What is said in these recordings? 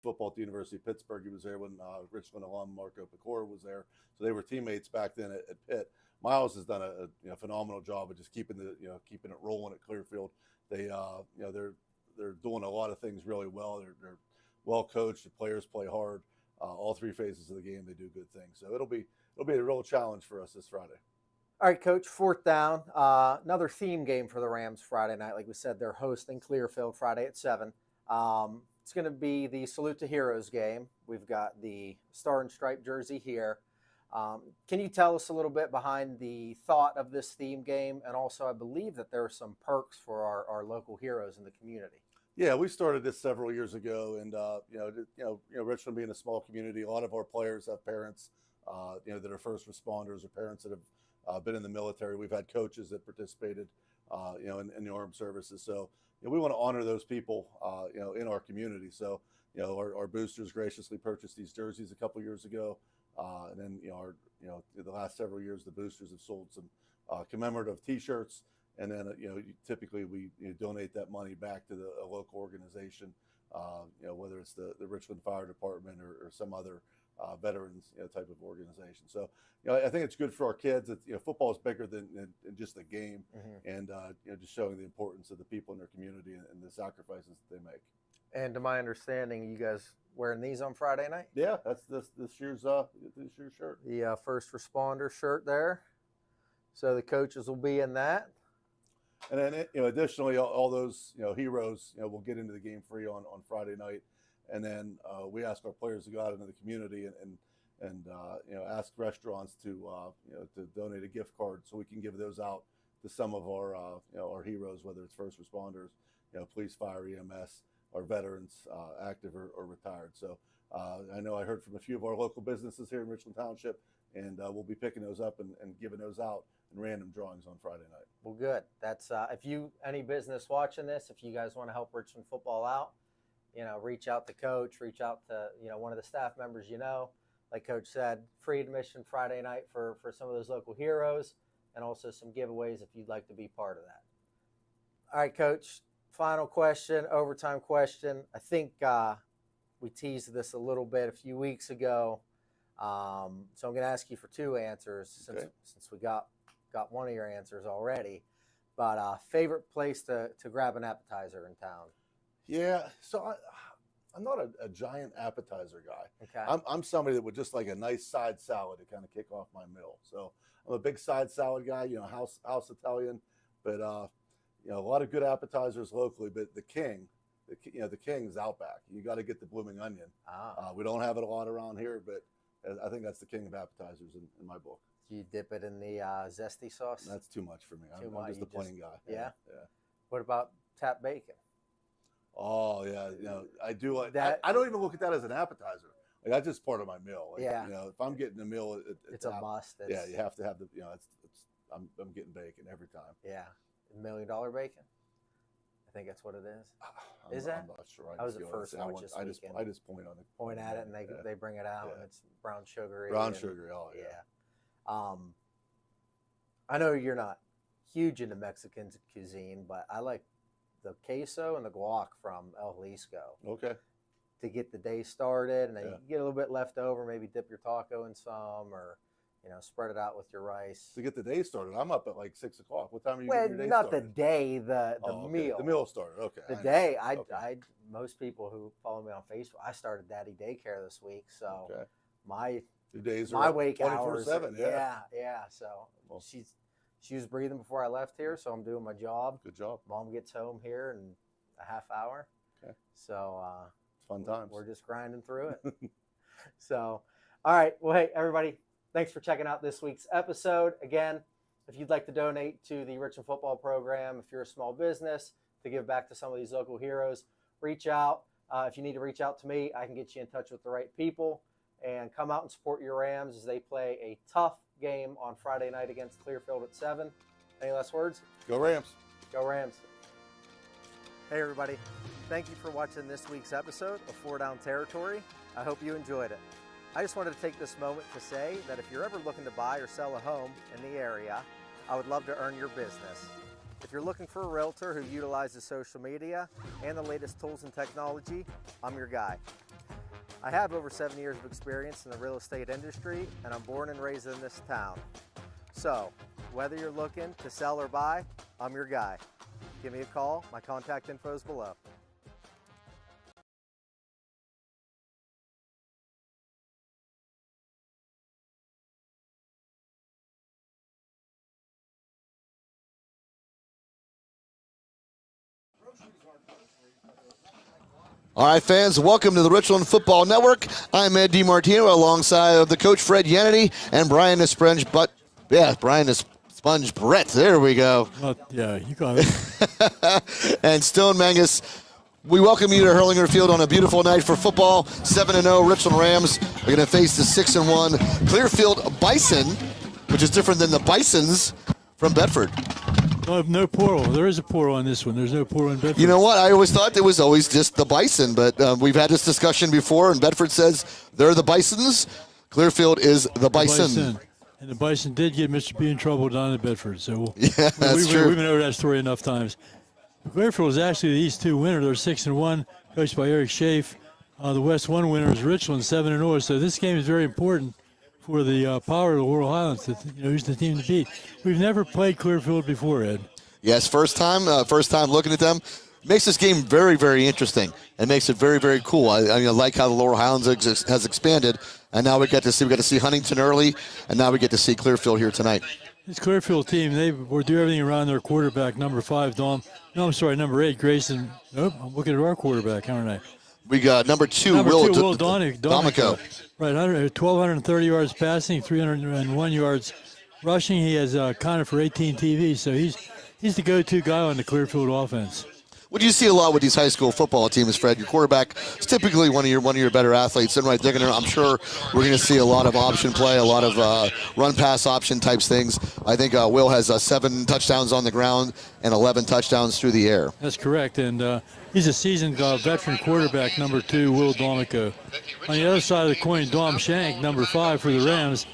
football at the University of Pittsburgh. He was there when Richland alum Marco Pecora was there. So they were teammates back then at Pitt. Miles has done a phenomenal job of just keeping it rolling at Clearfield. They're doing a lot of things really well. They're well coached. The players play hard. All three phases of the game, they do good things. So it'll be a real challenge for us this Friday. All right, Coach, fourth down. Another theme game for the Rams Friday night. Like we said, they're hosting Clearfield Friday at 7. It's going to be the Salute to Heroes game. We've got the Star and Stripe jersey here. Can you tell us a little bit behind the thought of this theme game? And also, I believe that there are some perks for our local heroes in the community. Yeah, we started this several years ago, and Richland being a small community, a lot of our players have parents, that are first responders or parents that have been in the military. We've had coaches that participated, in the armed services. So we want to honor those people, in our community. So our boosters graciously purchased these jerseys a couple years ago, and then the last several years the boosters have sold some commemorative T-shirts. And then, typically we donate that money back to a local organization, whether it's the Richland Fire Department or some other veterans type of organization. So, I think it's good for our kids. It's, football is bigger than just a game, and just showing the importance of the people in their community and the sacrifices that they make. And to my understanding, you guys wearing these on Friday night? Yeah, that's this year's shirt. The first responder shirt there. So the coaches will be in that. And then, additionally, all those, heroes, will get into the game free on Friday night. And then we ask our players to go out into the community and ask restaurants to donate a gift card so we can give those out to some of our heroes, whether it's first responders, police, fire, EMS, or veterans, active or retired. So I know I heard from a few of our local businesses here in Richland Township, and we'll be picking those up and giving those out in random drawings on Friday night. Well, good. That's any business watching this, if you guys want to help Richland football out, reach out to Coach, reach out to one of the staff members. Like Coach said, free admission Friday night for some of those local heroes, and also some giveaways if you'd like to be part of that. All right, Coach. Final question, overtime question. I think we teased this a little bit a few weeks ago, so I'm going to ask you for two answers since we got one of your answers already. But favorite place to grab an appetizer in town? Yeah, so I'm not a giant appetizer guy. Okay. I'm somebody that would just like a nice side salad to kind of kick off my meal. So I'm a big side salad guy, house Italian, but a lot of good appetizers locally. But the king is Outback. You got to get the blooming onion. We don't have it a lot around here, but I think that's the king of appetizers in my book. Do you dip it in the zesty sauce? That's too much for me. I'm just a plain guy. Yeah? Yeah. What about tap bacon? Oh yeah, I do like that. I don't even look at that as an appetizer. Like that's just part of my meal. Like, yeah. If I'm getting a meal, it's a must. Yeah, you have to have the. I'm getting bacon every time. Yeah, $1 million bacon. I think that's what it is. Is that? I'm not sure. I was at first watch this weekend. I just point at it, and they bring it out, and it's brown sugary. Sugar. Oh yeah. I know you're not huge into Mexican cuisine, but I like the queso and the guac from El Jalisco. Okay. To get the day started, and then you get a little bit left over, maybe dip your taco in some, or spread it out with your rice. To get the day started, I'm up at like 6 o'clock. What time are you getting your day not started? The day, the meal. The meal started. Okay. The day, most people who follow me on Facebook, I started Daddy Daycare this week, so my days my are wake hours. 24/7. Yeah. So she was breathing before I left here, so I'm doing my job. Good job. Mom gets home here in a half hour. Okay. So it's fun times. We're just grinding through it. So, all right. Well, hey, everybody, thanks for checking out this week's episode. Again, if you'd like to donate to the Richland football program, if you're a small business, to give back to some of these local heroes, reach out. If you need to reach out to me, I can get you in touch with the right people. And come out and support your Rams as they play a tough game on Friday night against Clearfield at 7. Any last words? Go Rams. Go Rams. Hey, everybody. Thank you for watching this week's episode of 4 Down Territory. I hope you enjoyed it. I just wanted to take this moment to say that if you're ever looking to buy or sell a home in the area, I would love to earn your business. If you're looking for a realtor who utilizes social media and the latest tools and technology, I'm your guy. I have over 7 years of experience in the real estate industry, and I'm born and raised in this town. So, whether you're looking to sell or buy, I'm your guy. Give me a call. My contact info is below. All right, fans, welcome to the Richland Football Network. I'm Ed DiMartino alongside of the coach Fred Yannity and Brian the Sponge Brett. There we go. Yeah, you got it. And Stone Mangus. We welcome you to Herlinger Field on a beautiful night for football. 7-0 Richland Rams are going to face the 6-1 Clearfield Bison, which is different than the Bisons from Bedford. No plural. There is a plural on this one. There's no plural in Bedford. You know what? I always thought it was always just the Bison, but we've had this discussion before, and Bedford says they're the Bisons. Clearfield is the Bison. And the Bison did get Mr. B in trouble down in Bedford. So yeah, that's true. We've been over that story enough times. Clearfield is actually the East 2 winner. They're 6-1, coached by Eric Schaaf. The West 1 winner is Richland, 7-0. So this game is very important for the power of the Laurel Highlands. Who's the team to beat? We've never played Clearfield before, Ed. Yes, first time looking at them. Makes this game very, very interesting and makes it very, very cool. I like how the Laurel Highlands has expanded, and now we got to see Huntington early, and now we get to see Clearfield here tonight. This Clearfield team, they will do everything around their quarterback, number 5, number 8, Grayson. Nope, I'm looking at our quarterback, aren't I? We got number 2, Will Domico. Right, 1,230 yards passing, 301 yards rushing. He has counted for 18 TVs, so he's the go-to guy on the Clearfield offense. What do you see a lot with these high school football teams, Fred? Your quarterback is typically one of your better athletes, and right, I'm sure we're going to see a lot of option play, a lot of run-pass option types things. I think Will has 7 touchdowns on the ground and 11 touchdowns through the air. That's correct, and he's a seasoned veteran quarterback, number 2, Will Domico. On the other side of the coin, Dom Shank, number 5 for the Rams,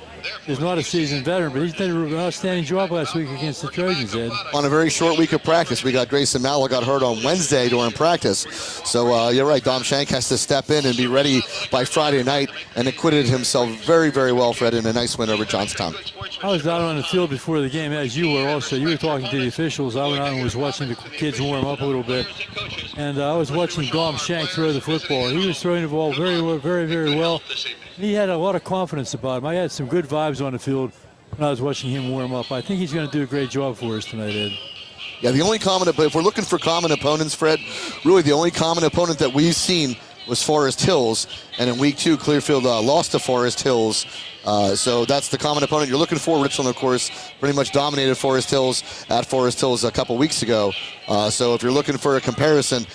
is not a seasoned veteran, but he's done an outstanding job last week against the Trojans, Ed. On a very short week of practice. We got Grayson Mallow got hurt on Wednesday during practice. So you're right, Dom Shank has to step in and be ready by Friday night, and acquitted himself very, very well, Fred, in a nice win over Johnstown. I was out on the field before the game, as you were also. You were talking to the officials. I went out and was watching the kids warm up a little bit. And I was watching Dom Shank throw the football. He was throwing the ball very, very, very well. He had a lot of confidence about him. I had some good vibes on the field when I was watching him warm up. I think he's going to do a great job for us tonight, Ed. Yeah, the only if we're looking for common opponents, Fred, really the only common opponent that we've seen was Forest Hills. And in week 2, Clearfield lost to Forest Hills. So that's the common opponent you're looking for. Richland, of course, pretty much dominated Forest Hills at Forest Hills a couple weeks ago. So if you're looking for a comparison,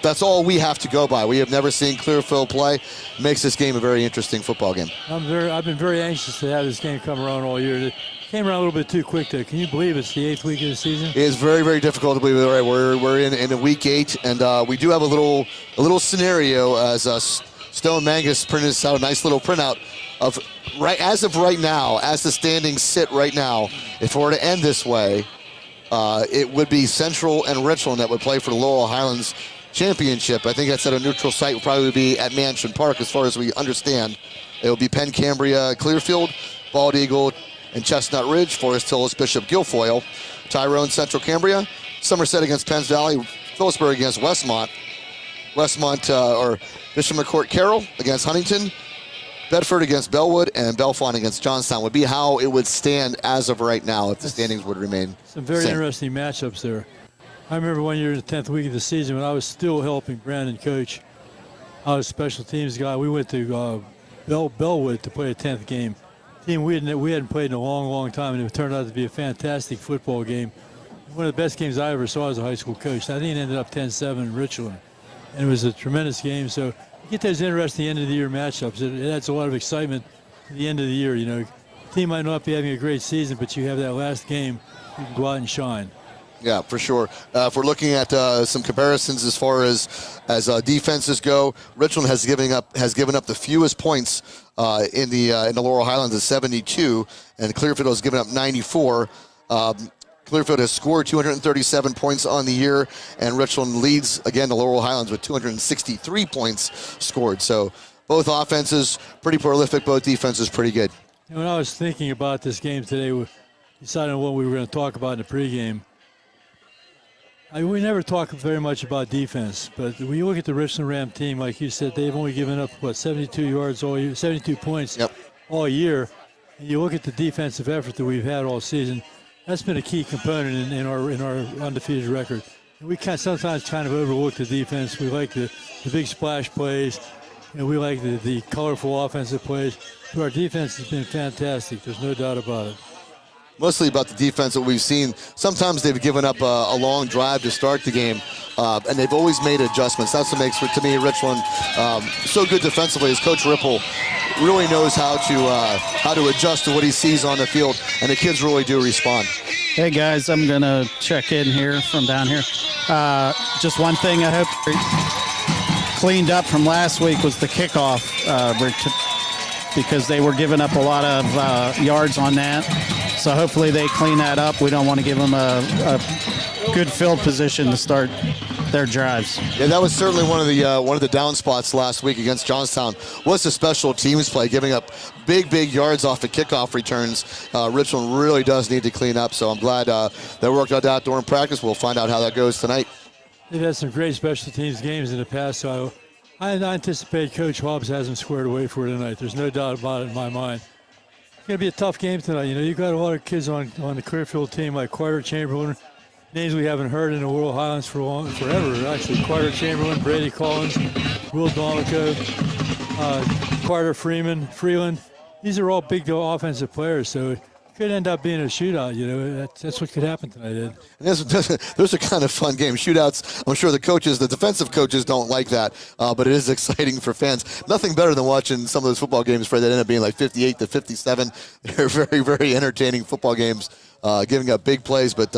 that's all we have to go by. We have never seen Clearfield play. Makes this game a very interesting football game. I've been very anxious to have this game come around all year. It came around a little bit too quick, though. Can you believe it's the 8th week of the season? It is very, very difficult to believe. All right, we're in week 8, and we do have a little scenario as Stone Mangus printed us out a nice little printout of as of right now, as the standings sit right now. If it were to end this way, it would be Central and Richland that would play for the Laurel Highlands Championship. I think that's at a neutral site. Would probably be at Mansion Park, as far as we understand. It will be Penn Cambria, Clearfield, Bald Eagle, and Chestnut Ridge. Forest Hills, Bishop Guilfoyle, Tyrone, Central Cambria, Somerset against Penns Valley, Phillipsburg against Westmont, or Bishop McCourt Carroll against Huntington, Bedford against Bellwood, and Bellefonte against Johnstown would be how it would stand as of right now if the standings would remain. Some very interesting matchups there. I remember one year in the 10th week of the season when I was still helping Brandon coach. I was a special teams guy. We went to Bellwood to play a 10th game. Team we hadn't played in a long, long time, and it turned out to be a fantastic football game. One of the best games I ever saw as a high school coach. I think it ended up 10-7 in Richland, and it was a tremendous game. So you get those interesting end-of-the-year matchups. It adds a lot of excitement to the end of the year. You know, the team might not be having a great season, but you have that last game, you can go out and shine. Yeah, for sure. If we're looking at some comparisons as far as defenses go, Richland has given up the fewest points in the Laurel Highlands at 72, and Clearfield has given up 94. Clearfield has scored 237 points on the year, and Richland leads again the Laurel Highlands with 263 points scored. So Both offenses pretty prolific. Both defenses pretty good. When I was thinking about this game today, deciding what we were going to talk about in the pregame, we never talk very much about defense, but when you look at the Richland Ram team, like you said, they've only given up, 72 yards all year, 72 points all year. And you look at the defensive effort that we've had all season, that's been a key component in our undefeated record. And we sometimes kind of overlook the defense. We like the big splash plays. We like the colorful offensive plays. But our defense has been fantastic. There's no doubt about it. Mostly about the defense that we've seen. Sometimes they've given up a long drive to start the game, and they've always made adjustments. That's what makes, to me, Richland so good defensively is Coach Ripple really knows how to adjust to what he sees on the field, and the kids really do respond. Hey, guys, I'm going to check in here from down here. Just one thing I hope cleaned up from last week was the kickoff, because they were giving up a lot of yards on that. So hopefully they clean that up. We don't want to give them a good field position to start their drives. Yeah, that was certainly one of the down spots last week against Johnstown. Was the special teams play, giving up big yards off the kickoff returns. Richland really does need to clean up. So I'm glad they worked out during practice. We'll find out how that goes tonight. They've had some great special teams games in the past, so I anticipate Coach Hobbs has them squared away for tonight. There's no doubt about it in my mind. It's going to be a tough game tonight. You've got a lot of kids on the Clearfield team like Carter Chamberlain, names we haven't heard in the World Highlands forever. Actually, Carter Chamberlain, Brady Collins, Will Domico, Carter Freeland. These are all big offensive players, so it could end up being a shootout. That's what could happen tonight, Ed. And those are kind of fun games. Shootouts, I'm sure the defensive coaches don't like that, but it is exciting for fans. Nothing better than watching some of those football games, Fred, that end up being like 58-57. They're very, very entertaining football games, giving up big plays, but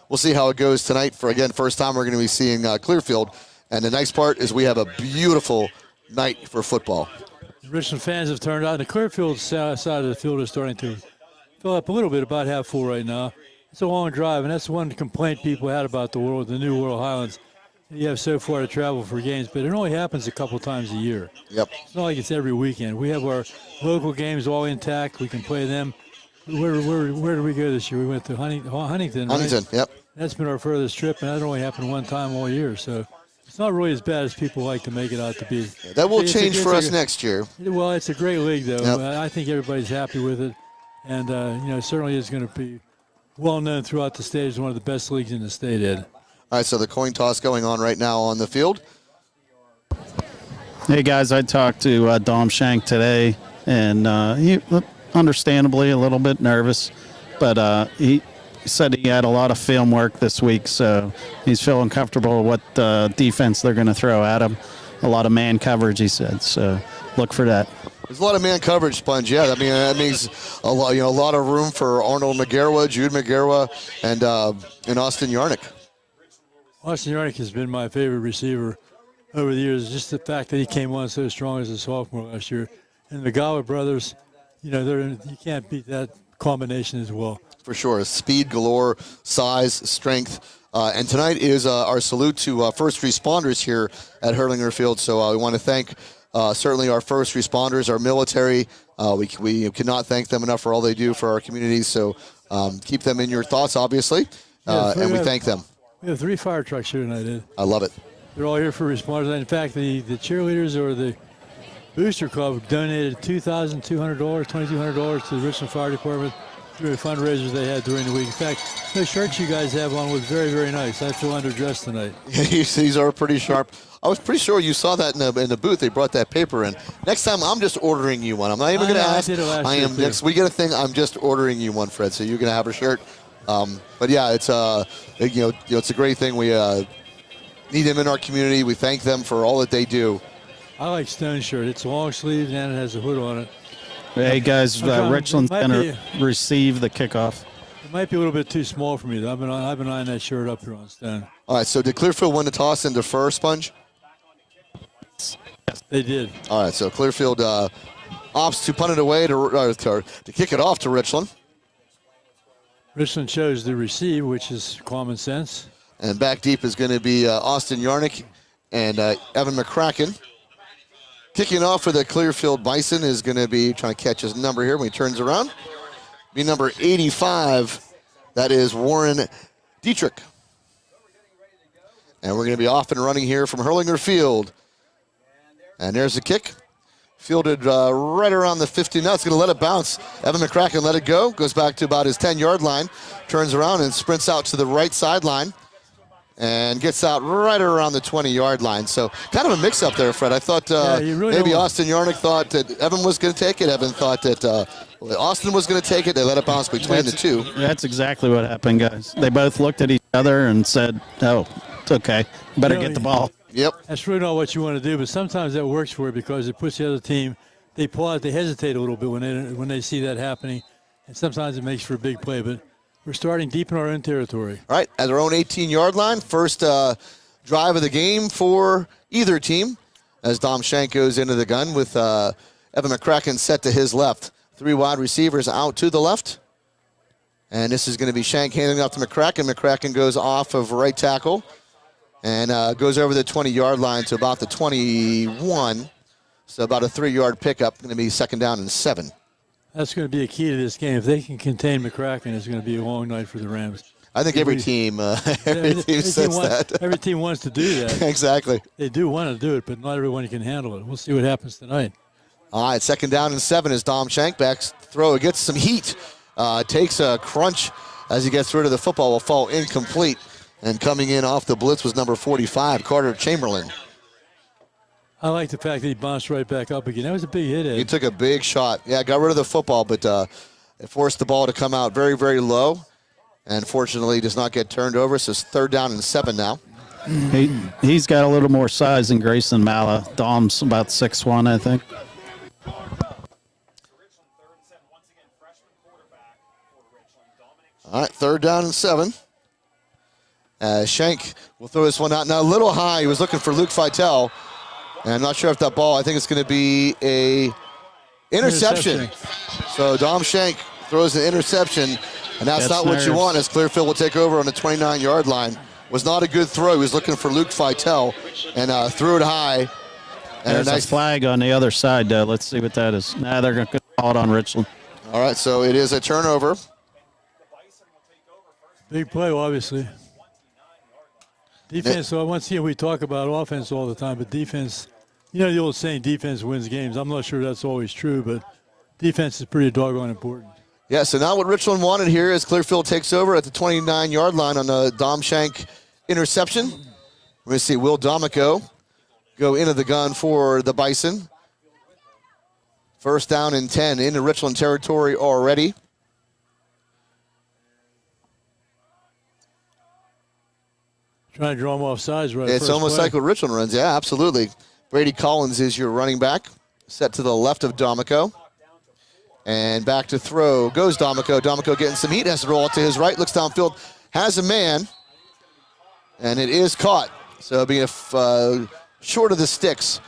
we'll see how it goes tonight. First time we're going to be seeing Clearfield, and the nice part is we have a beautiful night for football. The Richland fans have turned out. The Clearfield side of the field is starting to fill up a little bit, about half full right now. It's a long drive, and that's one complaint people had about the new World Highlands. You have so far to travel for games, but it only happens a couple times a year. Yep. It's not like it's every weekend. We have our local games all intact. We can play them. Where did we go this year? We went to Huntington. Right? Huntington, yep. That's been our furthest trip, and that only happened one time all year. So it's not really as bad as people like to make it out to be. Yeah, that will change for us next year. Well, it's a great league, though. Yep. I think everybody's happy with it. And, certainly is going to be well known throughout the state as one of the best leagues in the state, Ed. All right, so the coin toss going on right now on the field. Hey, guys, I talked to Dom Shank today, and he understandably a little bit nervous, but he said he had a lot of film work this week, so he's feeling comfortable with what defense they're going to throw at him. A lot of man coverage, he said, so look for that. There's a lot of man coverage, Sponge. Yeah, I mean that means a lot of room for Arnold McGarwa, Jude McGarwa, and Austin Yarnick. Austin Yarnick has been my favorite receiver over the years. Just the fact that he came on so strong as a sophomore last year, and the McGarwa brothers, you can't beat that combination as well. For sure, speed galore, size, strength, and tonight is our salute to first responders here at Herlinger Field. So we want to thank. Certainly our first responders, our military, we cannot thank them enough for all they do for our communities. So keep them in your thoughts, obviously, and we thank them. We have 3 fire trucks here tonight, Ed. I love it. They're all here for responders. In fact, the cheerleaders or the Booster Club donated $2,200, $2,200 to the Richland Fire Department through the fundraisers they had during the week. In fact, those shirts you guys have on was very, very nice. I feel underdressed tonight. These are pretty sharp. I was pretty sure you saw that in the booth. They brought that paper in. Next time, I'm just ordering you one. I'm not even going to ask. I am next. We get a thing. I'm just ordering you one, Fred. So you're going to have a shirt. But yeah, it's it's a great thing. We need them in our community. We thank them for all that they do. I like Stone shirt. It's long sleeves and it has a hood on it. Hey guys, Richland's going to receive the kickoff. It might be a little bit too small for me, though. I've been eyeing that shirt up here on Stone. All right. So did Clearfield win the toss and defer, Sponge? Yes, they did. All right. So Clearfield opts to punt it away to kick it off to Richland. Richland chose to receive, which is common sense. And back deep is going to be Austin Yarnick and Evan McCracken. Kicking off for the Clearfield Bison is going to be trying to catch his number here when he turns around. Be number 85. That is Warren Dietrich. And we're going to be off and running here from Herlinger Field. And there's the kick. Fielded right around the 50. Now it's going to let it bounce. Evan McCracken let it go. Goes back to about his 10-yard line. Turns around and sprints out to the right sideline. And gets out right around the 20-yard line. So kind of a mix-up there, Fred. I thought maybe Austin Yarnick thought that Evan was going to take it. Evan thought that Austin was going to take it. They let it bounce between the two. That's exactly what happened, guys. They both looked at each other and said, oh, it's okay. Better get the ball. Yep. That's really not what you want to do, but sometimes that works for you because it puts the other team, they pause, they hesitate a little bit when they see that happening, and sometimes it makes for a big play. But we're starting deep in our own territory. All right, at our own 18-yard line, first drive of the game for either team as Dom Shank goes into the gun with Evan McCracken set to his left. 3 wide receivers out to the left. And this is going to be Shank handing off to McCracken. McCracken goes off of right tackle and goes over the 20-yard line to about the 21. So about a 3-yard pickup, going to be 2nd down and 7. That's going to be a key to this game. If they can contain McCracken, it's going to be a long night for the Rams. I think every team says that. Every team wants to do that. Exactly. They do want to do it, but not everyone can handle it. We'll see what happens tonight. All right, 2nd down and 7 as Dom Shank backs throw. It gets some heat. Takes a crunch as he gets rid of the football. Will fall incomplete. And coming in off the blitz was number 45, Carter Chamberlain. I like the fact that he bounced right back up again. That was a big hit, Ed. He took a big shot. Yeah, got rid of the football, but it forced the ball to come out very, very low. And fortunately does not get turned over. So it's 3rd down and 7 now. He's got a little more size than Grayson Mala. Dom's about 6'1", I think. All right, 3rd down and 7. Shank will throw this one out. Now a little high. He was looking for Luke Feitel. And I'm not sure if that ball, I think it's going to be a interception. So Dom Shank throws an interception, and that's not what you want as Clearfield will take over on the 29-yard line. Was not a good throw. He was looking for Luke Feitel and threw it high. And there's a flag on the other side, though. Let's see what that is. Nah, they're going to call it on Richland. All right, so it is a turnover. Big play, obviously. Defense, so once again, we talk about offense all the time, but defense, you know the old saying, defense wins games. I'm not sure that's always true, but defense is pretty doggone important. Yeah, so now what Richland wanted here is Clearfield takes over at the 29-yard line on the Dom Shank interception. We're going to see Will Domico go into the gun for the Bison. 1st down and 10 into Richland territory already. Trying to draw him off sides right. It's almost like what Richland runs. Yeah, absolutely. Brady Collins is your running back. Set to the left of Domico. And back to throw goes Domico. Domico getting some heat. Has to roll out to his right. Looks downfield. Has a man. And it is caught. So it'll be short of the sticks.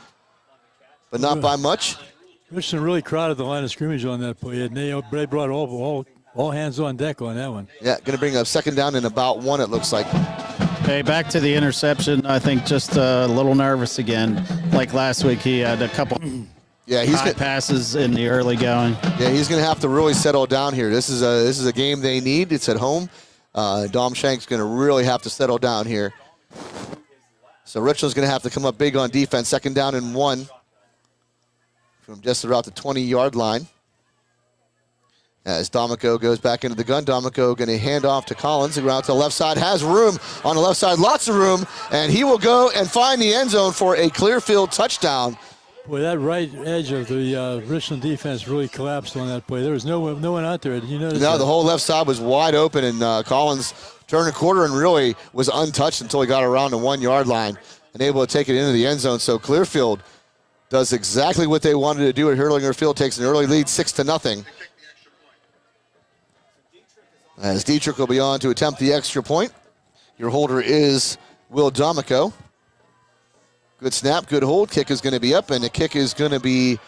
But not by much. Richland really crowded the line of scrimmage on that play. And they brought all hands on deck on that one. Yeah, going to bring up 2nd down and about 1, it looks like. Hey, back to the interception. I think just a little nervous again. Like last week, he had a couple high passes in the early going. Yeah, he's going to have to really settle down here. This is a game they need. It's at home. Dom Shank's going to really have to settle down here. So Richland's going to have to come up big on defense. 2nd down and 1 from just about the 20-yard line. As Domico goes back into the gun, Domico going to hand off to Collins. Around to the left side, has room on the left side, lots of room, and he will go and find the end zone for a Clearfield touchdown. Boy, that right edge of the Richland defense really collapsed on that play. There was no one out there. Did you notice that? The whole left side was wide open, and Collins turned a quarter and really was untouched until he got around the 1-yard line and able to take it into the end zone. So Clearfield does exactly what they wanted to do at Herlinger Field, takes an early lead 6-0. As Dietrich will be on to attempt the extra point. Your holder is Will Domico. Good snap, good hold. Kick is going to be up, and the kick is going to be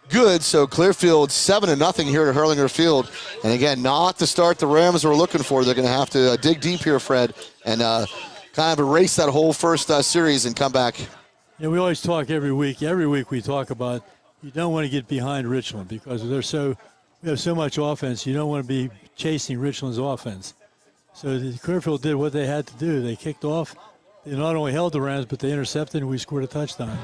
good. So Clearfield 7-0 here at Herlinger Field. And again, not the start the Rams were looking for. They're going to have to dig deep here, Fred, and kind of erase that whole first series and come back. Yeah, we always talk every week. Every week we talk about you don't want to get behind Richland because we have so much offense. You don't want to be chasing Richland's offense. So Clearfield did what they had to do. They kicked off. They not only held the Rams, but they intercepted, and we scored a touchdown.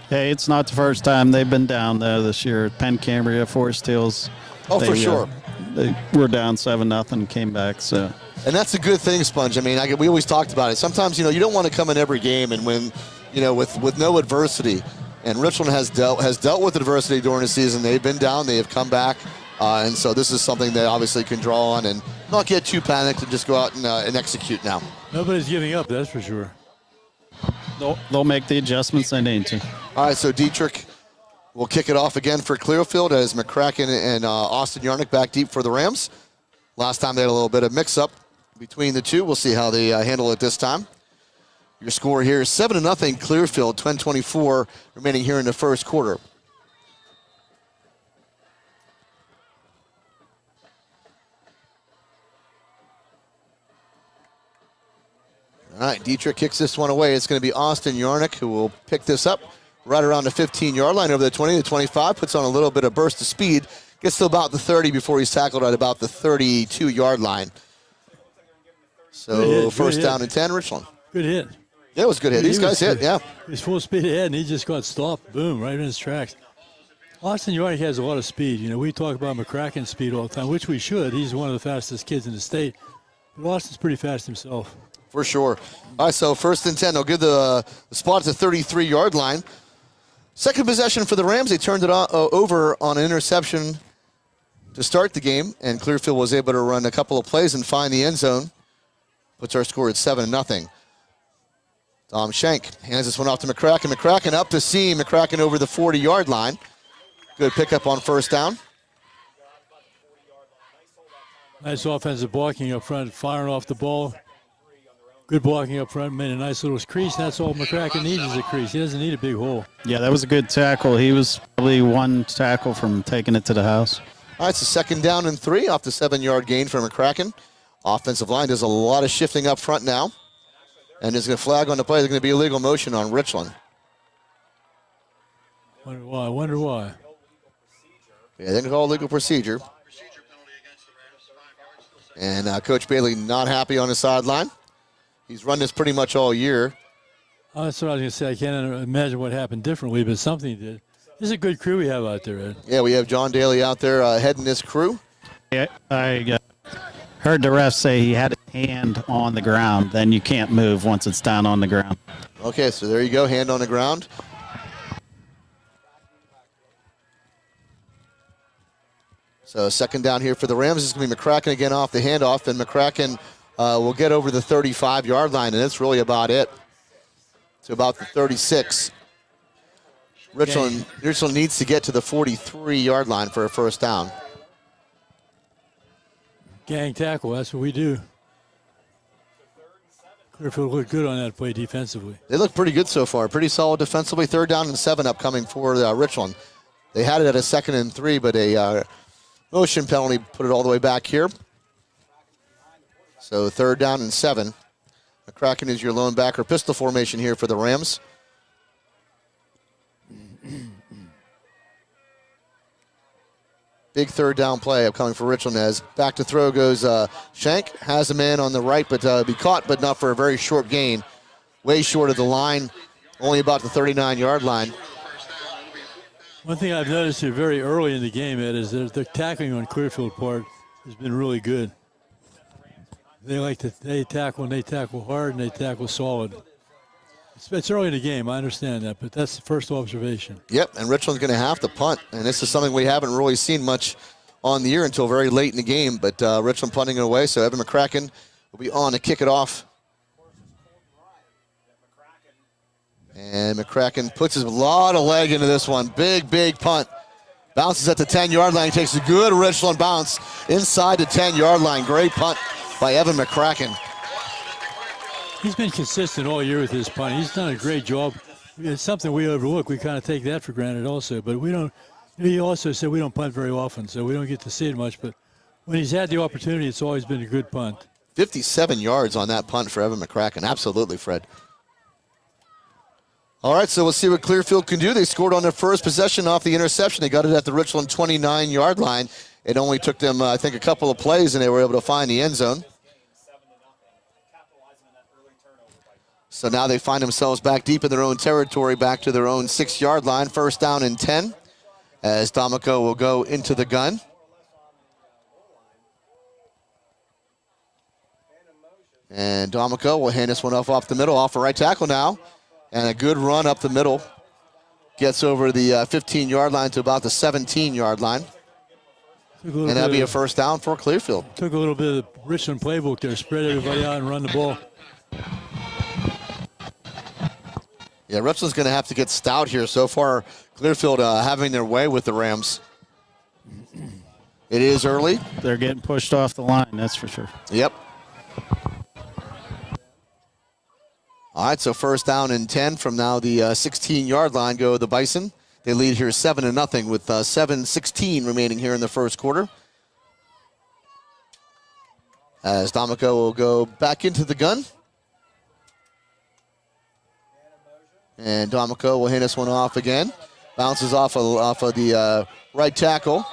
Hey, it's not the first time they've been down, though, this year. Penn Cambria, Forest Hills. Oh, for sure. They were down 7-0 and came back, so. And that's a good thing, Sponge. I mean, we always talked about it. Sometimes, you don't want to come in every game and win, with no adversity. And Richland has dealt with adversity during the season. They've been down. They have come back. And so this is something they obviously can draw on and not get too panicked and just go out and execute now. Nobody's giving up, that's for sure. They'll make the adjustments they need to. All right, so Dietrich will kick it off again for Clearfield as McCracken and Austin Yarnick back deep for the Rams. Last time they had a little bit of mix-up between the two. We'll see how they handle it this time. Your score here is 7-0 Clearfield, 10:24 remaining here in the first quarter. All right, Dietrich kicks this one away. It's going to be Austin Yarnick who will pick this up right around the 15-yard line over the 20 to 25, puts on a little bit of burst of speed, gets to about the 30 before he's tackled at about the 32-yard line. So first down and 10, Richland. Good hit. Yeah, it was a good hit. These guys hit, yeah. He's full speed ahead, and he just got stopped. Boom, right in his tracks. Austin Yarnick has a lot of speed. We talk about McCracken's speed all the time, which we should. He's one of the fastest kids in the state. But Austin's pretty fast himself. For sure. All right, so first and 10. They'll give the spot at the 33-yard line. Second possession for the Rams. They turned it over on an interception to start the game, and Clearfield was able to run a couple of plays and find the end zone. Puts our score at 7-0. Dom Schenk hands this one off to McCracken. McCracken up the seam. McCracken over the 40-yard line. Good pickup on first down. Nice offensive blocking up front, firing off the ball. Good blocking up front, made a nice little crease. That's all McCracken needs is a crease. He doesn't need a big hole. Yeah, that was a good tackle. He was probably one tackle from taking it to the house. All right, it's a second down and 3 off the 7-yard gain for McCracken. Offensive line does a lot of shifting up front now. And there's going to flag on the play. There's going to be illegal motion on Richland. Wonder why. Yeah, they're called legal procedure. And Coach Bailey not happy on the sideline. He's run this pretty much all year. Oh, that's what I was going to say. I can't imagine what happened differently, but something did. This is a good crew we have out there, Ed. Yeah, we have John Daly out there heading this crew. Yeah, I heard the ref say he had his hand on the ground. Then you can't move once it's down on the ground. Okay, so there you go, hand on the ground. So second down here for the Rams. It's going to be McCracken again off the handoff, and McCracken will get over the 35-yard line, and that's really about it. To about the 36. Richland needs to get to the 43-yard line for a first down. Gang tackle, that's what we do. Clearfield looked good on that play defensively. They look pretty good so far. Pretty solid defensively. 3rd down and 7 upcoming for Richland. They had it at a 2nd and 3, but a motion penalty put it all the way back here. So 3rd down and 7. McCracken is your lone backer. Pistol formation here for the Rams. Big 3rd down play upcoming for Richland as back to throw goes Shank. Has a man on the right, but be caught, but not for a very short gain. Way short of the line, only about the 39-yard line. One thing I've noticed here very early in the game, Ed, is that the tackling on Clearfield part has been really good. They tackle, and they tackle hard, and they tackle solid. It's early in the game, I understand that, but that's the first observation. Yep, and Richland's going to have to punt, and this is something we haven't really seen much on the year until very late in the game, but Richland punting it away, so Evan McCracken will be on to kick it off. And McCracken puts a lot of leg into this one. Big, big punt. Bounces at the 10-yard line, takes a good Richland bounce inside the 10-yard line. Great punt by Evan McCracken. He's been consistent all year with his punt. He's done a great job. It's something we overlook. We kind of take that for granted also. But we don't. He also said we don't punt very often, so we don't get to see it much. But when he's had the opportunity, it's always been a good punt. 57 yards on that punt for Evan McCracken. Absolutely, Fred. All right, so we'll see what Clearfield can do. They scored on their first possession off the interception. They got it at the Richland 29-yard line. It only took them, I think, a couple of plays, and they were able to find the end zone. So now they find themselves back deep in their own territory, back to their own 6-yard line. First down and 10, as D'Amico will go into the gun. And D'Amico will hand this one off the middle, off a right tackle now. And a good run up the middle. Gets over the 15-yard line to about the 17-yard line. And that'll be a first down for Clearfield. Took a little bit of the Richland playbook there, spread everybody out and run the ball. Yeah, Richland's going to have to get stout here. So far, Clearfield having their way with the Rams. It is early. They're getting pushed off the line, that's for sure. Yep. All right, so first down and 10 from now the 16-yard line go the Bison. They lead here 7-0 with 7:16 remaining here in the first quarter. As D'Amico will go back into the gun. And D'Amico will hand this one off again. Bounces off of the right tackle.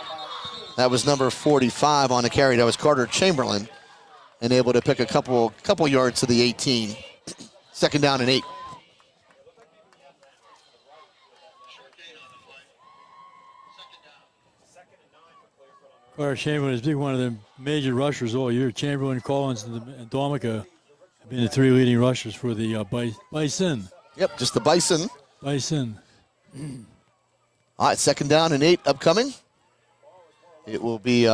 That was number 45 on the carry. That was Carter Chamberlain. And able to pick a couple yards to the 18. Second down and 8. Carter Chamberlain has been one of the major rushers all year. Chamberlain, Collins, and D'Amico have been the 3 leading rushers for the Bison. Yep, just the Bison. Bison. All right, second down and 8 upcoming. It will be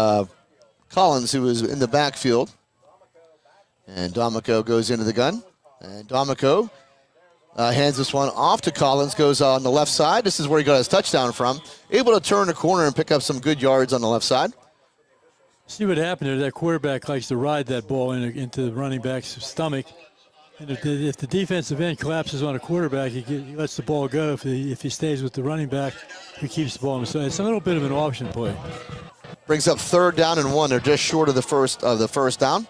Collins who is in the backfield. And D'Amico goes into the gun. And D'Amico hands this one off to Collins, goes on the left side. This is where he got his touchdown from. Able to turn the corner and pick up some good yards on the left side. See what happened there. That quarterback likes to ride that ball into the running back's stomach. And if the defensive end collapses on a quarterback, he lets the ball go. If he stays with the running back, he keeps the ball. So it's a little bit of an option play. Brings up third down and 1. They're just short of the first down.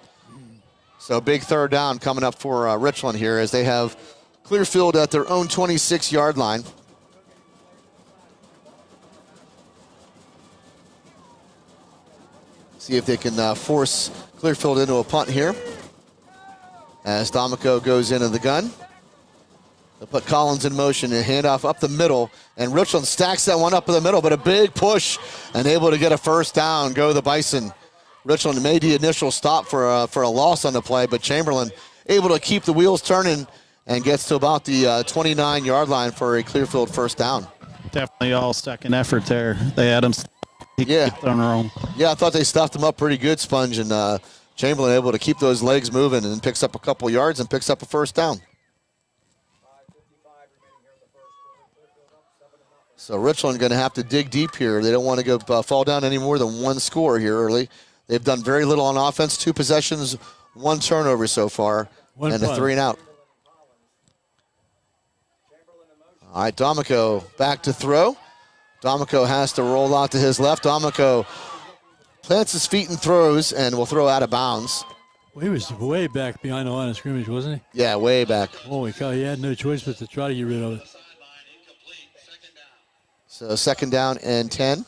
So big third down coming up for Richland here as they have Clearfield at their own 26-yard line. See if they can force Clearfield into a punt here. As D'Amico goes into the gun. They'll put Collins in motion and handoff up the middle. And Richland stacks that one up in the middle, but a big push and able to get a first down. Go the Bison. Richland made the initial stop for a loss on the play, but Chamberlain able to keep the wheels turning and gets to about the 29-yard line for a Clearfield first down. Definitely all second effort there. They had him on their own. Yeah, I thought they stuffed him up pretty good, Sponge, and Chamberlain able to keep those legs moving and picks up a couple yards and picks up a first down. So Richland going to have to dig deep here. They don't want to go fall down any more than one score here early. They've done very little on offense. 2 possessions, 1 turnover so far, and a 3 and out. All right, D'Amico back to throw. D'Amico has to roll out to his left. D'Amico plants his feet and throws and will throw out of bounds. Well, he was way back behind the line of scrimmage, wasn't he? Yeah, way back. Holy cow, he had no choice but to try to get rid of it. So second down and 10.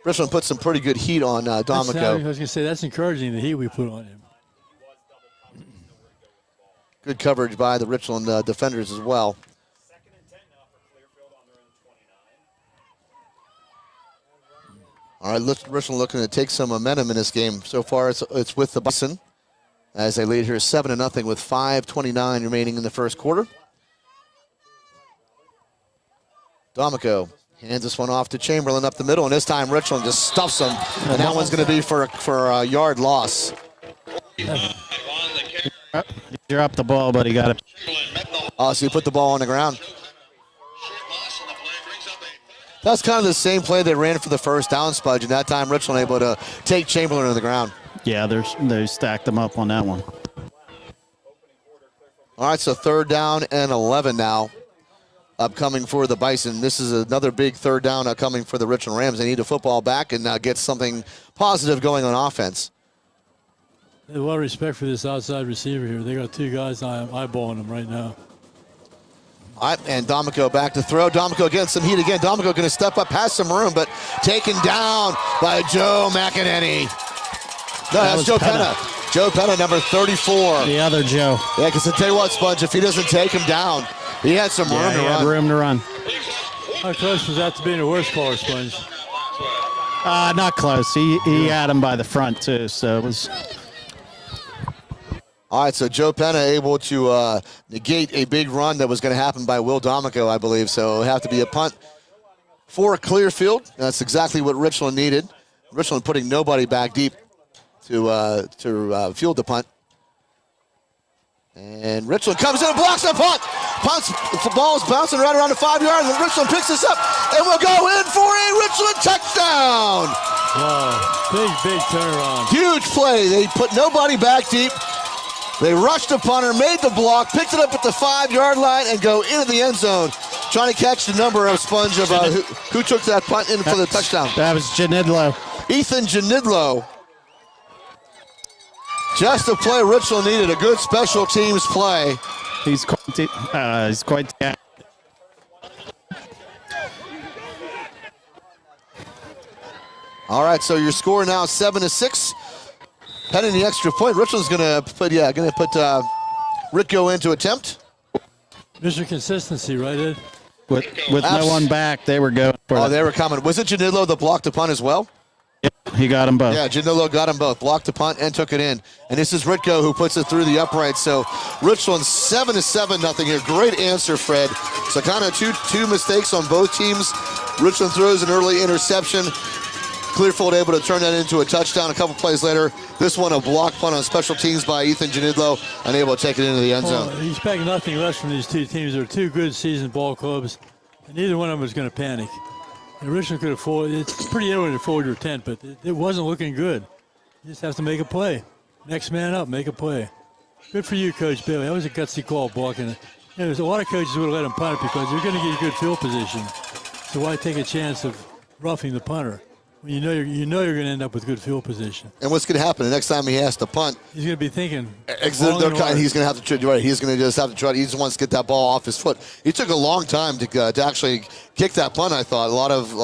Richland put some pretty good heat on D'Amico. I was going to say, that's encouraging, the heat we put on him. Good coverage by the Richland defenders as well. All right, Richland looking to take some momentum in this game. So far, it's with the Bison as they lead here 7-0 with 5:29 remaining in the first quarter. D'Amico hands this one off to Chamberlain up the middle, and this time Richland just stuffs him, and that one's going to be for a yard loss. He dropped the ball, but he got it. Oh, so he put the ball on the ground. That's kind of the same play they ran for the first down, Spudge, and that time Richland able to take Chamberlain to the ground. Yeah, they stacked them up on that one. All right, so third down and 11 now upcoming for the Bison. This is another big third down upcoming for the Richland Rams. They need a football back and get something positive going on offense. They have a lot of respect for this outside receiver here. They got 2 guys eyeballing him right now. All right, and D'Amico back to throw. D'Amico against some heat again. D'Amico going to step up, has some room, but taken down by Joe McEnany. No, that's Joe Penna. Joe Penna, number 34. The other Joe. Yeah, because I tell you what, Sponge, if he doesn't take him down, he had some room to run. Had room to run. How close was that to being the worst caller, Sponge? Not close. He had him by the front, too, so it was... All right, so Joe Penna able to negate a big run that was going to happen by Will D'Amico, I believe. So it'll have to be a punt for Clearfield. That's exactly what Richland needed. Richland putting nobody back deep to field the punt. And Richland comes in and blocks the punt. The ball is bouncing right around the 5 yard, and Richland picks this up and will go in for a Richland touchdown. Wow, big turnaround. Huge play. They put nobody back deep. They rushed the punter, made the block, picked it up at the 5 yard line, and go into the end zone, trying to catch the number of Sponge of who took that punt in for the touchdown. That was Janidlo. Ethan Janidlo. Just the play Richland needed, a good special teams play. He's quite All right, so your score now 7-6. Heading the extra point. Richland's gonna put Rico into attempt. Mr. Consistency, right, Ed? With no one back, they were going for it. They were coming. Was it Janidlo that blocked the punt as well? Yep, he got them both. Yeah, Janidlo got them both. Blocked the punt and took it in. And this is Ritko who puts it through the upright. So Richland 7-7-0 here. Great answer, Fred. So kind of two mistakes on both teams. Richland throws an early interception. Clearfield able to turn that into a touchdown a couple plays later. This one a block punt on special teams by Ethan Janidlo, unable to take it into the end zone. You expect nothing less from these two teams. They're two good season ball clubs, and neither one of them was going to panic. And Richland could have folded. It's pretty early to fold your tent, but it wasn't looking good. You just have to make a play. Next man up, make a play. Good for you, Coach Bailey. That was a gutsy call blocking. There's a lot of coaches would have let him punt it because you're going to get a good field position. So why take a chance of roughing the punter? You know you're going to end up with good field position. And what's going to happen the next time he has to punt? He's going to be thinking. He's going to have to try. He's going to just have to try. He just wants to get that ball off his foot. He took a long time to actually kick that punt. I thought a lot of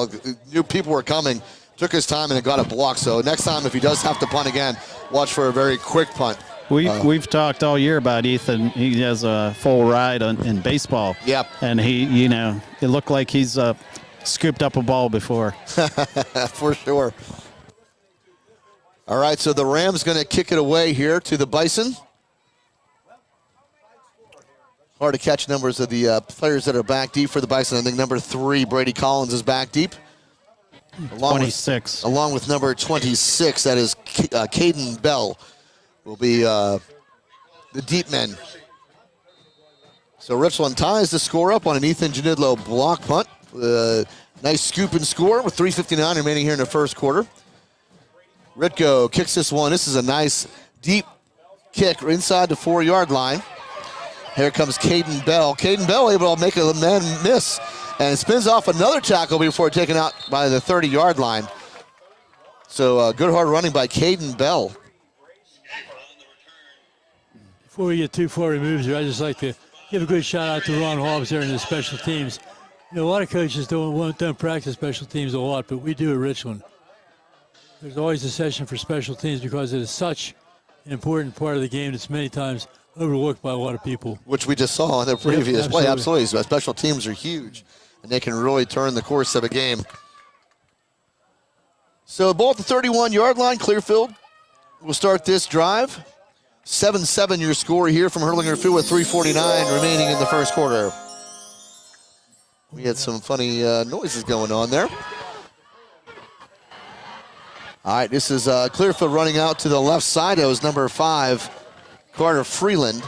new people were coming. Took his time and it got it blocked. So next time, if he does have to punt again, watch for a very quick punt. We've talked all year about Ethan. He has a full ride in baseball. Yep. And it looked like he's scooped up a ball before. For sure. All right, so the Rams going to kick it away here to the Bison. Hard to catch numbers of the players that are back deep for the Bison. I think number 3, Brady Collins, is back deep. 26. Along with number 26, that is Caden Bell, will be the deep men. So Richland ties the score up on an Ethan Janidlo block punt. Nice scoop and score with 3:59 remaining here in the first quarter. Ritko kicks this one. This is a nice deep kick inside the 4 yard line. Here comes Caden Bell. Caden Bell able to make a man miss and spins off another tackle before taken out by the 30 yard line. So good hard running by Caden Bell. Before we get too far removed here, I'd just like to give a good shout out to Ron Hobbs there in the special teams. A lot of coaches don't practice special teams a lot, but we do at Richland. There's always a session for special teams because it is such an important part of the game that's many times overlooked by a lot of people. Which we just saw in the previous play. Absolutely. Special teams are huge, and they can really turn the course of a game. So ball at the 31 yard line. Clearfield will start this drive. 7-7 your score here from Herlinger Field with 3:49 remaining in the first quarter. We had some funny noises going on there. All right, this is Clearfield running out to the left side. It was number 5, Carter Freeland.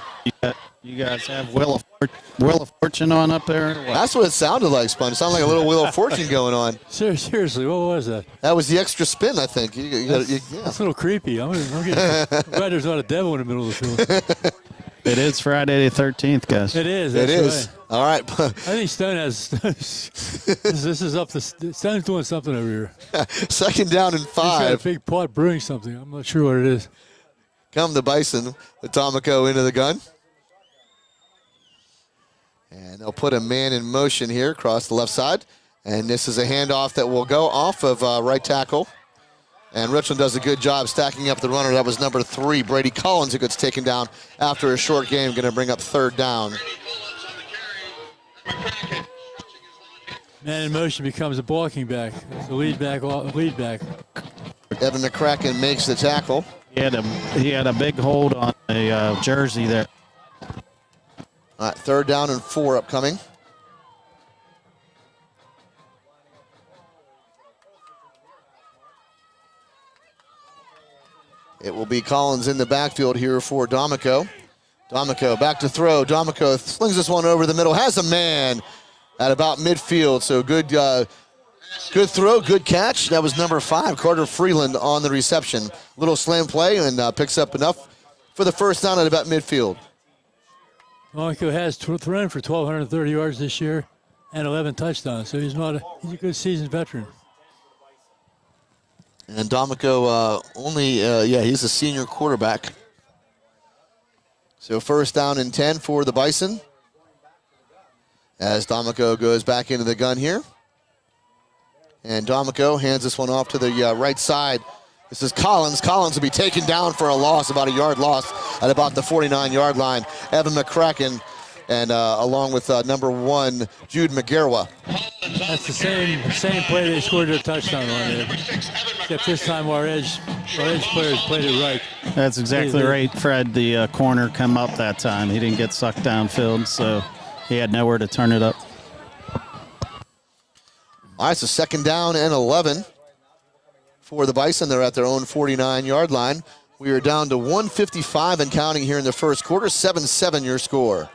You guys have Wheel of Fortune on up there? That's what it sounded like, Spun. It sounded like a little Wheel of Fortune going on. Seriously, what was that? That was the extra spin, I think. That's a little creepy. I'm glad there's not a devil in the middle of the field. It is Friday the 13th, guys. It is. It is. Right. All right. I think Stone has. This is up to Stone's doing something over here. Second down and 5. He's got a big pot brewing something. I'm not sure what it is. Come the Bison with D'Amico into the gun. And they'll put a man in motion here across the left side. And this is a handoff that will go off of right tackle. And Richland does a good job stacking up the runner. That was number 3, Brady Collins, who gets taken down after a short game. Going to bring up 3rd down. Man in motion becomes a blocking back. It's a lead back. Evan McCracken makes the tackle. He had a big hold on a jersey there. All right, 3rd down and 4 upcoming. It will be Collins in the backfield here for D'Amico. D'Amico back to throw. D'Amico slings this one over the middle. Has a man at about midfield. So good throw, good catch. That was number 5, Carter Freeland on the reception. Little slam play and picks up enough for the first down at about midfield. D'Amico has thrown for 1,230 yards this year and 11 touchdowns. So he's a good seasoned veteran. And D'Amico he's a senior quarterback. So first down and 10 for the Bison. As D'Amico goes back into the gun here. And D'Amico hands this one off to the right side. This is Collins. Collins will be taken down for a loss, about a yard loss at about the 49-yard line. Evan McCracken and along with number 1, Jude McGarwa. That's the same play they scored their touchdown on it. Except this time our edge players played it right. That's exactly right, Fred. The corner come up that time. He didn't get sucked downfield, so he had nowhere to turn it up. All right, so 2nd down and 11 for the Bison. They're at their own 49-yard line. We are down to 1:55 and counting here in the first quarter. 7-7 your score.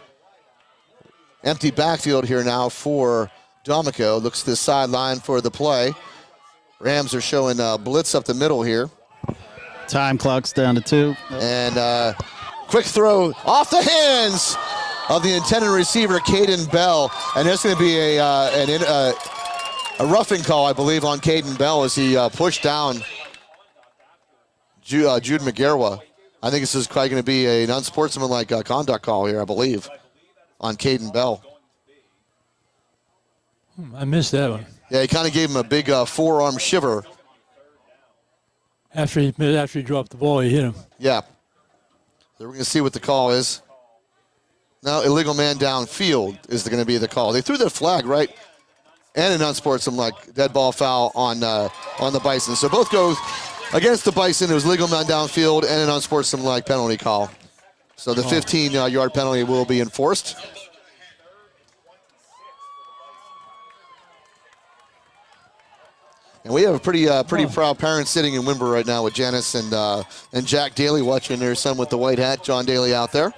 Empty backfield here now for D'Amico. Looks to the sideline for the play. Rams are showing blitz up the middle here. Time clock's down to 2. And quick throw off the hands of the intended receiver, Caden Bell. And there's going to be a roughing call, I believe, on Caden Bell as he pushed down Jude McGarwa. I think this is probably going to be an unsportsmanlike conduct call here, I believe, on Caden Bell. I missed that one. Yeah, he kind of gave him a big forearm shiver. After he dropped the ball, he hit him. Yeah. So we're going to see what the call is. Now, illegal man downfield is going to be the call. They threw their flag, right? And an unsportsmanlike dead ball foul on the Bison. So both go against the Bison. It was legal man downfield and an unsportsmanlike penalty call. So the 15-yard penalty will be enforced. And we have a pretty proud parent sitting in Wimber right now with Janice and Jack Daly watching their son with the white hat, John Daly out there.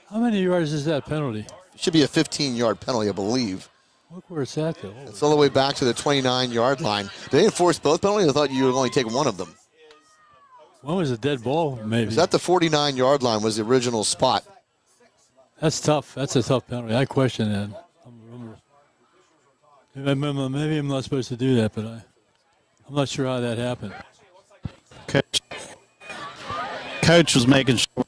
How many yards is that penalty? It should be a 15-yard penalty, I believe. Look where it's at, though. It's all the way back to the 29-yard line. Did they enforce both penalties? I thought you would only take one of them. One was a dead ball, maybe. Was that the 49-yard line was the original spot? That's tough. That's a tough penalty. I question that. Maybe I'm not supposed to do that, but I'm not sure how that happened. Coach was making sure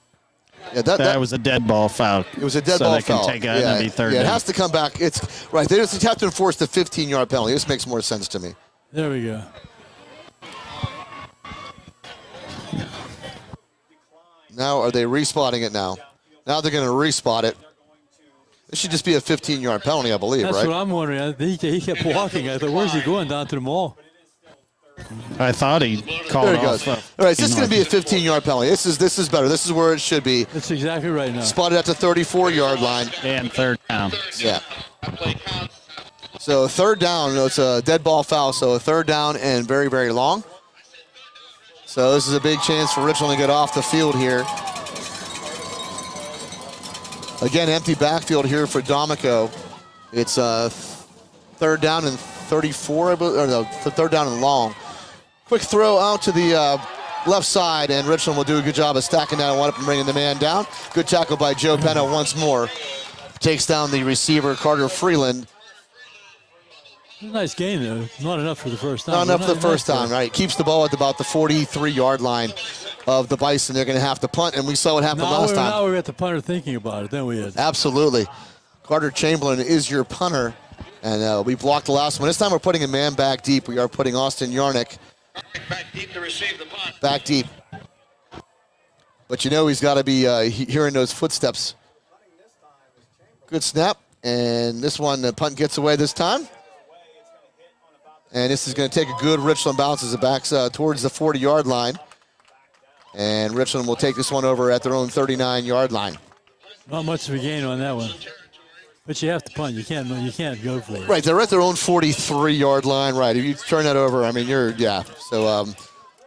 Yeah, that was a dead ball foul. It was a dead ball foul. So they can take out and be third Yeah, it down. has to come back. It's right. They just have to enforce the 15-yard penalty. This makes more sense to me. There we go. Now, are they respotting it now? Now they're going to respot it. It should just be a 15-yard penalty, I believe, That's right? what I'm wondering. He kept walking. I thought, where's he going? Down to the mall? I thought he called There it he off. goes. All right, this is going to be a 15-yard penalty. This is better. This is where it should be. That's exactly right now. Spotted at the 34-yard line. And third down. Yeah. So third down. It's a dead ball foul. So a third down and very, very long. So this is a big chance for Richland to get off the field here. Again, empty backfield here for D'Amico. It's third down and 34, or no, third down and long. Quick throw out to the left side, and Richland will do a good job of stacking that one up and bringing the man down. Good tackle by Joe Penna once more. Takes down the receiver, Carter Freeland. It was a nice game, though. Not enough for the first time. Not enough for the first time, right? Keeps the ball at about the 43-yard line of the Bison. They're going to have to punt, and we saw what happened last time. Now we're at the punter thinking about it, then we had. Absolutely. Carter Chamberlain is your punter. And we blocked the last one. This time we're putting a man back deep. We are putting Austin Yarnick back deep to receive the punt. Back deep. But you know he's got to be hearing those footsteps. Good snap. And this one, the punt gets away this time. And this is going to take a good Richland bounce as it backs towards the 40-yard line. And Richland will take this one over at their own 39-yard line. Not much of a gain on that one. But you have to punt. You can't go for it. Right, they're at their own 43-yard line. Right, if you turn that over, I mean, So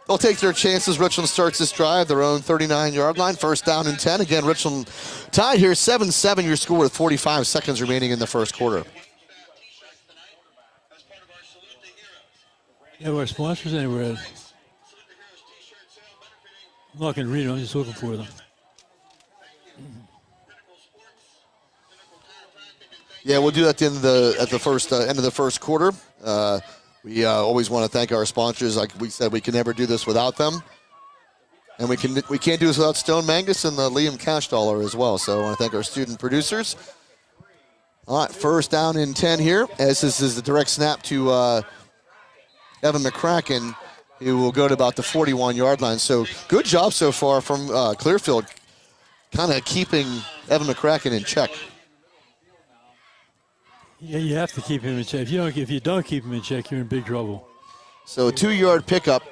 they'll take their chances. Richland starts this drive, their own 39-yard line. First down and 10. Again, Richland tied here, 7-7 your score with 45 seconds remaining in the first quarter. Yeah, our sponsors anywhere. I'm not going to read them. I'm just looking for them. Yeah, we'll do that at the end of the first quarter. We always want to thank our sponsors. Like we said, we can never do this without them, and we can't do this without Stone Mangus and the Liam Cash Dollar as well. So I want to thank our student producers. All right, first down and 10 here, as this is the direct snap to Evan McCracken, who will go to about the 41-yard line. So good job so far from Clearfield, kind of keeping Evan McCracken in check. Yeah, you have to keep him in check. If you don't keep him in check, you're in big trouble. So a 2-yard pickup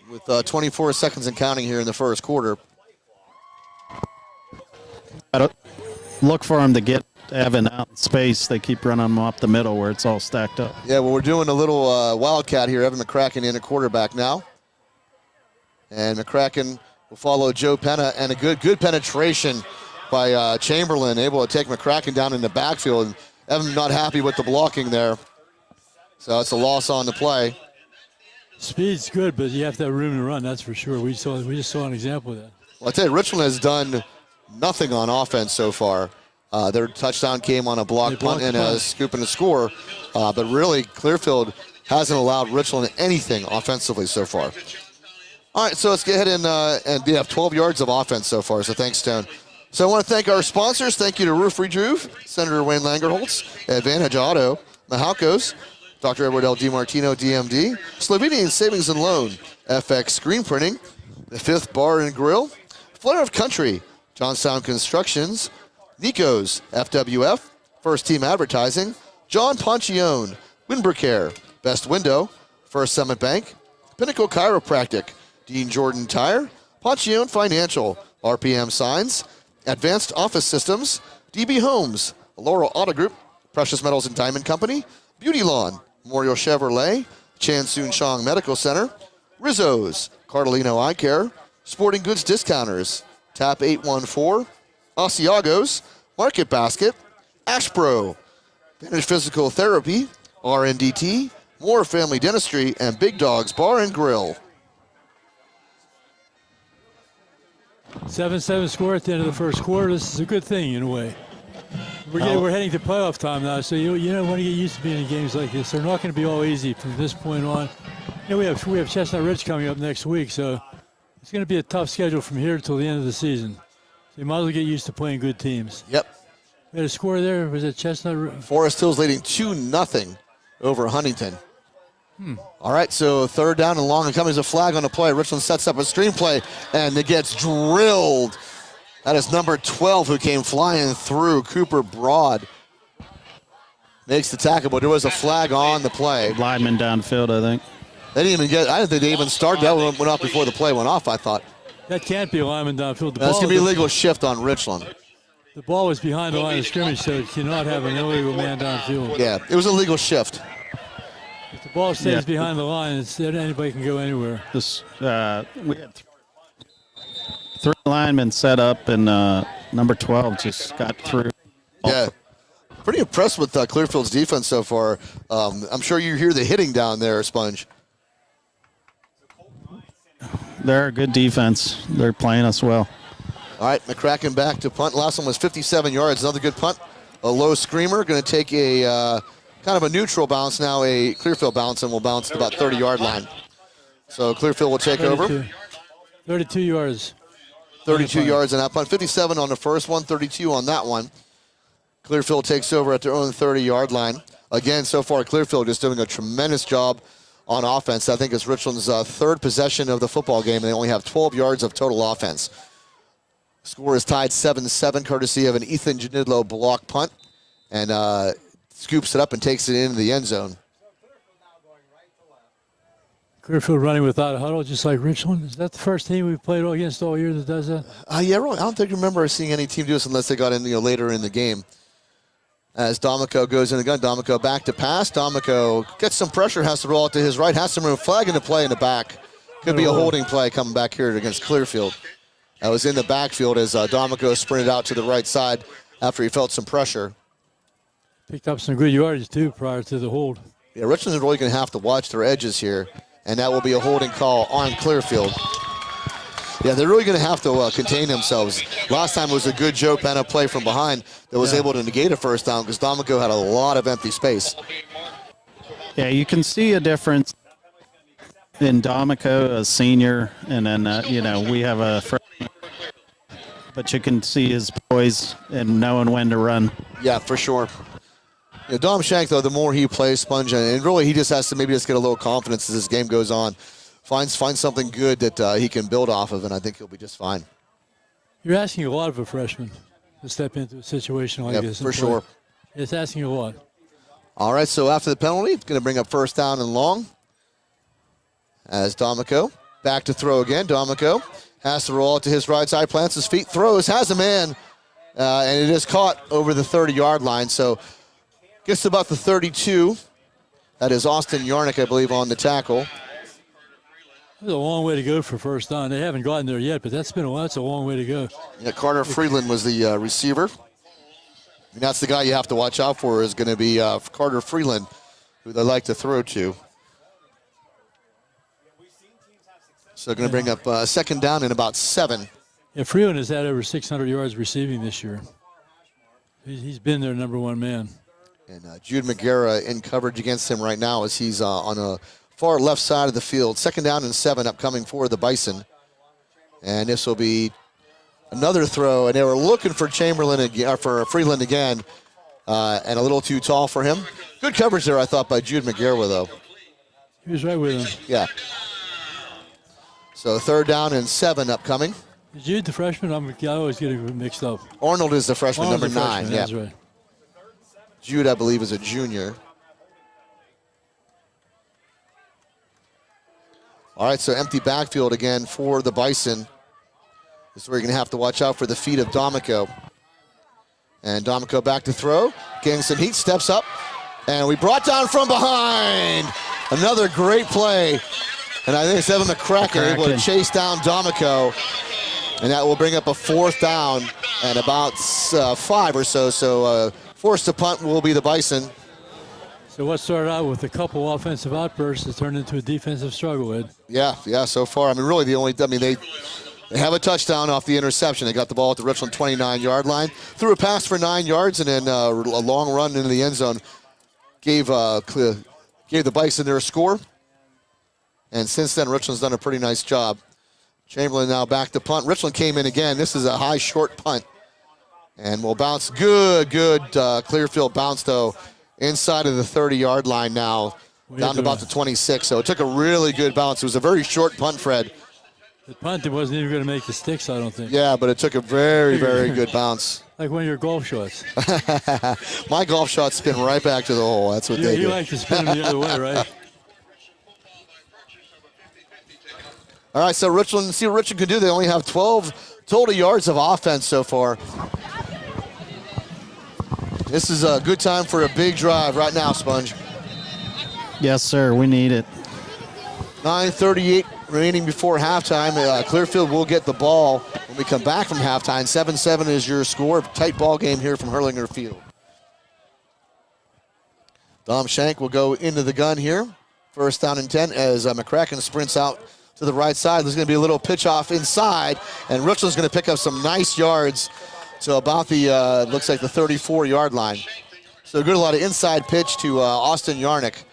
with 24 seconds and counting here in the first quarter. I don't look for him to get Evan out in space. They keep running him up the middle where it's all stacked up. Yeah, well, we're doing a little wildcat here. Evan McCracken in a quarterback now. And McCracken will follow Joe Penna, and a good penetration by Chamberlain, able to take McCracken down in the backfield. And Evan not happy with the blocking there. So it's a loss on the play. Speed's good, but you have to have room to run, that's for sure. We just saw an example of that. Well, I tell you, Richland has done nothing on offense so far. Their touchdown came on a block punt and a scoop and a score. But really, Clearfield hasn't allowed Richland anything offensively so far. All right, so let's get ahead and have 12 yards of offense so far, so thanks, Stone. So I want to thank our sponsors. Thank you to Roof Redruve, Senator Wayne Langerholtz, Advantage Auto, Mahalcos, Dr. Edward L. DiMartino, DMD, Slovenian Savings and Loan, FX Screen Printing, The Fifth Bar and Grill, Flair of Country, Johnstown Constructions, Nico's, FWF, First Team Advertising, John Ponchione, Windbreaker, Best Window, First Summit Bank, Pinnacle Chiropractic, Dean Jordan Tire, Ponchione Financial, RPM Signs, Advanced Office Systems, DB Homes, Laurel Auto Group, Precious Metals and Diamond Company, Beauty Lawn, Memorial Chevrolet, Chan Soon Chong Medical Center, Rizzo's, Cardellino Eye Care, Sporting Goods Discounters, Tap 814, Asiago's, Market Basket, Ashpro, Vantage Physical Therapy, RNDT, Moore Family Dentistry, and Big Dogs Bar and Grill. 7-7 score at the end of the first quarter. This is a good thing in a way. We're heading to playoff time now, so you want to get used to being in games like this. They're not going to be all easy from this point on. We have Chestnut Ridge coming up next week, so it's going to be a tough schedule from here until the end of the season. So you might as well get used to playing good teams. Yep. We had a score there. Was it Chestnut? Forest Hills leading 2-0 over Huntington. All right, so third down and long, and coming as a flag on the play. Richland sets up a screen play, and it gets drilled. That is number 12 who came flying through. Cooper Broad makes the tackle, but there was a flag on the play. Lineman downfield, I think. They didn't even get, I didn't think they even started. That one went off before the play went off, I thought. That can't be a lineman downfield. That's going to be a legal shift on Richland. The ball was behind the line of scrimmage, so it cannot have an illegal man downfield. Yeah, it was a legal shift. If the ball stays behind the line, anybody can go anywhere. We had three linemen set up, and number 12 just got through. Yeah, pretty impressed with Clearfield's defense so far. I'm sure you hear the hitting down there, Sponge. They're a good defense. They're playing us well. All right, McCracken back to punt. Last one was 57 yards. Another good punt. A low screamer. Going to take a kind of a neutral bounce now, a Clearfield bounce, and will bounce to about 30-yard line. So Clearfield will take 32. over. 32 yards. 32 yards on that punt. 57 on the first one, 32 on that one. Clearfield takes over at their own 30-yard line. Again, so far, Clearfield is doing a tremendous job on offense. I think it's Richland's third possession of the football game, and they only have 12 yards of total offense. Score is tied 7-7, courtesy of an Ethan Janidlo block punt, and scoops it up and takes it into the end zone. Clearfield running without a huddle, just like Richland. Is that the first team we've played against all year that does that? Yeah, really. I don't think I remember seeing any team do this unless they got in later in the game. As D'Amico goes in the gun, D'Amico back to pass. D'Amico gets some pressure, has to roll it to his right, has some room, flag into play in the back. Could be a holding play coming back here against Clearfield. That was in the backfield as D'Amico sprinted out to the right side after he felt some pressure. Picked up some good yardage, too, prior to the hold. Yeah, Richland's really going to have to watch their edges here, and that will be a holding call on Clearfield. Yeah, they're really going to have to contain themselves. Last time it was a good Joe Penna play from behind that was able to negate a first down because D'Amico had a lot of empty space. Yeah, you can see a difference in D'Amico, a senior, and then, we have a freshman. But you can see his poise and knowing when to run. Yeah, for sure. Dom Shank, though, the more he plays, Sponge, and really he just has to maybe just get a little confidence as this game goes on. Find something good that he can build off of, and I think he'll be just fine. You're asking a lot of a freshman to step into a situation like this. For sure. It's asking a lot. All right, so after the penalty, it's going to bring up first down and long. As D'Amico back to throw again. D'Amico has to roll it to his right side, plants his feet, throws, has a man, and it is caught over the 30-yard line. So gets to about the 32. That is Austin Yarnick, I believe, on the tackle. It's a long way to go for first down. They haven't gotten there yet, but that's a long way to go. Yeah, Carter Freeland was the receiver. And that's the guy you have to watch out for is going to be Carter Freeland, who they like to throw to. So going to bring up second down and about 7. Yeah, Freeland has had over 600 yards receiving this year. He's been their number one man. And Jude McGarrah in coverage against him right now as he's on a far left side of the field. Second down and 7 upcoming for the Bison. And this will be another throw, and they were looking for for Freeland again, and a little too tall for him. Good coverage there, I thought, by Jude McGarrah, though. He was right with him. Yeah. So third down and 7 upcoming. Is Jude the freshman? I always get it mixed up. Arnold is the freshman, Arnold's number the 9. freshman, Yeah. That's right. Jude, I believe, is a junior. All right, so empty backfield again for the Bison. This is where you're going to have to watch out for the feet of D'Amico. And D'Amico back to throw. Getting some heat, steps up. And we brought down from behind. Another great play. And I think it's Evan McCracken able to chase down D'Amico. And that will bring up a fourth down and about 5 or so. So forced to punt will be the Bison. So what started out with a couple offensive outbursts has turned into a defensive struggle, Ed. Yeah, so far. I mean, really they have a touchdown off the interception. They got the ball at the Richland 29-yard line. Threw a pass for 9 yards and then a long run into the end zone. Gave the Bison their score. And since then, Richland's done a pretty nice job. Chamberlain now back to punt. Richland came in again. This is a high, short punt. And will bounce. Good Clearfield bounce, though, inside of the 30-yard line now, down to about the 26. So it took a really good bounce. It was a very short punt, Fred. The punt wasn't even going to make the sticks, I don't think. Yeah, but it took a very, very good bounce. Like one of your golf shots. My golf shots spin right back to the hole. That's what they do. You like to spin them the other way, right? All right, so see what Richland can do. They only have 12 total yards of offense so far. This is a good time for a big drive right now, Sponge. Yes, sir. We need it. 9:38 remaining before halftime. Clearfield will get the ball when we come back from halftime. 7-7 is your score. Tight ball game here from Herlinger Field. Dom Shank will go into the gun here. First down and 10 as McCracken sprints out to the right side. There's going to be a little pitch off inside, and Richland's going to pick up some nice yards to about the, looks like the 34-yard line. So a lot of inside pitch to Austin Yarnick.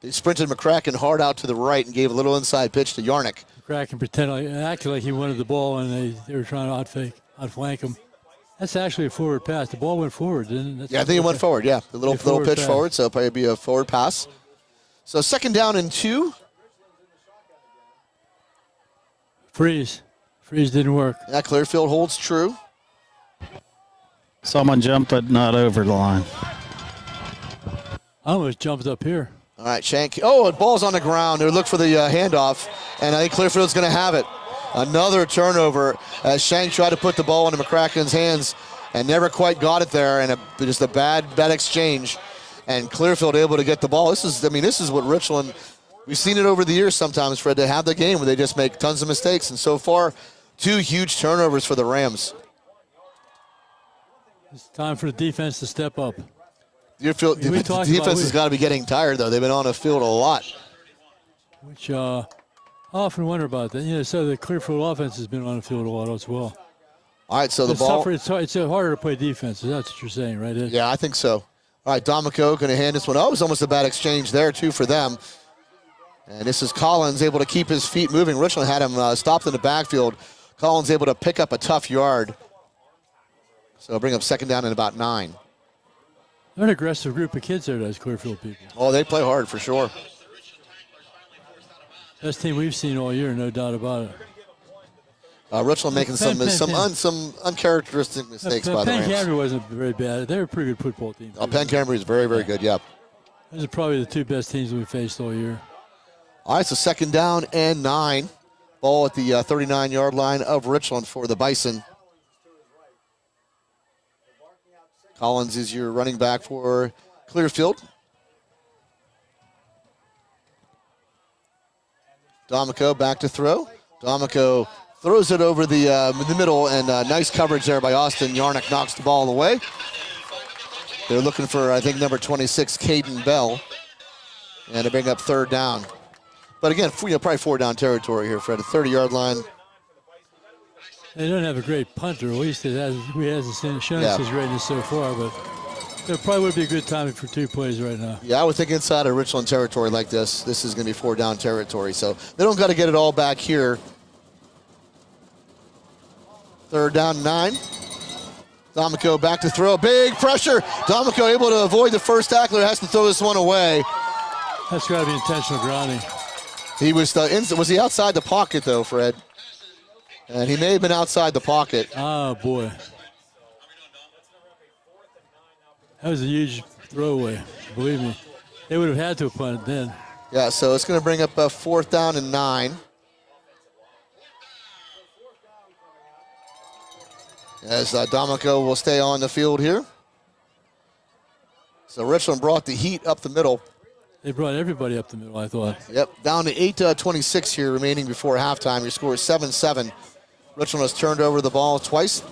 They sprinted McCracken hard out to the right and gave a little inside pitch to Yarnick. McCracken acted like he wanted the ball, and they were trying to outflank him. That's actually a forward pass. The ball went forward, didn't it? Yeah, I think it went forward. Yeah, the little pitch pass. forward, so probably be a forward pass. So 2nd down and 2. Freeze didn't work. Yeah, Clearfield holds true. Someone jumped, but not over the line. I almost jumped up here. All right, Shank. Oh, the ball's on the ground. They look for the handoff, and I think Clearfield's going to have it. Another turnover as Shank tried to put the ball into McCracken's hands and never quite got it there, and just a bad exchange. And Clearfield able to get the ball. This is what Richland, we've seen it over the years sometimes, Fred, they have the game where they just make tons of mistakes. And so far, 2 huge turnovers for the Rams. It's time for the defense to step up. The defense has got to be getting tired, though. They've been on the field a lot. Which I often wonder about that. So the Clearfield offense has been on the field a lot as well. All right, so the ball. It's harder to play defense. That's what you're saying, right, Ed? Yeah, I think so. All right, D'Amico going to hand this one. Oh, it was almost a bad exchange there, too, for them. And this is Collins able to keep his feet moving. Richland had him stopped in the backfield. Collins able to pick up a tough yard. So bring up 2nd down and about 9. They're an aggressive group of kids there, those Clearfield people. Oh, they play hard for sure. Best team we've seen all year, no doubt about it. Richland making some uncharacteristic mistakes by the Rams. Penn Camry wasn't very bad. They were a pretty good football team. Penn Camry is very, very good, yeah. Those are probably the 2 best teams we faced all year. All right, so 2nd down and 9. Ball at the 39-yard line of Richland for the Bison. Collins is your running back for Clearfield. D'Amico back to throw. D'Amico throws it over the middle, and nice coverage there by Austin. Yarnick knocks the ball away. They're looking for, I think, number 26, Caden Bell. And they bring up 3rd down. But again, probably 4-down territory here, Fred. A 30-yard line. They don't have a great punter. At least he hasn't shown us his greatness so far. But there probably would be a good timing for 2 plays right now. Yeah, I would think inside of Richland territory like this is going to be 4-down territory. So they don't got to get it all back here. 3rd down, 9. D'Amico back to throw. Big pressure. D'Amico able to avoid the first tackler. Has to throw this one away. That's got to be intentional grounding. He was he outside the pocket, though, Fred? And he may have been outside the pocket. Oh, boy. That was a huge throwaway, believe me. They would have had to have punted then. Yeah, so it's going to bring up a 4th down and 9. As D'Amico will stay on the field here. So Richland brought the heat up the middle. They brought everybody up the middle, I thought. Yep, down to 8:26 here remaining before halftime. Your score is 7-7. Richland has turned over the ball twice.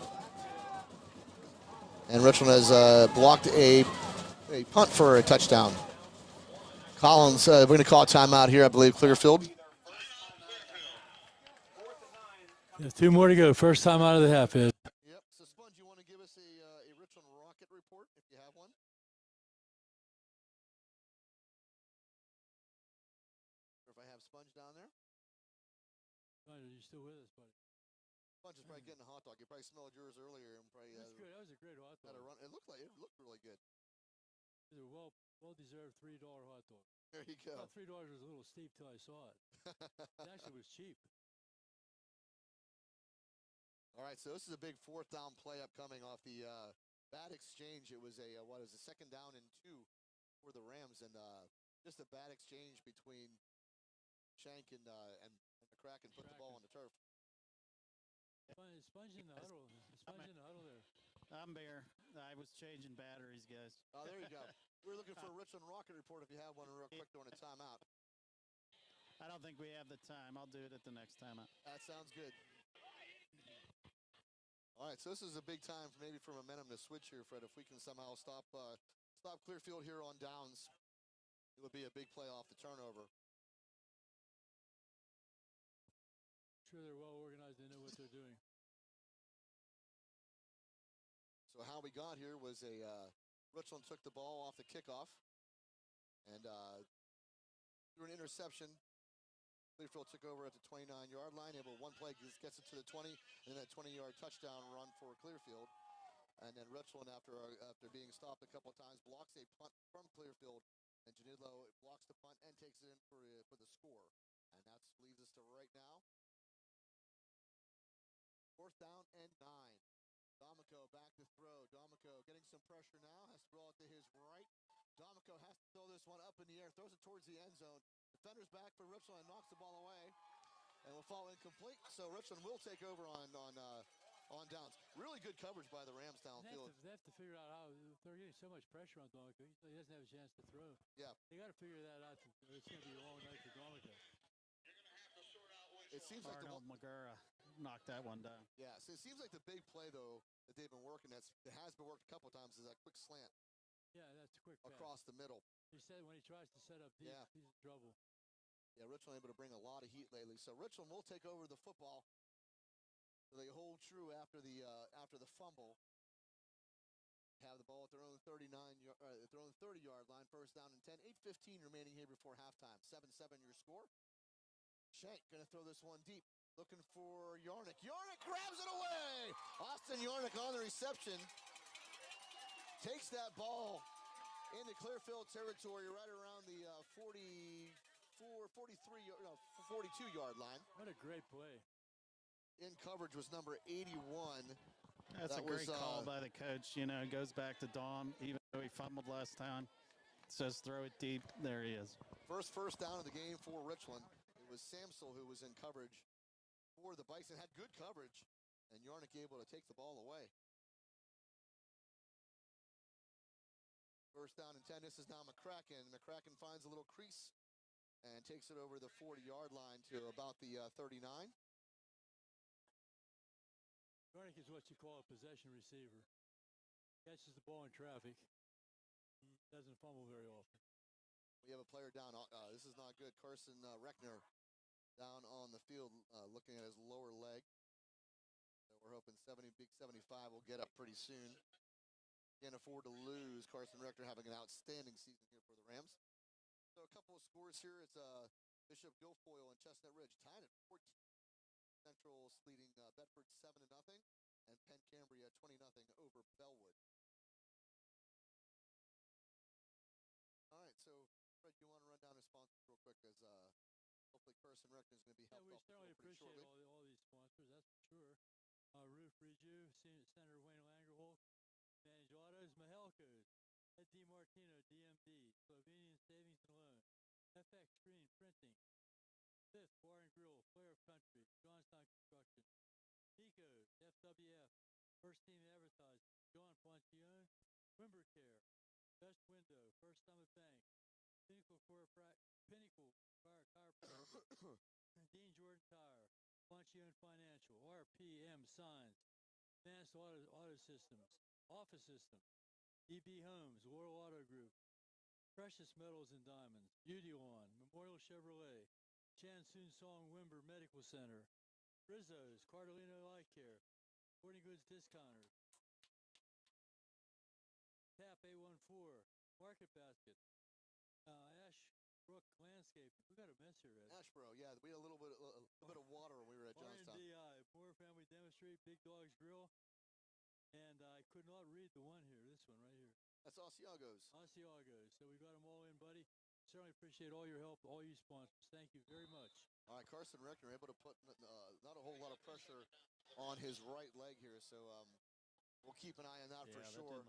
And Richland has blocked a punt for a touchdown. Collins, we're going to call a timeout here, I believe, Clearfield. There's 2 more to go. First time out of the half, Ed. Yep, so Sponge, you want to give us a Richland Rocket report if you have one? Or if I have Sponge down there? Are you still with us, buddy? Sponge is probably getting a hot dog. You probably smelled yours earlier and probably That's good. That was a great hot had dog. a run. It looked really good. It was a well-deserved $3 hot dog. There you I go. thought $3 was a little steep till I saw it. It actually was cheap. All right, so this is a big 4th down play upcoming off the bad exchange. It was a 2nd down and 2 for the Rams, and just a bad exchange between Shank and McCracken put the ball on the turf. Sponge in the huddle. Sponge in the huddle there. I'm Bear. I was changing batteries, guys. Oh, there you go. We're looking for a Richland Rocket report if you have one real quick during a timeout. I don't think we have the time. I'll do it at the next timeout. That sounds good. All right, so this is a big time for momentum to switch here, Fred. If we can somehow stop Clearfield here on downs, it would be a big play off the turnover. Sure, they're well organized. They know what they're doing. So how we got here was Richland took the ball off the kickoff and threw an interception. Clearfield took over at the 29-yard line. Able one play gets it to the 20, and then that 20-yard touchdown run for Clearfield. And then Richland, after being stopped a couple of times, blocks a punt from Clearfield. And Janudlo blocks the punt and takes it in for the score. And that leads us to right now. 4th down and 9. D'Amico back to throw. D'Amico getting some pressure now. Has to roll it to his right. D'Amico has to throw this one up in the air. Throws it towards the end zone. Defender's back for Richland and knocks the ball away. And will fall incomplete. So Richland will take over on downs. Really good coverage by the Rams downfield. They have to figure out how they're getting so much pressure on D'Amico. He doesn't have a chance to throw. Yeah. They got to figure that out. It's going to be a long night for D'Amico. It seems like Arnold McGurra knocked that one down. Yeah, so it seems like the big play, though, that they've been working, it has been worked a couple of times, is that quick slant. Yeah, that's a quick across pass. The middle. He said when he tries to set up deep, he's in trouble. Yeah, Richland able to bring a lot of heat lately. So Richland will take over the football. So they hold true after the fumble. Have the ball at their own 30-yard line. 1st down and 10. 8:15 remaining here before halftime. 7-7 your score. Shank going to throw this one deep. Looking for Yarnick. Yarnick grabs it away. Austin Yarnick on the reception. Takes that ball into Clearfield territory right around the 42-yard line. What a great play. In coverage was number 81. That's a great call by the coach. Goes back to Dom, even though he fumbled last time. Says throw it deep. There he is. First down of the game for Richland. It was Samsel who was in coverage for the Bison. Had good coverage, and Yarnick able to take the ball away. 1st down and 10. This is now McCracken. McCracken finds a little crease and takes it over the 40-yard line to about the 39. Yarnick is what you call a possession receiver. Catches the ball in traffic. He doesn't fumble very often. We have a player down. This is not good. Carson Reckner down on the field looking at his lower leg. So we're hoping big 75 will get up pretty soon. Can't afford to lose. Carson Reckner having an outstanding season here for the Rams. So a couple of scores here. It's Bishop Guilfoyle and Chestnut Ridge tied at 14. Central's leading Bedford 7-0, and Penn Cambria 20-0 over Bellwood. All right, so Fred, you want to run down the sponsors real quick, as hopefully Carson Reckner is going to be helped. Yeah, we certainly appreciate all these sponsors, that's for sure. Roof Reju, Senator Wayne Langerholz, Managed Autos, Mahelco's, Ed DiMartino, DMD, Slovenian Savings and Loan, FX Screen Printing, Fifth Bar and Grill, Flair Country, Johnstown Construction, Nico's, FWF, First Team Advertising, John Poncione, Wimber Care, Best Window, First Summit Bank, Pinnacle Fire Chiropractic, Dean Jordan Tire, Poncione Financial, RPM Signs, Advanced Auto Systems, Office Systems, EB Homes, World Auto Group, Precious Metals and Diamonds, Beauty Lawn, Memorial Chevrolet, Chan Soon Song Wimber Medical Center, Rizzo's, Cardolino Eye Care, Sporting Goods Discounters, TAP A14, Market Basket, Ashbrook Landscaping. We got a mess here, Ed. Ashbro, yeah, we had a little bit of water when we were at Johnstown. RNDI, Moore Family Demonstrate, Big Dogs Grill, and I could not read the one here, this one right here. That's Asiagos. Asiagos. So we got them all in, buddy. Certainly appreciate all your help, all you sponsors. Thank you very much. All right, Carson Reckner able to put not a whole lot of pressure on his right leg here, so we'll keep an eye on that for sure.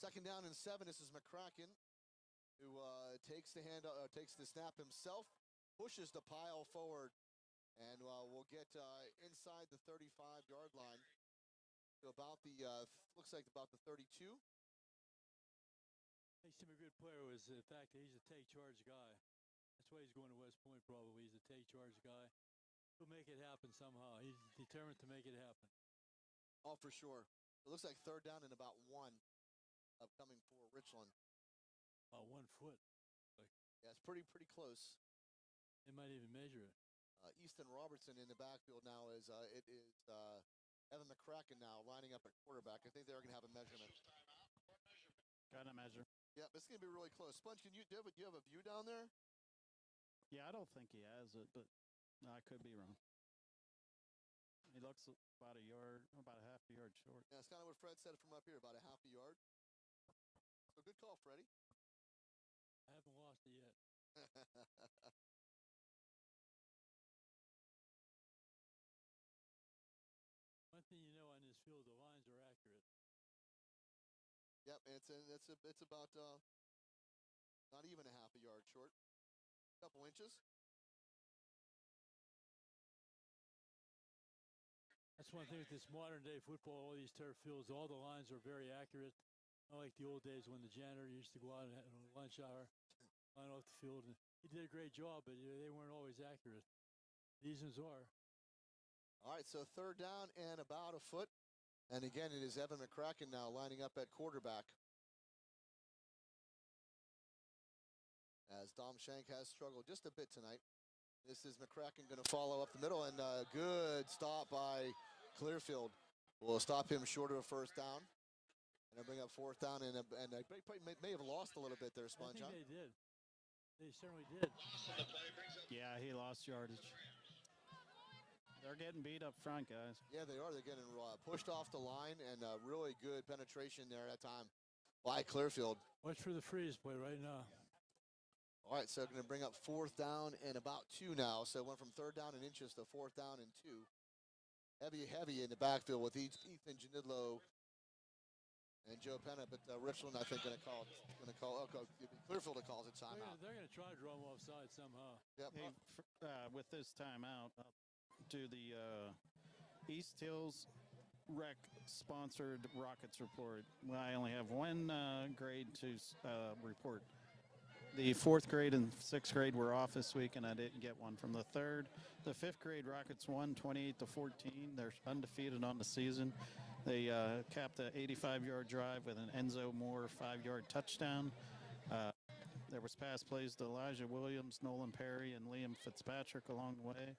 2nd down and 7. This is McCracken, who takes the snap himself, pushes the pile forward, and we'll get inside the 35-yard line to about the looks like about the 32. Makes him a good player was the fact that he's a take charge guy. That's why he's going to West Point probably. He's a take charge guy. He'll make it happen somehow. He's determined to make it happen. Oh, for sure. It looks like 3rd down and about 1 upcoming for Richland. 1 foot. Yeah, it's pretty close. They might even measure it. Easton Robertson in the backfield now is it is Evan McCracken now lining up at quarterback. I think they're going to have a measurement. Got a measure. Yeah, it's going to be really close. Sponge, do you have a view down there? Yeah, I don't think he has it, but I could be wrong. He looks about a yard, about a half a yard short. Yeah, it's kind of what Fred said from up here, about a half a yard. So good call, Freddie. I haven't lost it yet. One thing you know on this field, the lines are accurate. Yep, it's about not even a half a yard short, a couple inches. That's one thing with this modern day football, all these turf fields, all the lines are very accurate. Not like the old days when the janitor used to go out and have a lunch hour, line off the field. And he did a great job, but they weren't always accurate. These ones are. All right, so third down and about a foot. And again, it is Evan McCracken now lining up at quarterback. As Dom Shank has struggled just a bit tonight. This is McCracken going to follow up the middle, and a good stop by Clearfield will stop him short of a first down. And bring up fourth down, and they may have lost a little bit there, Sponge. I think they did. They certainly did. Yeah, he lost yardage. They're getting beat up front, guys. Yeah, they are. They're getting pushed off the line, and really good penetration there at that time by Clearfield. Watch for the freeze play right now. All right, so going to bring up fourth down and about 2 now. So went from third down and inches to fourth down and 2. Heavy in the backfield with Ethan Janidlo and Joe Penna, but Richland, I think, going to call Clearfield calls it timeout. They're going to try to draw him offside somehow. Yep. Hey, with this timeout, I'll do the East Hills Rec sponsored Rockets report. Well, I only have one grade to report. The 4th grade and 6th grade were off this week, and I didn't get one from the 3rd. The 5th grade Rockets won 28-14. They're undefeated on the season. They capped an 85-yard drive with an Enzo Moore 5-yard touchdown. There was pass plays to Elijah Williams, Nolan Perry, and Liam Fitzpatrick along the way.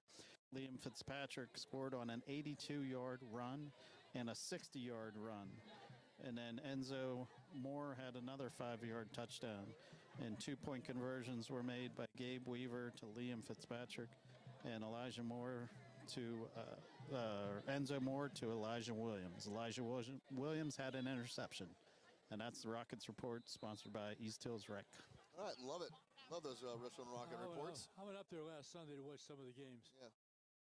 Liam Fitzpatrick scored on an 82-yard run and a 60-yard run. And then Enzo Moore had another 5-yard touchdown. And 2-point conversions were made by Gabe Weaver to Liam Fitzpatrick and Elijah Moore to Enzo Moore to Elijah Williams. Elijah Williams had an interception. And that's the Rockets report, sponsored by East Hills Rec. All right, love it. Love those Richland Rocket reports. I went up there last Sunday to watch some of the games. Yeah.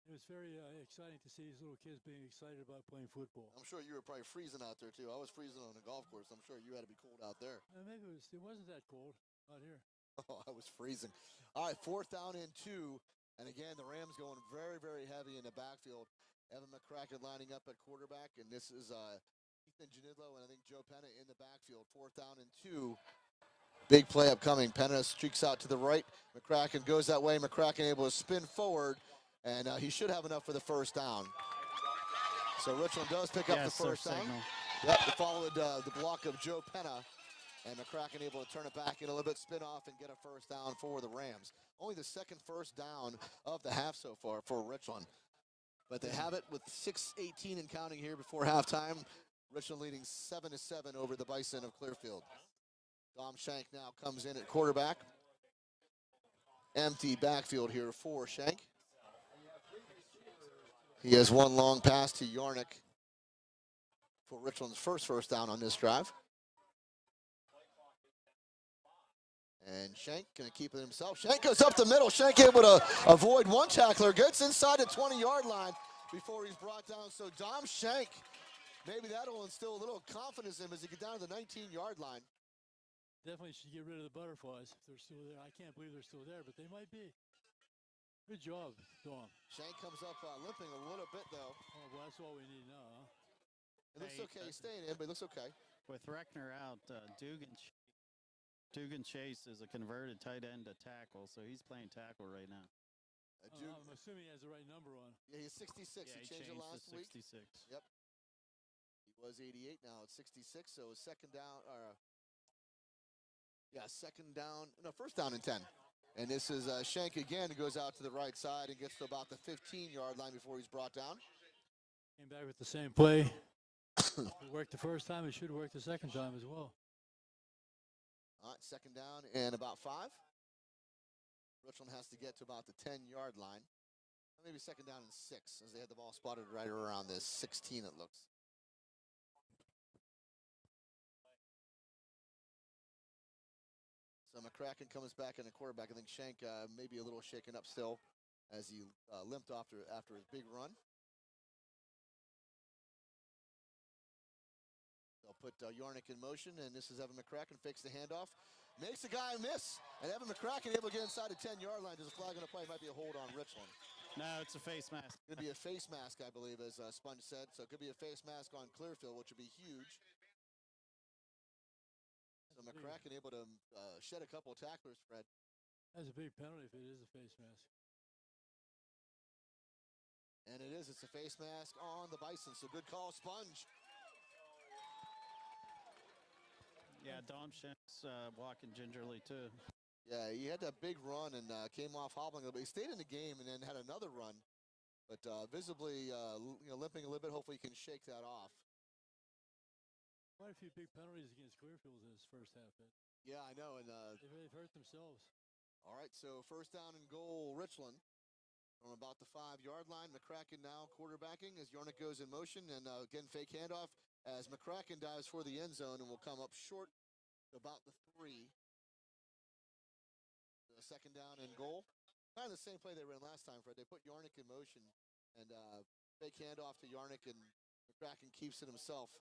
It was very exciting to see these little kids being excited about playing football. I'm sure you were probably freezing out there, too. I was freezing on the golf course. I'm sure you had to be cold out there. Maybe it wasn't that cold out here. Oh, I was freezing. All right, fourth down and 2. And again, the Rams going very, very heavy in the backfield. Evan McCracken lining up at quarterback, and this is Ethan Janidlo and I think Joe Penna in the backfield. Fourth down and 2. Big play upcoming. Penna streaks out to the right. McCracken goes that way. McCracken able to spin forward, and he should have enough for the first down. So Richland does pick up the first down. Signal. Yep, followed the block of Joe Penna. And McCracken able to turn it back in a little bit, spin off, and get a first down for the Rams. Only the second first down of the half so far for Richland. But they have it with 6:18 and counting here before halftime. Richland leading 7-7 over the Bison of Clearfield. Dom Shank now comes in at quarterback. Empty backfield here for Shank. He has one long pass to Yarnick for Richland's first down on this drive. And Shank going to keep it himself. Shank goes up the middle. Shank able to avoid one tackler. Gets inside the 20-yard line before he's brought down. So Dom Shank, maybe that'll instill a little confidence in him as he gets down to the 19-yard line. Definitely should get rid of the butterflies if they're still there. I can't believe they're still there, but they might be. Good job, Dom. Shank comes up limping a little bit, though. Oh, well, that's all we need now, huh? It looks okay. He's staying in, but it looks okay. With Reckner out, Dugan Chase is a converted tight end to tackle, so he's playing tackle right now. I'm assuming he has the right number on. Yeah, he's 66. Yeah, he changed it last week. 66. Yep. He was 88. Now it's 66. So second down. First down and 10. And this is Shank again, who goes out to the right side and gets to about the 15-yard line before he's brought down. Came back with the same play. It worked the first time. It should work the second time as well. All right, second down and about 5. Richland has to get to about the 10-yard line. Maybe second down and 6 as they had the ball spotted right around this 16, it looks. So McCracken comes back in the quarterback. I think Shank maybe a little shaken up still as he limped after his big run. They'll put Yarnick in motion, and this is Evan McCracken, fakes the handoff, makes the guy miss, and Evan McCracken able to get inside the 10-yard line. There's a flag on the play. Might be a hold on Richland. No, it's a face mask. Could be a face mask, I believe, as Sponge said. So it could be a face mask on Clearfield, which would be huge. So McCracken able to shed a couple of tacklers, Fred. That's a big penalty if it is a face mask. And it is. It's a face mask on the Bison. So good call, Sponge. Yeah, Dom Shank's walking gingerly, too. Yeah, he had that big run and came off hobbling a little bit. He stayed in the game and then had another run, but visibly limping a little bit. Hopefully he can shake that off. Quite a few big penalties against Clearfield in this first half. Yeah, I know. And They've hurt themselves. all right, so first down and goal, Richland. From about the 5-yard line, McCracken now quarterbacking as Yarnick goes in motion, and again fake handoff as McCracken dives for the end zone and will come up short about the 3. Second down and goal. Kind of the same play they ran last time, Fred. They put Yarnick in motion and fake handoff to Yarnick, and McCracken keeps it himself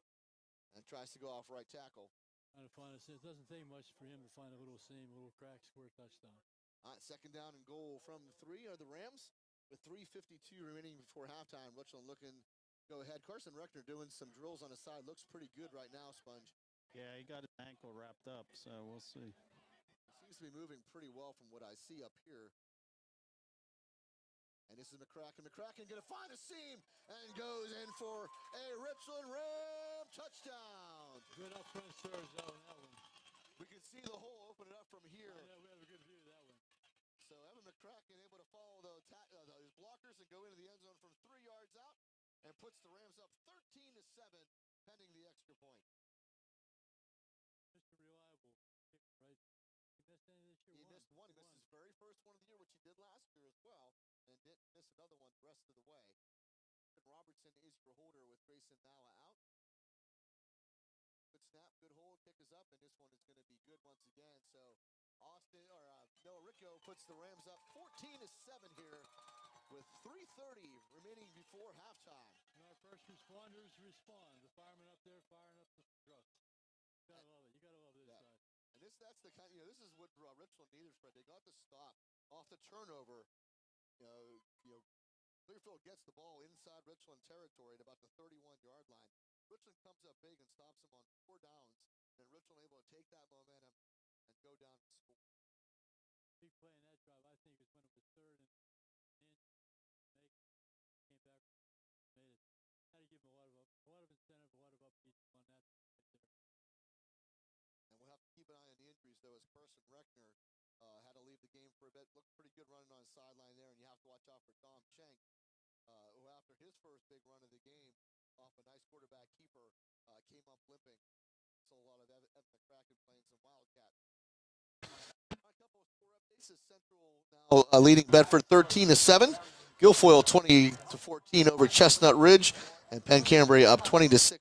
and tries to go off right tackle. Trying to find it doesn't take much for him to find a little seam, a little crack, square touchdown. All right, second down and goal from 3 are the Rams with 3:52 remaining before halftime. Richland looking to go ahead. Carson Reckner doing some drills on the side. Looks pretty good right now, Sponge. Yeah, he got his ankle wrapped up, so we'll see. Seems to be moving pretty well from what I see up here. And this is McCracken. McCracken going to find a seam and goes in for a Richland Ram touchdown. Good up front surge that one. We can see the hole open it up from here. Yeah, we have a good view of that one. So Evan McCracken able to follow his blockers and go into the end zone from 3 yards out and puts the Rams up 13-7 pending the extra point. Mr. Reliable, right? He missed any this year? He missed one. He missed his very first one of the year, which he did last year as well, and didn't miss another one the rest of the way. Robertson is your holder with Grayson Nala out. Good snap, good hold, kick is up, and this one is going to be good once again. So Noah Ricco puts the Rams up 14-7 here with 3:30 remaining before halftime. And our first responders respond. The firemen up there firing up the trucks. You gotta love it. You gotta love this side. And that's the kind. This is what Richland needed, Fred. They got the stop off the turnover. Clearfield gets the ball inside Richland territory at about the 31-yard line. Richland comes up big and stops them on 4 downs. And Richland able to take that momentum and go down and score. Big play in that drive, I think, is when it was 3rd and came back, made it. Had to give him a lot of incentive, a lot of upbeat on that right there. And we'll have to keep an eye on the injuries, though, as Carson Reckner had to leave the game for a bit. Looked pretty good running on the sideline there, and you have to watch out for Dom Shank, who after his first big run of the game, off a nice quarterback keeper, came up limping. So a lot of Evan McCracken playing some Wildcat. A couple of score updates. Central now leading Bedford 13-7. Guilfoyle 20-14 over Chestnut Ridge, and Penn Cambria up 20-6.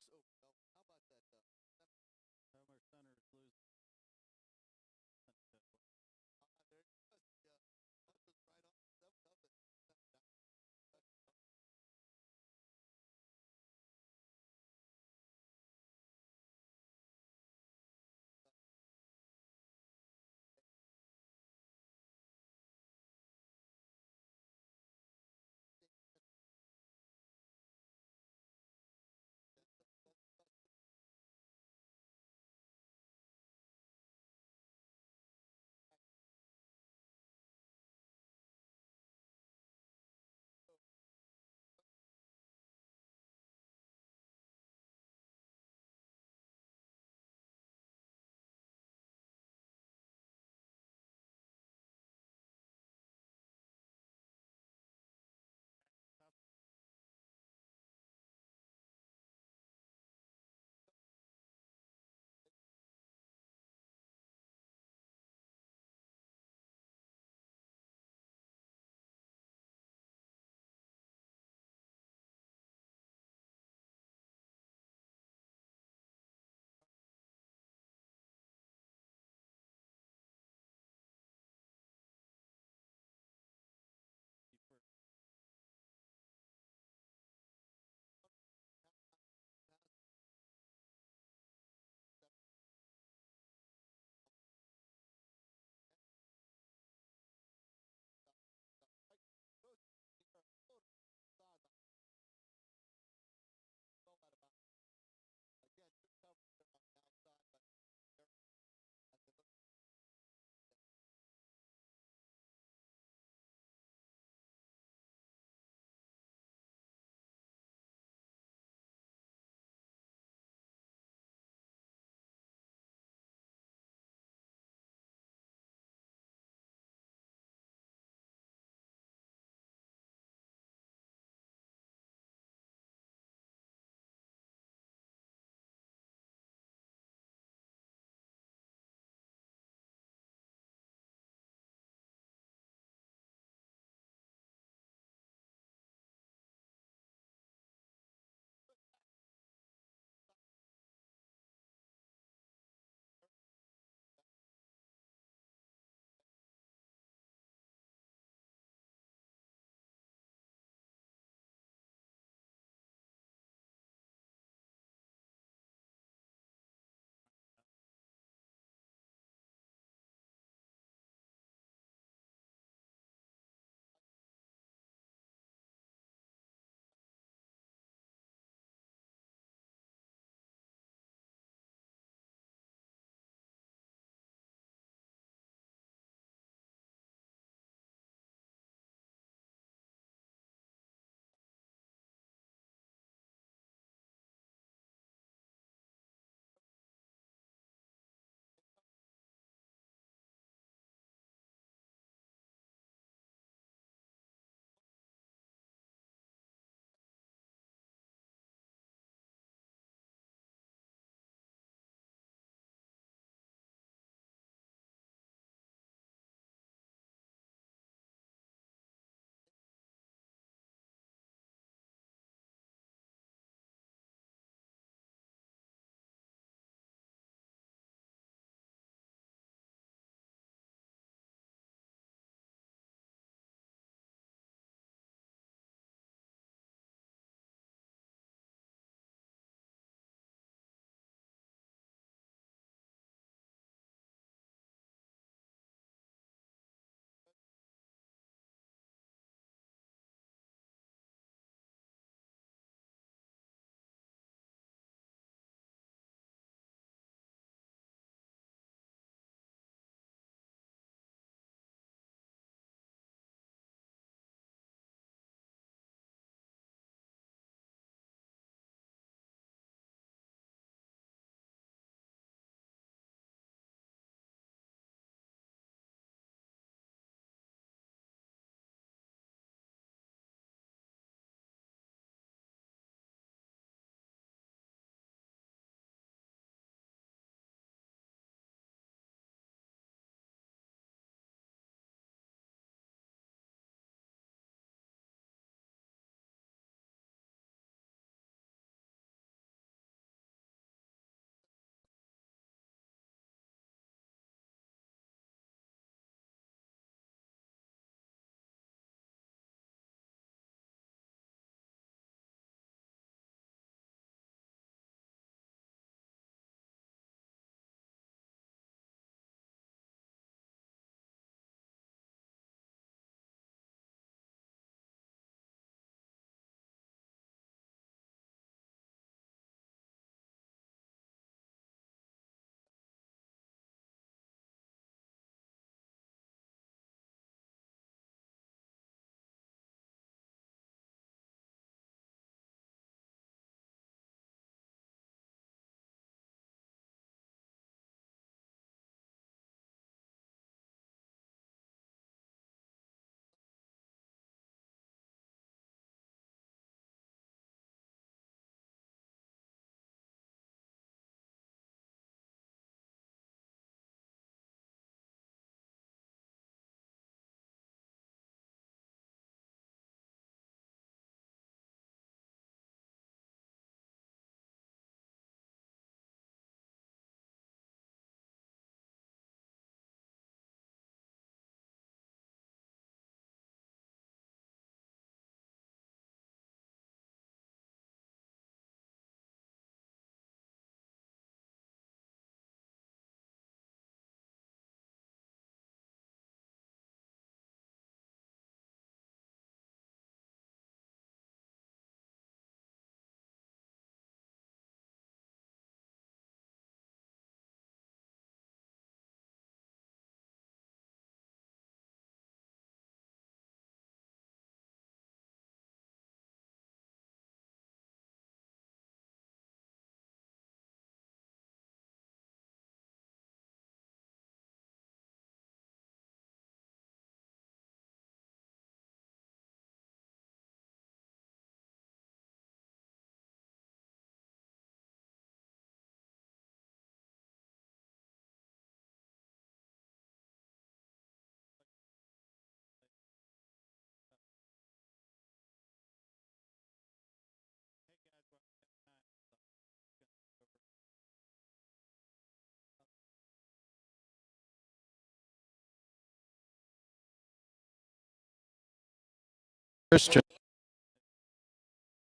Christian,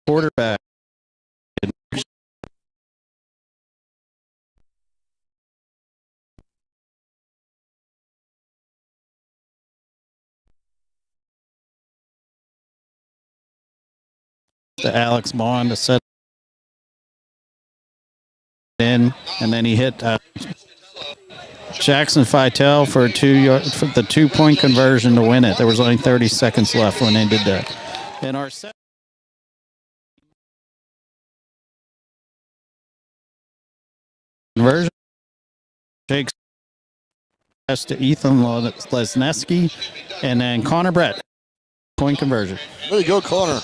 quarterback. To Alex Bond to set in, and then he hit Jackson Fitel for the 2-point conversion to win it. There was only 30 seconds left when they did that. And our second conversion takes to Ethan Lesneski, and then Connor Brett, point conversion. There you go, Connor.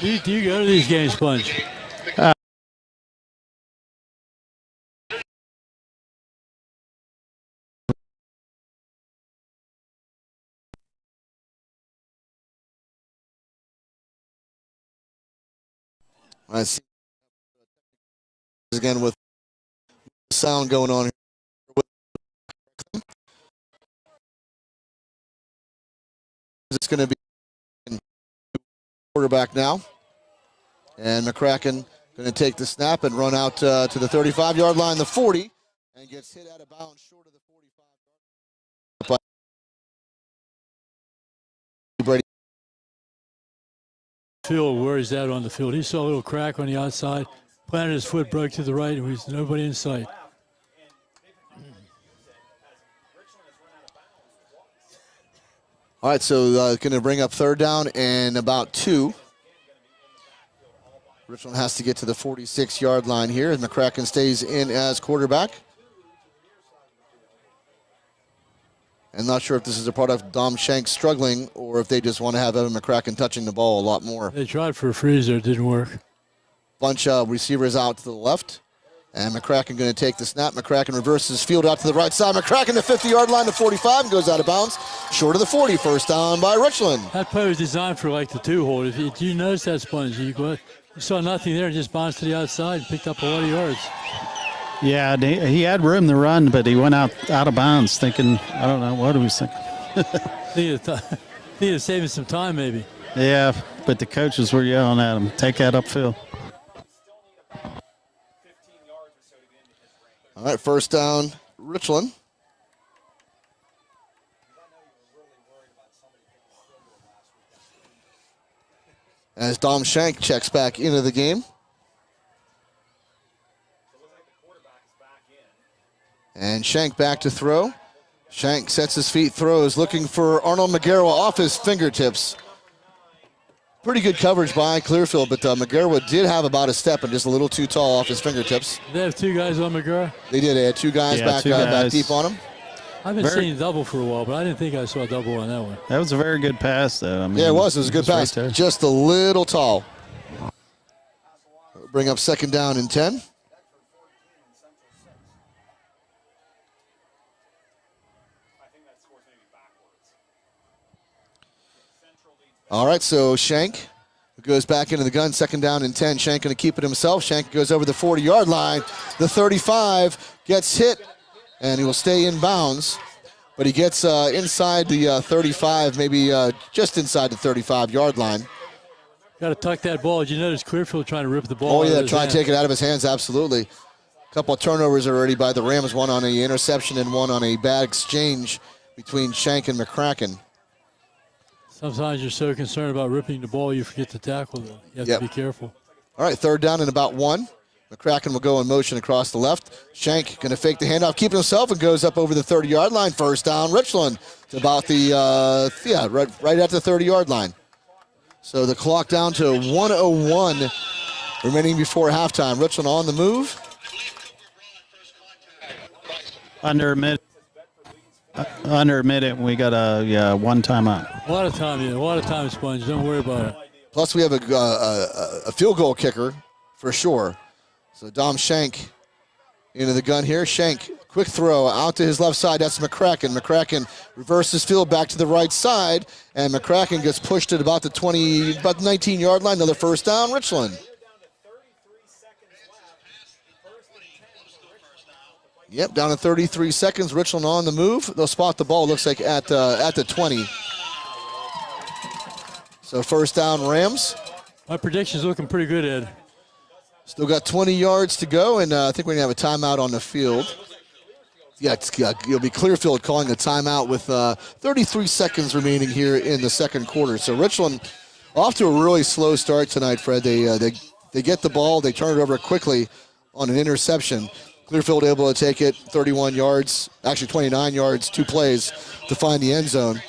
Do you go to these games, Sponge? I see again with sound going on here. It's going to be quarterback now, and McCracken going to take the snap and run out to the 35-yard line, the 40, and gets hit out of bounds short of the 45. Brady. Field, where he's at on the field. He saw a little crack on the outside, planted his foot, broke to the right, and there's nobody in sight. All right, so going to bring up third down and about 2. Richland has to get to the 46-yard line here as McCracken stays in as quarterback. And not sure if this is a product of Dom Shank struggling or if they just want to have Evan McCracken touching the ball a lot more. They tried for a freeze there, it didn't work. Bunch of receivers out to the left. And McCracken going to take the snap. McCracken reverses field out to the right side. McCracken the 50-yard line to 45 and goes out of bounds. Short of the 40, first down by Richland. That play was designed for like the 2-hole. If you notice that, Sponge, you saw nothing there, just bounced to the outside and picked up a lot of yards. Yeah, he had room to run, but he went out of bounds thinking, I don't know, what he was thinking. Needed saving some time maybe. Yeah, but the coaches were yelling at him, take that upfield. All right, first down, Richland. As Dom Shank checks back into the game. And Shank back to throw. Shank sets his feet, throws, looking for Arnold McGarrow off his fingertips. Pretty good coverage by Clearfield, but McGarrow did have about a step and just a little too tall off his fingertips. Did they have 2 guys on McGarrow? They did. They had 2 guys, back deep on him. I've been seeing double for a while, but I didn't think I saw a double on that one. That was a very good pass, though. I mean, yeah, it was. It was a good pass. Right, just a little tall. Bring up second down and 10. All right, so Shank goes back into the gun, second down and 10. Shank going to keep it himself. Shank goes over the 40-yard line. The 35 gets hit, and he will stay in bounds. But he gets inside the 35, maybe just inside the 35-yard line. Got to tuck that ball. Did you notice Clearfield trying to rip the ball? Oh, yeah, trying to take it out of his hands, absolutely. A couple of turnovers already by the Rams, one on an interception and one on a bad exchange between Shank and McCracken. Sometimes you're so concerned about ripping the ball, you forget to tackle them. You have to be careful. All right, third down and about 1. McCracken will go in motion across the left. Shank going to fake the handoff, keep it himself, and goes up over the 30-yard line. First down, Richland. It's about the, right at the 30-yard line. So the clock down to 1:01 remaining before halftime. Richland on the move. Under a minute, we got a one timeout. A lot of time, Sponge. Don't worry about it. Plus, we have a field goal kicker for sure. So Dom Shank into the gun here. Shank, quick throw out to his left side. That's McCracken. McCracken reverses field back to the right side, and McCracken gets pushed at about the 19-yard line. Another first down, Richland. Yep, down to 33 seconds. Richland on the move. They'll spot the ball, looks like, at the 20. So first down, Rams. My prediction's looking pretty good, Ed. Still got 20 yards to go, and I think we're going to have a timeout on the field. Yeah, it'll be Clearfield calling a timeout with 33 seconds remaining here in the second quarter. So Richland off to a really slow start tonight, Fred. They get the ball, they turn it over quickly on an interception. Clearfield able to take it 31 yards, actually 29 yards, 2 plays to find the end zone.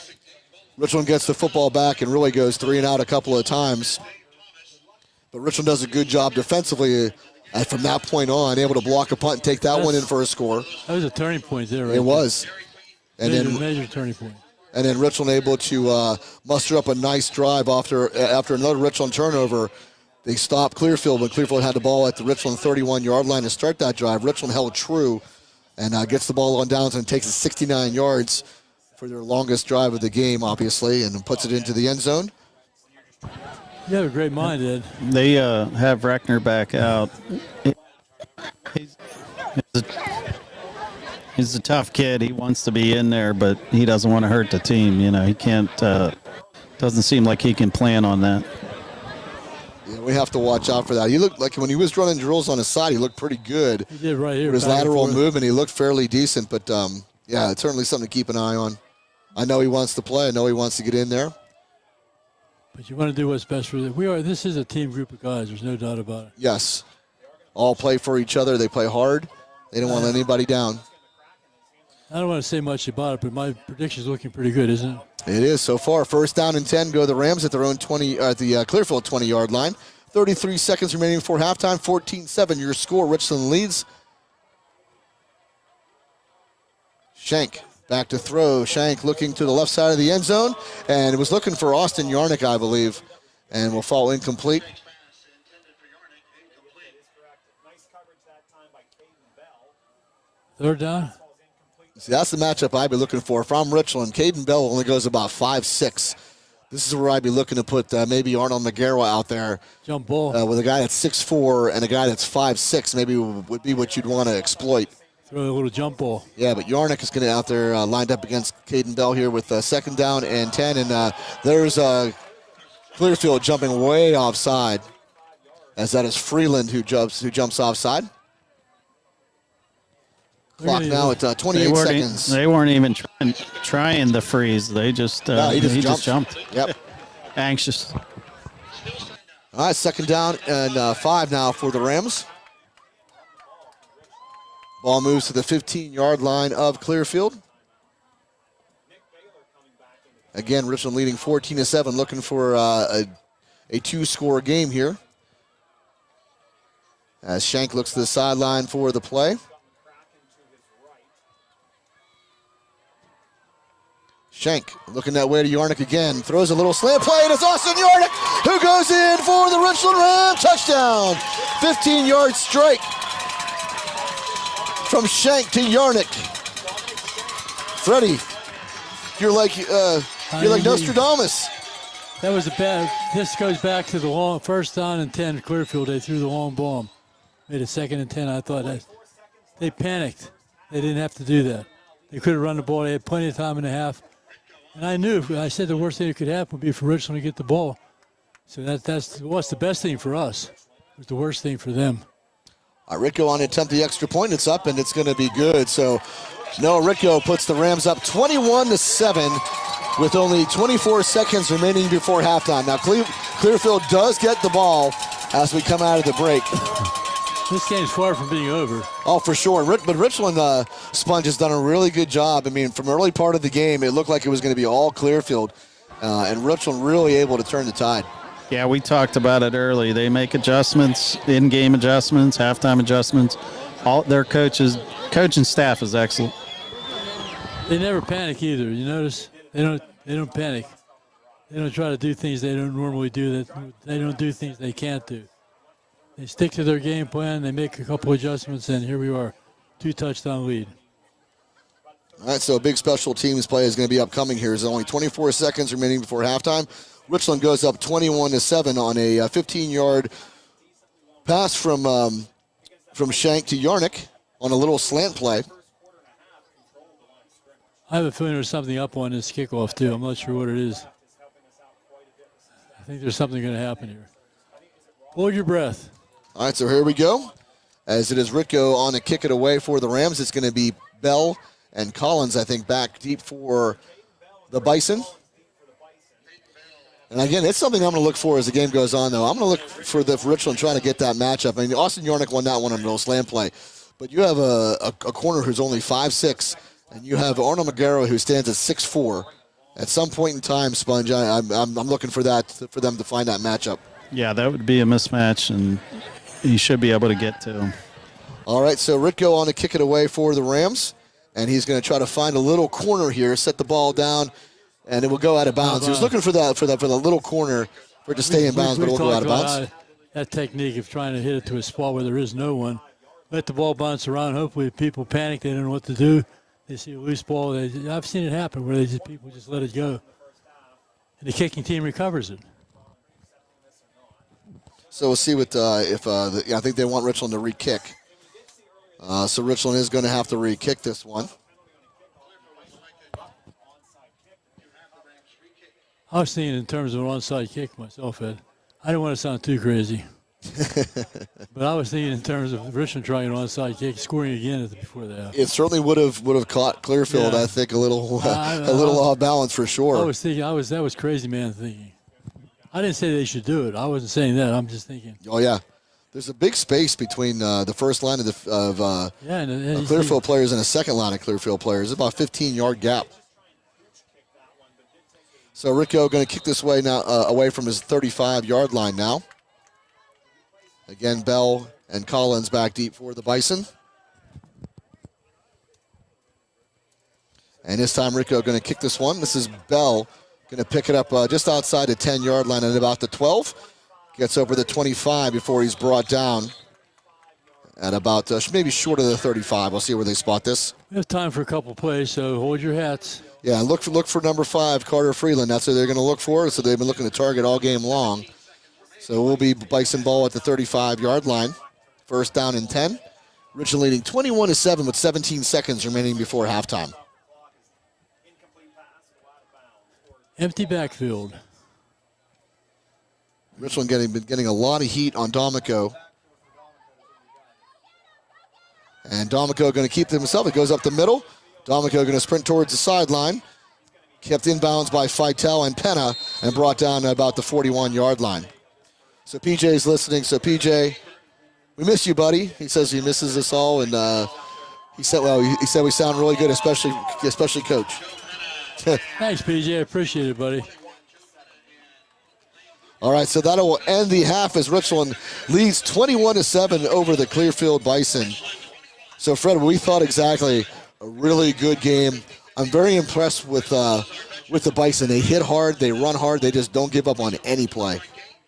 Richland gets the football back and really goes 3 and out a couple of times. But Richland does a good job defensively. And from that point on, able to block a punt and take that one in for a score. That was a turning point there, right? It was. And major turning point. And then Richland able to muster up a nice drive after another Richland turnover. They stopped Clearfield, but Clearfield had the ball at the Richland 31-yard line to start that drive. Richland held true and gets the ball on downs and takes it 69 yards for their longest drive of the game, obviously, and puts it into the end zone. You have a great mind, Ed. They have Reckner back out. He's a tough kid. He wants to be in there, but he doesn't want to hurt the team. You know, he can't. Doesn't seem like he can plan on that. Yeah, we have to watch out for that. He looked like when he was running drills on his side, he looked pretty good. He did right here. With his lateral movement, he looked fairly decent, but yeah, it's certainly something to keep an eye on. I know he wants to play. I know he wants to get in there. But you want to do what's best for them. This is a team group of guys. There's no doubt about it. Yes. All play for each other. They play hard. They don't want to let anybody down. I don't want to say much about it, but my prediction's looking pretty good, isn't it? It is so far. First down and 10 go the Rams at their own 20, at the Clearfield 20-yard line. 33 seconds remaining before halftime. 14-7 your score. Richland leads. Shank back to throw. Shank looking to the left side of the end zone, and it was looking for Austin Yarnick, I believe, and will fall incomplete. Third down. See, that's the matchup I'd be looking for. From Richland, Caden Bell only goes about 5'6". This is where I'd be looking to put maybe Arnold McGarrett out there. Jump ball. With a guy that's 6'4" and a guy that's 5'6", maybe would be what you'd want to exploit. Throw a little jump ball. Yeah, but Yarnick is going to out there lined up against Caden Bell here with second down and 10. And there's Clearfield jumping way offside, as that is Freeland who jumps offside. Clock now at 28 seconds. They weren't even trying the freeze. They just he just jumped. Yep. Anxious. All right, second down and 5 now for the Rams. Ball moves to the 15-yard line of Clearfield. Again, Richland leading 14-7, looking for a 2-score game here. As Shank looks to the sideline for the play. Shank looking that way to Yarnick again. Throws a little slant play, and it's Austin Yarnick who goes in for the Richland Rams touchdown. 15-yard strike from Shank to Yarnick. Freddie, you're like Nostradamus. That was a bad. This goes back to the long first down and 10 Clearfield. They threw the long bomb. Made a second and 10. I thought they panicked. They didn't have to do that. They could have run the ball. They had plenty of time in the half. And I said the worst thing that could happen would be for Richland to get the ball. So that's what's the best thing for us. It was the worst thing for them. Rico on to attempt the extra point. It's up, and it's going to be good. So Noah Rico puts the Rams up 21-7 with only 24 seconds remaining before halftime. Now Clearfield does get the ball as we come out of the break. This game's far from being over. Oh, for sure. But Richland Sponge has done a really good job. I mean, from early part of the game, it looked like it was going to be all Clearfield. And Richland really able to turn the tide. Yeah, we talked about it early. They make adjustments, in-game adjustments, halftime adjustments. All their coaching staff is excellent. They never panic either. You notice? They don't panic. They don't try to do things they don't normally do. They don't do things they can't do. They stick to their game plan. They make a couple adjustments, and here we are, 2-touchdown lead. All right, so a big special teams play is going to be upcoming here. There's only 24 seconds remaining before halftime. Richland goes up 21-7 on a 15-yard pass from Shank to Yarnick on a little slant play. I have a feeling there's something up on this kickoff, too. I'm not sure what it is. I think there's something going to happen here. Hold your breath. All right, so here we go. As it is Ritko on to kick it away for the Rams. It's going to be Bell and Collins, I think, back deep for the Bison. And again, it's something I'm going to look for as the game goes on, though. I'm going to look for Richland trying to get that matchup. I mean, Austin Yarnick won that one on a no slam play. But you have a corner who's only 5'6", and you have Arnold Magaro who stands at 6'4". At some point in time, Sponge, I'm looking for that, for them to find that matchup. Yeah, that would be a mismatch, and he should be able to get to him. All right, so Ritko on to kick it away for the Rams, and he's going to try to find a little corner here, set the ball down, and it will go out of bounds. He was looking for the little corner for it to stay in bounds, but it will go out of bounds. That technique of trying to hit it to a spot where there is no one. Let the ball bounce around. Hopefully people panic. They don't know what to do. They see a loose ball. I've seen it happen where people just let it go. And the kicking team recovers it. So we'll see what I think they want Richland to re-kick. So Richland is going to have to re-kick this one. I was thinking in terms of an onside kick myself, Ed. I didn't want to sound too crazy. But I was thinking in terms of Richland trying an onside kick, scoring again before that. It certainly would have caught Clearfield, I think, a little off balance for sure. I was thinking that was crazy man thinking. I didn't say they should do it. I wasn't saying that. I'm just thinking. Oh yeah, there's a big space between the first line of Clearfield players and the second line of Clearfield players. It's about a 15-yard gap. So Rico going to kick this way now away from his 35-yard line now. Again, Bell and Collins back deep for the Bison. And this time Rico going to kick this one. This is Bell going to pick it up just outside the 10-yard line at about the 12. Gets over the 25 before he's brought down at about maybe short of the 35. We'll see where they spot this. We have time for a couple plays, so hold your hats. Yeah, look for number 5, Carter Freeland. That's what they're going to look for. So they've been looking to target all game long. So we'll be Bison ball at the 35-yard line. First down and 10. Richland leading 21-7 with 17 seconds remaining before halftime. Empty backfield. Richland getting a lot of heat on D'Amico. And D'Amico going to keep to himself. It goes up the middle. D'Amico going to sprint towards the sideline. Kept in bounds by Feitel and Penna and brought down about the 41-yard line. So PJ's listening. So PJ, we miss you, buddy. He says he misses us all, and he said we sound really good, especially Coach. Thanks, PJ. I appreciate it, buddy. All right, so that will end the half as Richland leads 21-7 over the Clearfield Bison. So Fred, we thought exactly a really good game. I'm very impressed with the Bison. They hit hard, they run hard, they just don't give up on any play.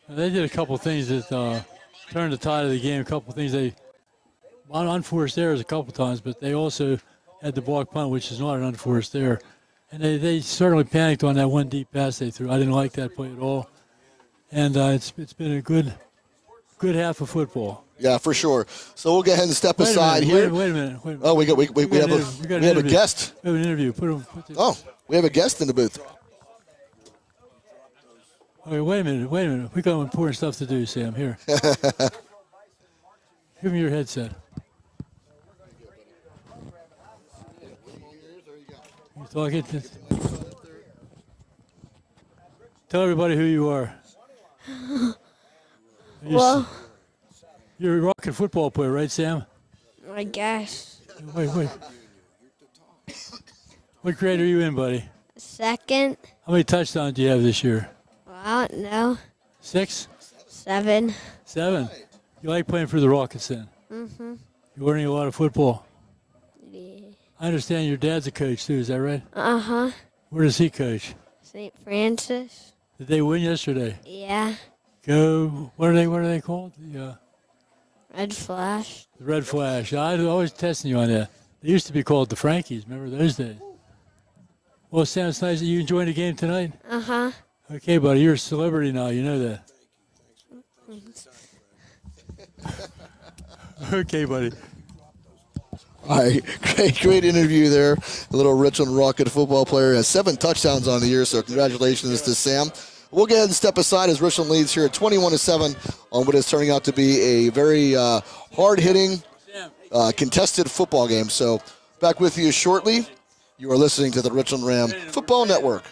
They did a couple things that turned the tide of the game. A couple things they unforced errors a couple times, but they also had the block punt, which is not an unforced error. And they certainly panicked on that one deep pass they threw. I didn't like that play at all. And it's been a good half of football. Yeah, for sure. So we'll go ahead and step aside here. Wait a minute. Oh, we have a guest. We have an interview. We have a guest in the booth. Okay, wait a minute. We got important stuff to do, Sam. Here. Give me your headset. You talking? Tell everybody who you are. Well, You're a rocket football player, right, Sam? I guess. Wait. What grade are you in, buddy? Second. How many touchdowns do you have this year? Well, no. 6? 7. 7. You like playing for the Rockets then? Mm-hmm. You're learning a lot of football. Yeah. I understand your dad's a coach too, is that right? Uh-huh. Where does he coach? St. Francis. Did they win yesterday? Yeah. Go, what are they called? The Red Flash. Red Flash. I was always testing you on that. They used to be called the Frankies. Remember those days? Well, Sam, it's nice that you enjoyed the game tonight. Uh-huh. Okay, buddy, you're a celebrity now. You know that. Okay, buddy. All right, great interview there. A little Richland Rocket football player has 7 touchdowns on the year, so congratulations to Sam. We'll go ahead and step aside as Richland leads here at 21-7 on what is turning out to be a very hard-hitting, contested football game. So back with you shortly. You are listening to the Richland Ram Football Network.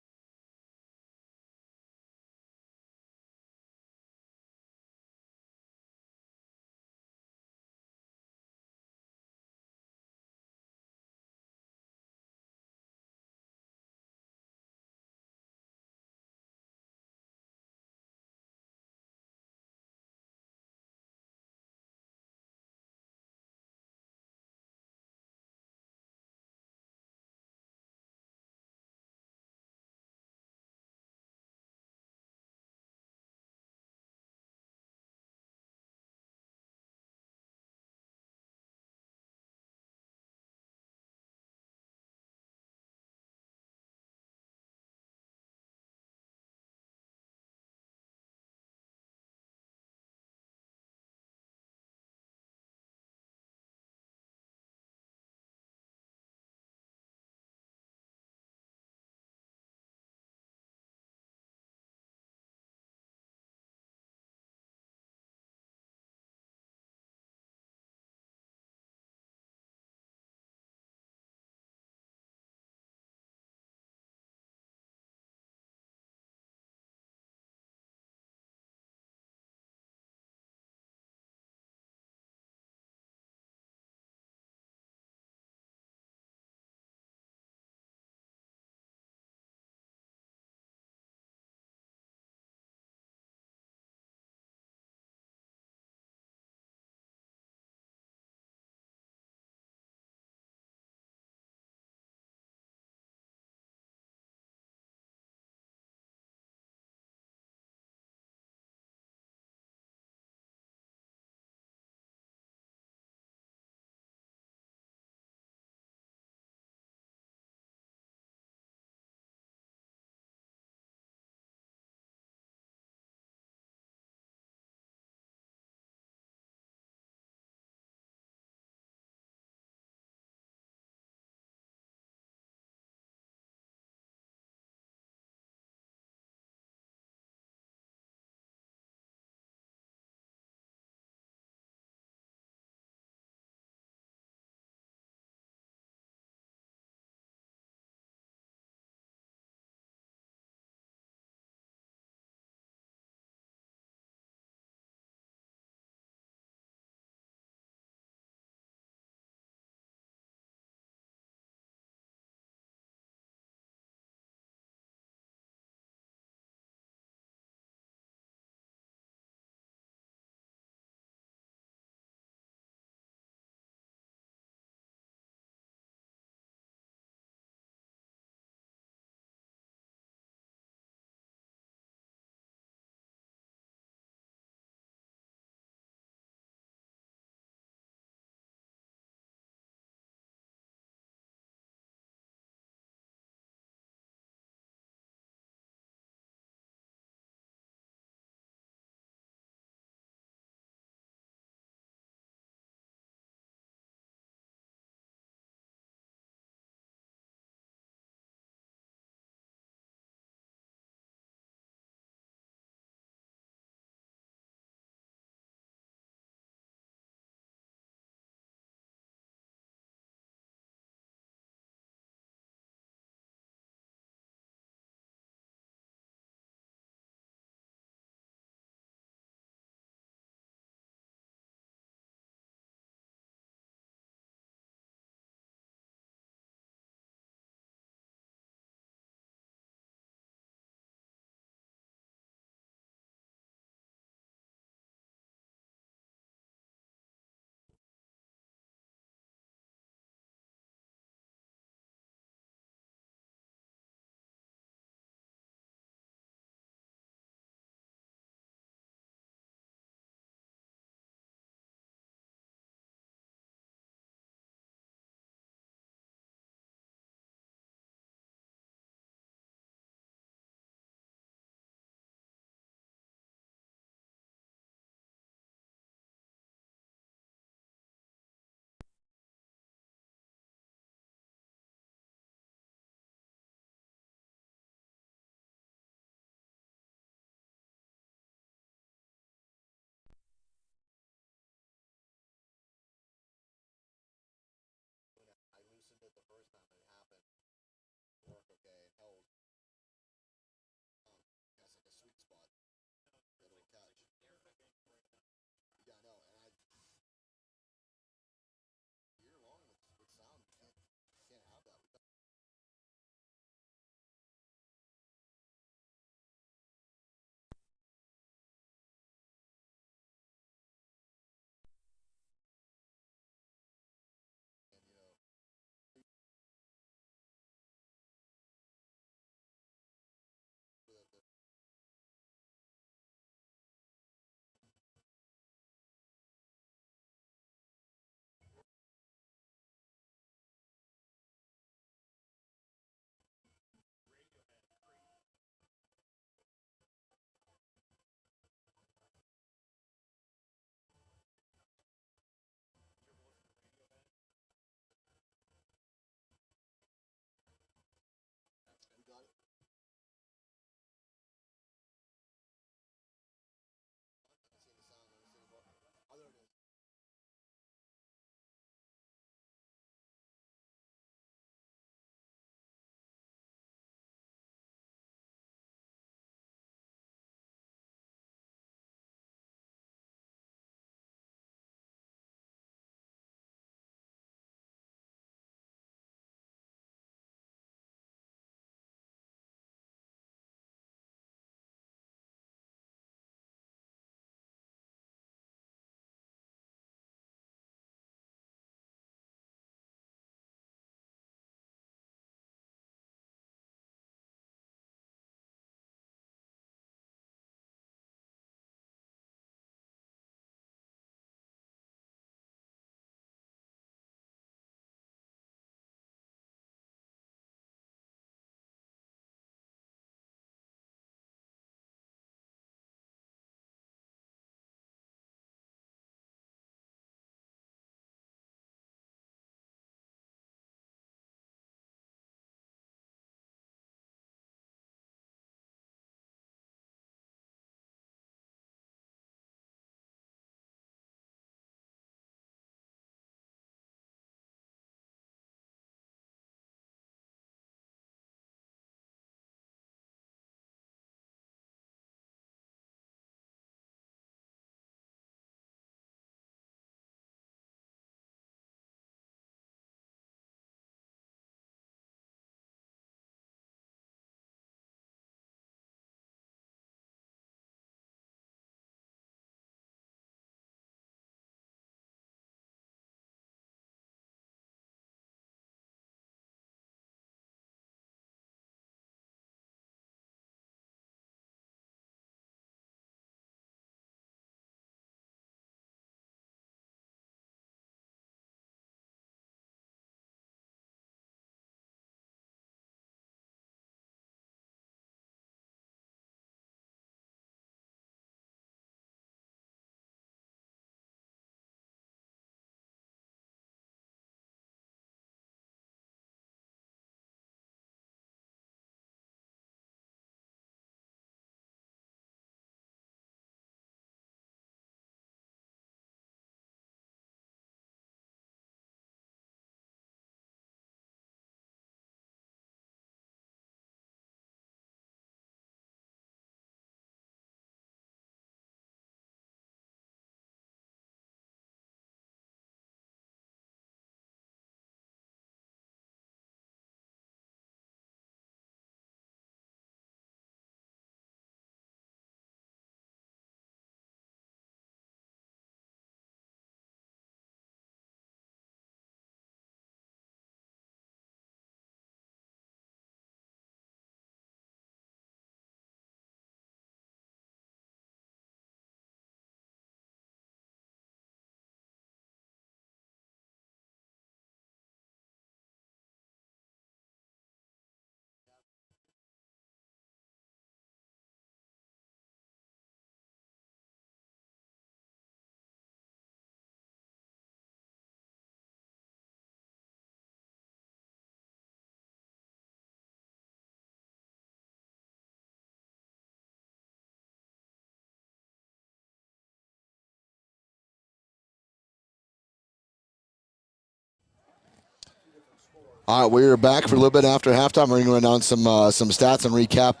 All right, we're back for a little bit after halftime. We're going to run down some stats and recap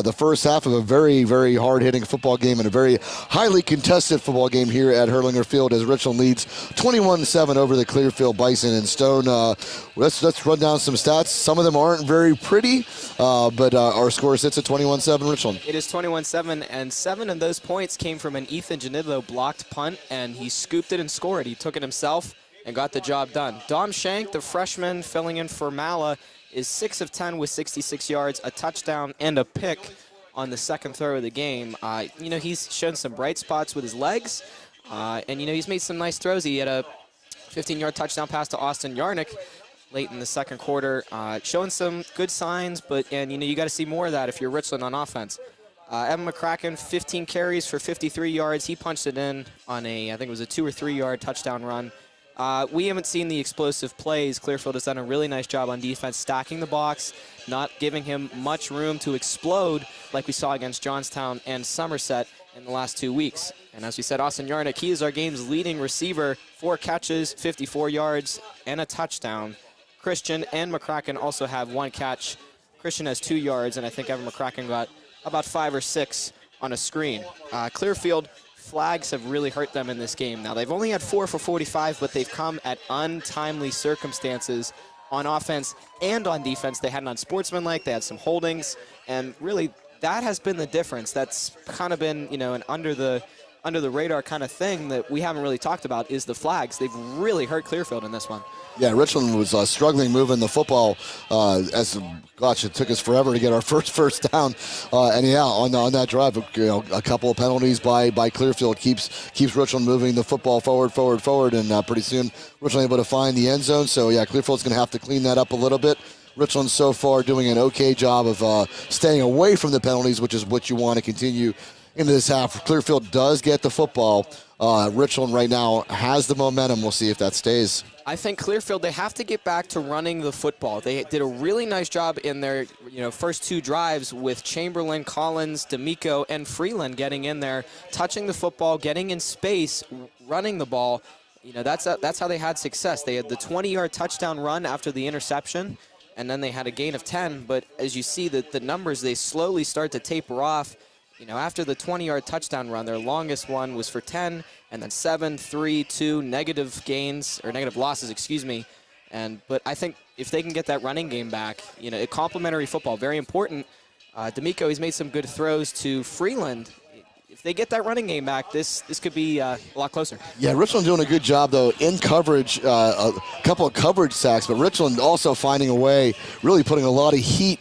the first half of a very, very hard-hitting football game and a very highly contested football game here at Herlinger Field as Richland leads 21-7 over the Clearfield Bison. And Stone, let's run down some stats. Some of them aren't very pretty, but our score sits at 21-7 Richland. It is 21-7, and 7 of those points came from an Ethan Janidlo blocked punt, and he scooped it and scored. He took it himself and got the job done. Dom Shank, the freshman filling in for Mala, is 6 of 10 with 66 yards, a touchdown, and a pick on the second throw of the game. He's shown some bright spots with his legs, and he's made some nice throws. He had a 15-yard touchdown pass to Austin Yarnick late in the second quarter, showing some good signs, and you got to see more of that if you're Richland on offense. Evan McCracken, 15 carries for 53 yards. He punched it in on I think it was a 2 or 3 yard touchdown run. We haven't seen the explosive plays. Clearfield has done a really nice job on defense, stacking the box, not giving him much room to explode like we saw against Johnstown and Somerset in the last 2 weeks. And as we said, Austin Yarnick, he is our game's leading receiver, 4 catches, 54 yards, and a touchdown. Christian and McCracken also have 1 catch. Christian has 2 yards, and I think Evan McCracken got about 5 or 6 on a screen. Clearfield, flags have really hurt them in this game. Now, they've only had 4 for 45, but they've come at untimely circumstances on offense and on defense. They had an unsportsmanlike, they had some holdings, and really that has been the difference. That's kind of been, an under the radar kind of thing that we haven't really talked about is the flags. They've really hurt Clearfield in this one. Yeah, Richland was struggling moving the football it took us forever to get our first down. On that drive, a couple of penalties by Clearfield keeps Richland moving the football forward, and pretty soon Richland able to find the end zone. So, yeah, Clearfield's going to have to clean that up a little bit. Richland so far doing an okay job of staying away from the penalties, which is what you want to continue into this half. Clearfield does get the football. Richland right now has the momentum. We'll see if that stays. I think Clearfield, they have to get back to running the football. They did a really nice job in their first 2 drives with Chamberlain, Collins, D'Amico, and Freeland getting in there, touching the football, getting in space, running the ball. That's how they had success. They had the 20-yard touchdown run after the interception, and then they had a gain of 10. But as you see, the numbers, they slowly start to taper off. After the 20-yard touchdown run, their longest one was for 10, and then 7, 3, 2, negative losses, But I think if they can get that running game back, complementary football, very important. D'Amico, he's made some good throws to Freeland. If they get that running game back, this could be a lot closer. Yeah, Richland doing a good job, though, in coverage, a couple of coverage sacks, but Richland also finding a way, really putting a lot of heat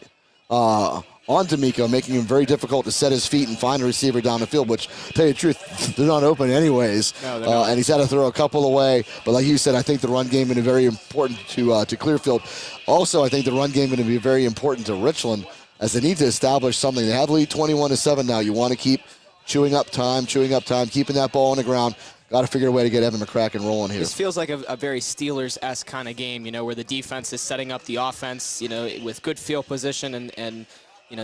on D'Amico, making him very difficult to set his feet and find a receiver down the field, which, to tell you the truth, they're not open anyways. No, they're not. And he's had to throw a couple away. But like you said, I think the run game is very important to Clearfield. Also, I think the run game is going to be very important to Richland as they need to establish something. They have the lead 21-7 now. You want to keep chewing up time, keeping that ball on the ground. Got to figure a way to get Evan McCracken rolling here. This feels like a very Steelers-esque kind of game, where the defense is setting up the offense, with good field position and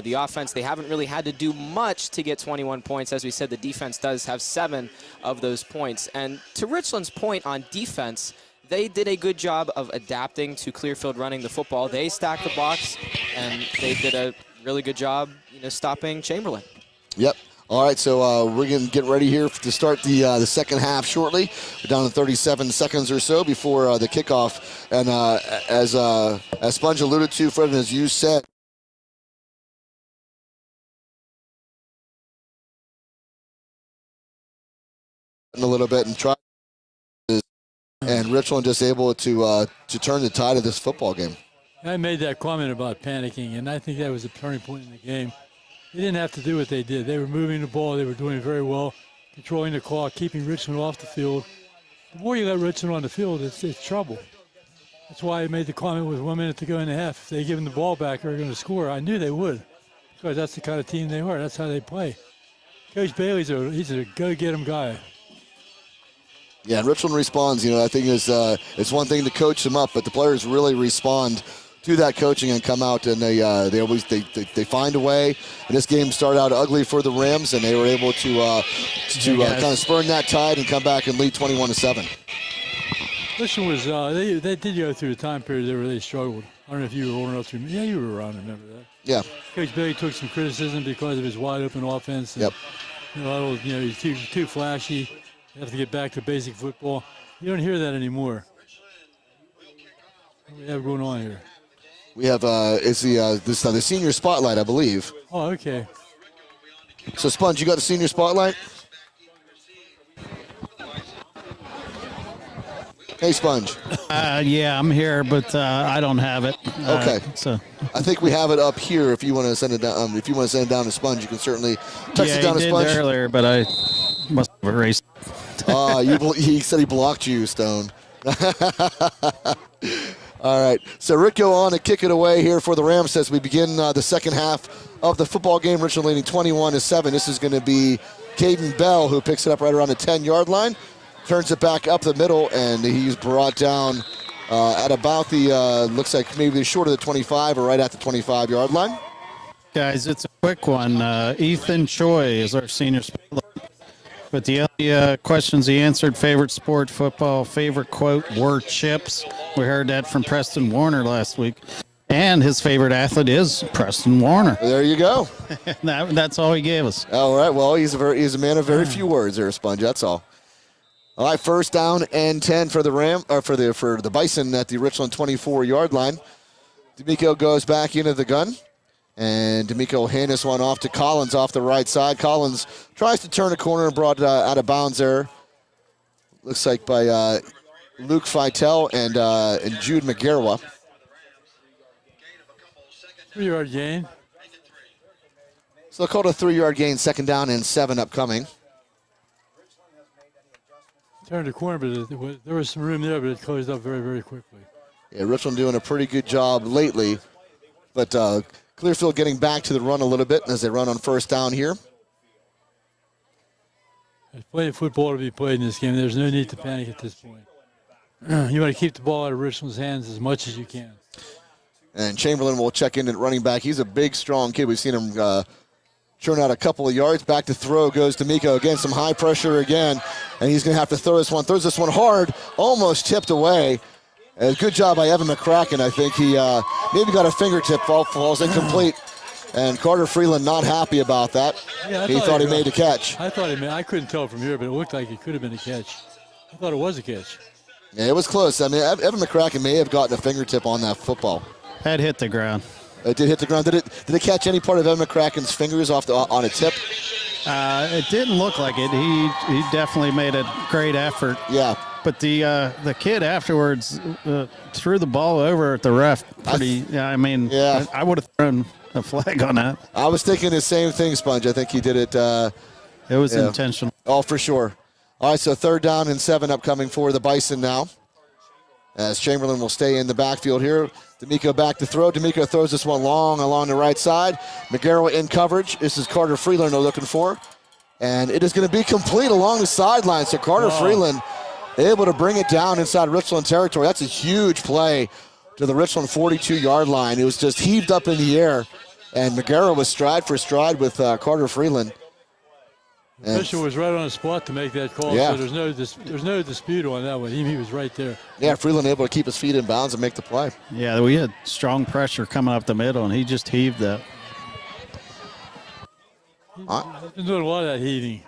the offense, they haven't really had to do much to get 21 points. As we said, the defense does have 7 of those points. And to Richland's point on defense, they did a good job of adapting to Clearfield running the football. They stacked the box, and they did a really good job, stopping Chamberlain. Yep. All right, so we're going to get ready here to start the second half shortly. We're down to 37 seconds or so before the kickoff. And as Sponge alluded to, Fred, and as you said, a little bit and try, and Richland just able to turn the tide of this football game. I made that comment about panicking, and I think that was a turning point in the game. They didn't have to do what they did. They were moving the ball. They were doing very well, controlling the clock, keeping Richland off the field. The more you let Richland on the field, it's trouble. That's why I made the comment with 1 minute to go in the half. If they give them the ball back, they're going to score. I knew they would, because that's the kind of team they are. That's how they play. Coach Bailey's he's a go-get-'em guy. Yeah, and Richland responds. I think it's one thing to coach them up, but the players really respond to that coaching and come out, and they find a way. And this game started out ugly for the Rams, and they were able to kind of spurn that tide and come back and lead 21-7. Richland was, they did go through a time period there where they struggled. I don't know if you were old enough to remember. Yeah, you were around, remember that. Yeah. Coach Bailey took some criticism because of his wide open offense. And, Yep. He's too flashy. You have to get back to basic football. You don't hear that anymore. What do we have going on here? We have it's the senior spotlight, I believe. Oh, okay. So, Sponge, you got the senior spotlight? Hey, Sponge. Yeah, I'm here, but I don't have it. Okay. So I think we have it up here. If you want to send it down, if you want to send it down to Sponge, you can certainly text it down to he Sponge. did earlier, but I must have erased. He said he blocked you, Stone. All right. So Rick go on to kick it away here for the Rams as we begin the second half of the football game. Richland leading 21-7. This is going to be Caden Bell who picks it up right around the 10-yard line. Turns it back up the middle, and he's brought down at about the, looks like maybe short of the 25 or right at the 25-yard line. Guys, it's a quick one. Ethan Choi is our senior spotlight. But the only questions he answered: favorite sport, football; favorite quote, were chips. We heard that from Preston Warner last week. And his favorite athlete is Preston Warner. There you go. That's all he gave us. All right. Well, he's a man of very few words there, Sponge. That's all. All right, first down and 10 for the for the Bison at the Richland 24-yard line. D'Amico goes back into the gun, and D'Amico will hand this one off to Collins off the right side. Collins tries to turn a corner and brought out of bounds there. Looks like by Luke Feitel and Jude McGarwa. 3-yard gain. So they'll call it a 3-yard gain, second down and 7 upcoming. Turned the corner, but there was some room there, but it closed up very, very quickly. Yeah, Richland doing a pretty good job lately, but Clearfield getting back to the run a little bit as they run on first down here. There's plenty of football to be played in this game. There's no need to panic at this point. You want to keep the ball out of Richland's hands as much as you can. And Chamberlain will check in at running back. He's a big, strong kid. We've seen him churn out a couple of yards. Back to throw goes D'Amico. Again, some high pressure again, and he's going to have to throw this one. Throws this one hard, almost tipped away. Good job by Evan McCracken. I think he maybe got a fingertip, falls incomplete. And Carter Freeland not happy about that. Yeah, he thought he made a catch. I thought he made. I couldn't tell from here, but it looked like it could have been a catch. I thought it was a catch. Yeah, it was close. I mean, Evan McCracken may have gotten a fingertip on that football. That hit the ground. It did hit the ground. Did it catch any part of Evan McCracken's fingers on a tip? It didn't look like it. He definitely made a great effort. Yeah. But the kid afterwards threw the ball over at the ref. Yeah. I would have thrown a flag on that. I was thinking the same thing, Sponge. I think he did it. It was intentional. Oh, for sure. All right, so third down and 7 upcoming for the Bison now. As Chamberlain will stay in the backfield here. D'Amico back to throw. D'Amico throws this one long along the right side. McGarrett in coverage. This is Carter Freeland they're looking for. And it is going to be complete along the sideline. So Carter Freeland able to bring it down inside Richland territory. That's a huge play to the Richland 42-yard line. It was just heaved up in the air. And McGarrett was stride for stride with Carter Freeland. The official was right on the spot to make that call, yeah. So there's no dispute on that one. He was right there. Yeah, Freeland able to keep his feet in bounds and make the play. Yeah, we had strong pressure coming up the middle, and he just heaved that. He's been doing a lot of that heaving.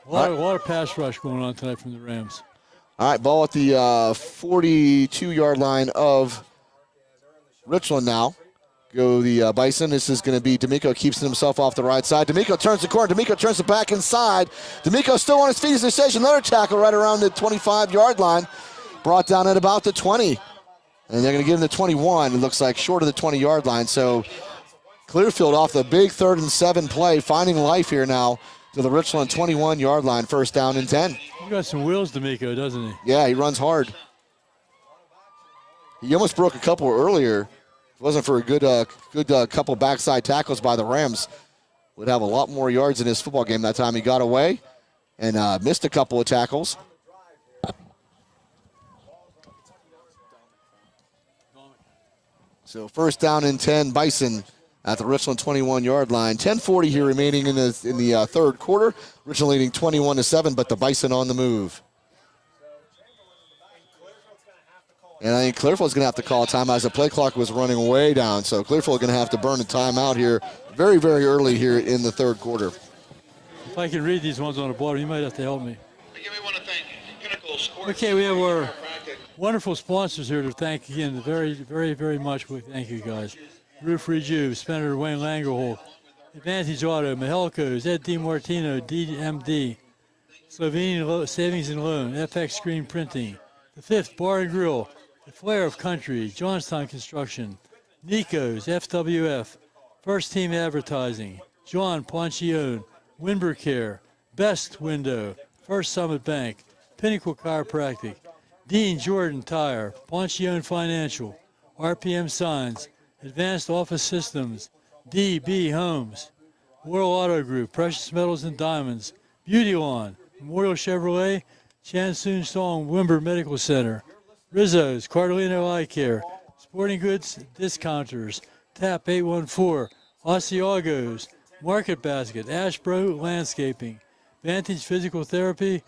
A lot of pass rush going on tonight from the Rams. All right, ball at the 42-yard line of Richland now. Go the Bison. This is going to be D'Amico keeps himself off the right side. D'Amico turns the corner. D'Amico turns it back inside. D'Amico still on his feet as they station. Another tackle right around the 25-yard line. Brought down at about the 20. And they're going to give him the 21. It looks like short of the 20-yard line. So Clearfield off the big 3rd and 7 play, finding life here now to the Richland 21-yard line. First down and 10. He got some wheels, D'Amico, doesn't he? Yeah, he runs hard. He almost broke a couple earlier. If it wasn't for a good couple backside tackles by the Rams, would have a lot more yards in his football game that time. He got away and missed a couple of tackles. So first down and 10, Bison at the Richland 21-yard line. 10:40 here remaining in the third quarter. Richland leading 21-7, but the Bison on the move. And I think Clearfield's going to have to call a timeout as the play clock was running way down. So Clearfield going to have to burn a timeout here very, very early here in the third quarter. If I can read these ones on the board, you might have to help me. We want to thank Pinnacle Sports. Okay, we have our wonderful sponsors here to thank again very, very, very much. We thank you guys. Roof Rejuve, Senator Wayne Langerholt, Advantage Auto, Mahelco's, Ed DiMartino, DMD, Slovenian Savings and Loan, FX Screen Printing, The Fifth Bar and Grill, The Flair of Country, Johnstown Construction, Nico's, FWF, First Team Advertising, John Poncione, Winber Care, Best Window, First Summit Bank, Pinnacle Chiropractic, Dean Jordan Tire, Poncione Financial, RPM Signs, Advanced Office Systems, DB Homes, World Auto Group, Precious Metals and Diamonds, Beauty Lawn, Memorial Chevrolet, Chansoon Song Wimber Medical Center, Rizzo's, Cardolino Eye Care, Sporting Goods Discounters, TAP 814, Asiagos, Market Basket, Ashbro Landscaping, Vantage Physical Therapy.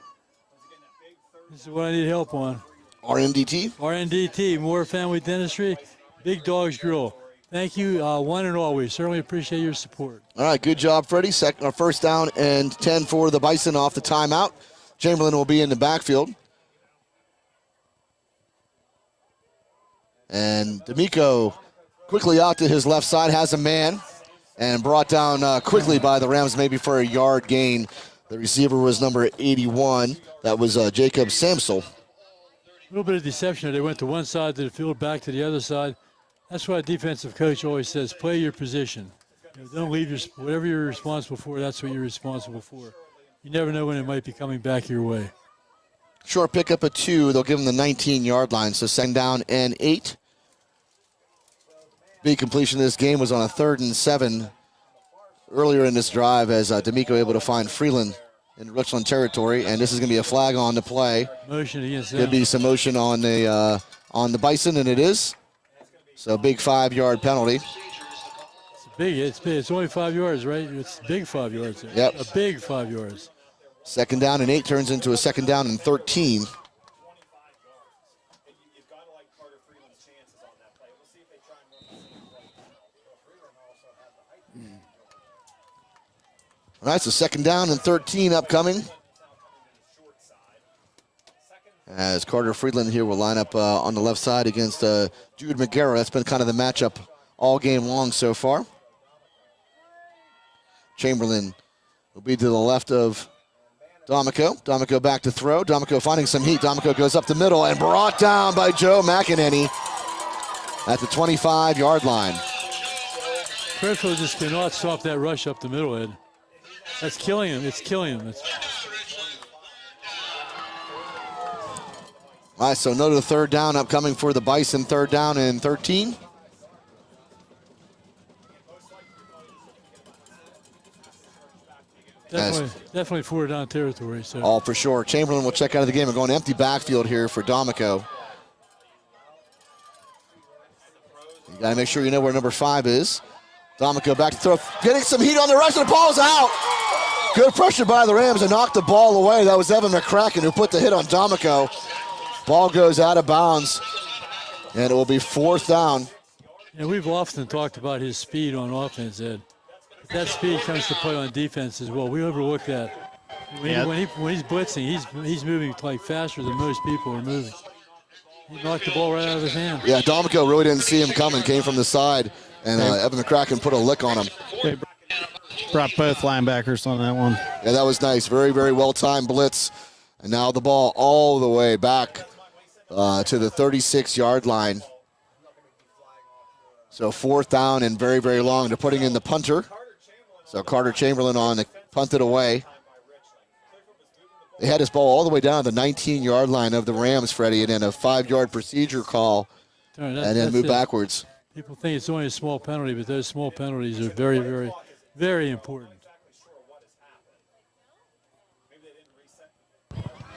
This is what I need help on. RNDT? RNDT, Moore Family Dentistry, Big Dogs Grill. Thank you, one and all. We certainly appreciate your support. All right, good job, Freddie. First down and 10 for the Bison off the timeout. Chamberlain will be in the backfield. And D'Amico quickly out to his left side, has a man, and brought down quickly by the Rams, maybe for a yard gain. The receiver was number 81. That was Jacob Samsel. A little bit of deception. They went to one side of the field, back to the other side. That's why a defensive coach always says, play your position. You know, don't leave whatever you're responsible for, that's what you're responsible for. You never know when it might be coming back your way. Short pickup of 2. They'll give him the 19-yard line, so second down and 8. Big completion of this game was on a 3rd and 7 earlier in this drive as D'Amico able to find Freeland in Richland territory, and this is going to be a flag on the play. Motion against them. Could be some motion on the Bison, and it is. So big 5-yard penalty. It's big. It's only 5 yards, right? It's big 5 yards. Yep. A big 5 yards. Second down and 8 turns into a second down and 13. All right, so second down and 13 upcoming. As Carter Freeland here will line up on the left side against Jude McGarrett. That's been kind of the matchup all game long so far. Chamberlain will be to the left of D'Amico. D'Amico back to throw. D'Amico finding some heat. D'Amico goes up the middle and brought down by Joe McEnany at the 25-yard line. Clearfield just cannot stop that rush up the middle, Ed. That's killing him. It's killing him. All right, so another third down upcoming for the Bison. Third down and 13. Definitely 4 down territory. So. All for sure. Chamberlain will check out of the game and go an empty backfield here for D'Amico. You got to make sure you know where number 5 is. D'Amico back to throw. Getting some heat on the rush, and the ball's out. Good pressure by the Rams and knocked the ball away. That was Evan McCracken who put the hit on D'Amico. Ball goes out of bounds, and it will be 4th down. And we've often talked about his speed on offense, Ed. But that speed comes to play on defense as well. We overlook that. When he's blitzing, he's moving like faster than most people are moving. He knocked the ball right out of his hand. Yeah, D'Amico really didn't see him coming. Came from the side, and Evan McCracken put a lick on him. They brought both linebackers on that one. Yeah, that was nice. Very, very well-timed blitz. And now the ball all the way back to the 36-yard line. So 4th down and very, very long. They're putting in the punter. So Carter Chamberlain on to punt it away. They had this ball all the way down to the 19-yard line of the Rams, Freddie, and then a 5-yard procedure call, and then move backwards. People think it's only a small penalty, but those small penalties are very, very, very important.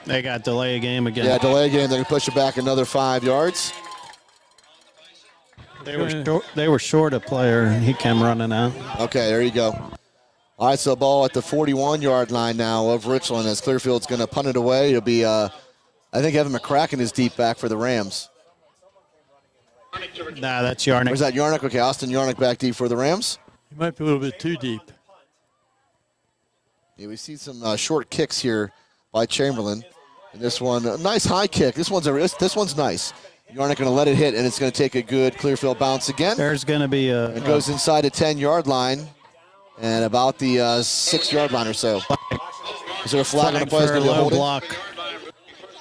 They got delay game again. Yeah, delay game. They're going to push it back another 5 yards. They were short a player, and he came running out. Okay, there you go. All right, so ball at the 41-yard line now of Richland as Clearfield's going to punt it away. It'll be, I think Evan McCracken is deep back for the Rams. Nah, that's Yarnick. Where's that Yarnick? Okay, Austin Yarnick back deep for the Rams. He might be a little bit too deep. Yeah, we see some short kicks here by Chamberlain. And this one, a nice high kick. This one's nice. Yarnick going to let it hit, and it's going to take a good Clearfield bounce again. There's going to be a... It goes inside the 10-yard line and about the 6-yard line or so. Is there a flag on the play? For a low block.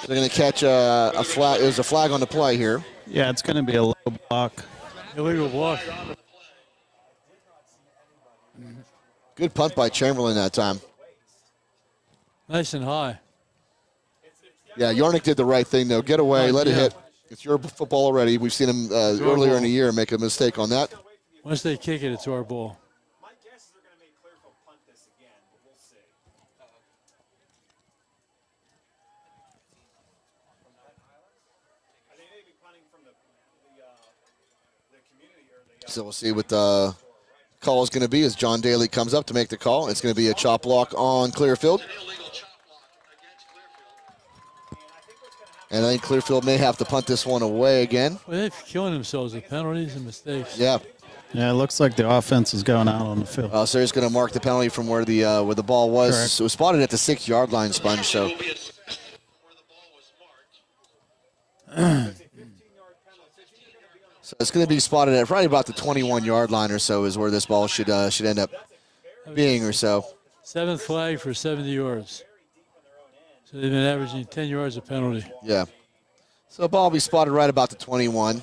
They're going to catch a flag. There's a flag on the play here. Yeah, it's going to be a low block. Illegal block. Good punt by Chamberlain that time. Nice and high. Yeah, Yarnick did the right thing, though. Get away, let it hit. It's your football already. We've seen him earlier in the year make a mistake on that. Once they kick it, it's our ball. My guess is they're going to make Clearfield punt this again, but we'll see. I think they'd be punting from the community or the... So we'll see what the call is going to be as John Daly comes up to make the call. It's going to be a chop block on Clearfield. And I think Clearfield may have to punt this one away again. Well, they're killing themselves with penalties and mistakes. Yeah. Yeah, it looks like the offense is going out on the field. So he's going to mark the penalty from where the ball was. Correct. So it was spotted at the 6-yard line, Sponge. So it's going to be spotted at probably about the 21-yard line or so is where this ball should end up being or so. 7th flag for 70 yards. So they've been averaging 10 yards of penalty. Yeah. So the ball will be spotted right about the 21.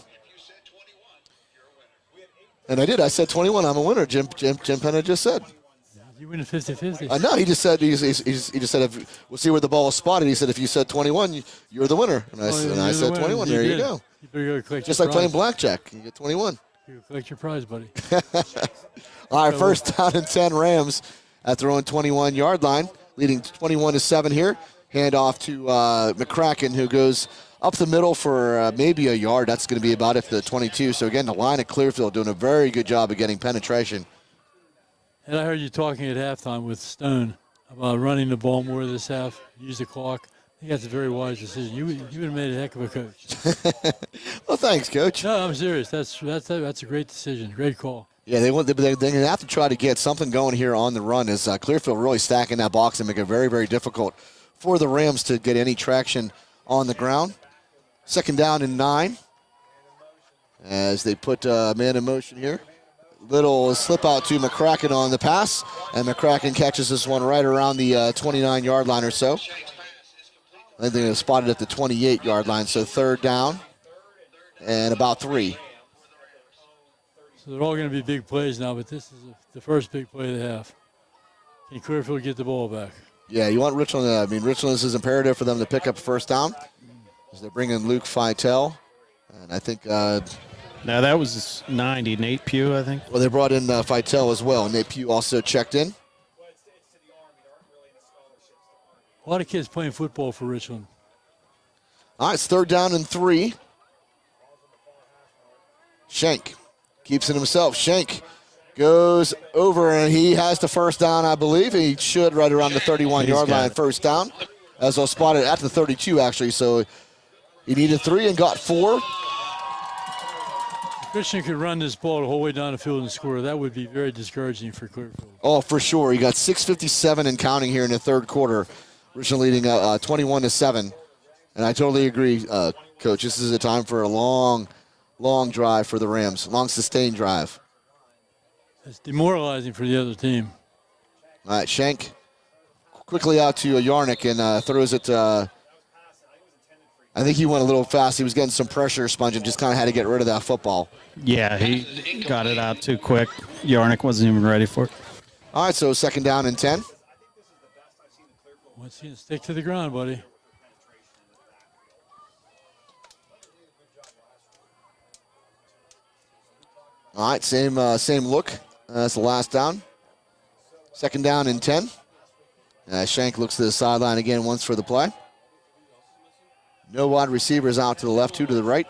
And I said 21. I'm a winner. Jim Penna just said. You win a 50-50. I know. He just said he just said we'll see where the ball is spotted. He said if you said 21, you're the winner. And I said 21. There you go. You better go collect Just your like playing prize. blackjack. You get 21. You go collect your prize, buddy. All right, first down and 10 Rams at their own 21-yard line, leading 21-7 here. Hand off to McCracken, who goes up the middle for maybe a yard. That's going to be about it for the 22. So, again, the line at Clearfield doing a very good job of getting penetration. And I heard you talking at halftime with Stone about running the ball more this half, use the clock. I think that's a very wise decision. You would have made a heck of a coach. Well, thanks, Coach. No, I'm serious. That's a great decision. Great call. Yeah, they're going to have to try to get something going here on the run as Clearfield really stacking that box and make it very, very difficult for the Rams to get any traction on the ground. Second down and 9 as they put man in motion here. Little slip out to McCracken on the pass, and McCracken catches this one right around the 29-yard line or so. I think they're spotted at the 28-yard line, so third down and about 3. So they're all going to be big plays now, but this is the first big play of the half. Can Clearfield get the ball back? Yeah, you want Richland. Richland, this is imperative for them to pick up first down as they bring in Luke Feitel. And I think... Now that was 90, Nate Pugh, I think. Well, they brought in Feitel as well. Nate Pugh also checked in. A lot of kids playing football for Richland. All right, it's third down and 3. Schenk keeps it himself. Schenk goes over, and he has the first down, I believe. He should right around the 31-yard line, first down. As they'll spot it at the 32, actually. So he needed 3 and got 4. Christian could run this ball the whole way down the field and score. That would be very discouraging for Clearfield. Oh, for sure. He got 6:57 and counting here in the third quarter. Richland leading 21-7. And I totally agree, Coach. This is a time for a long drive for the Rams, long sustained drive. It's demoralizing for the other team. All right, Schenk quickly out to Yarnick and throws it. I think he went a little fast. He was getting some pressure, Sponge, and just kind of had to get rid of that football. Yeah, he got it out too quick. Yarnick wasn't even ready for it. All right, so second down and 10. Once again, stick to the ground, buddy. All right, same look. That's the last down. Second down and 10. Schenk looks to the sideline again once for the play. No wide receivers out to the left, 2 to the right.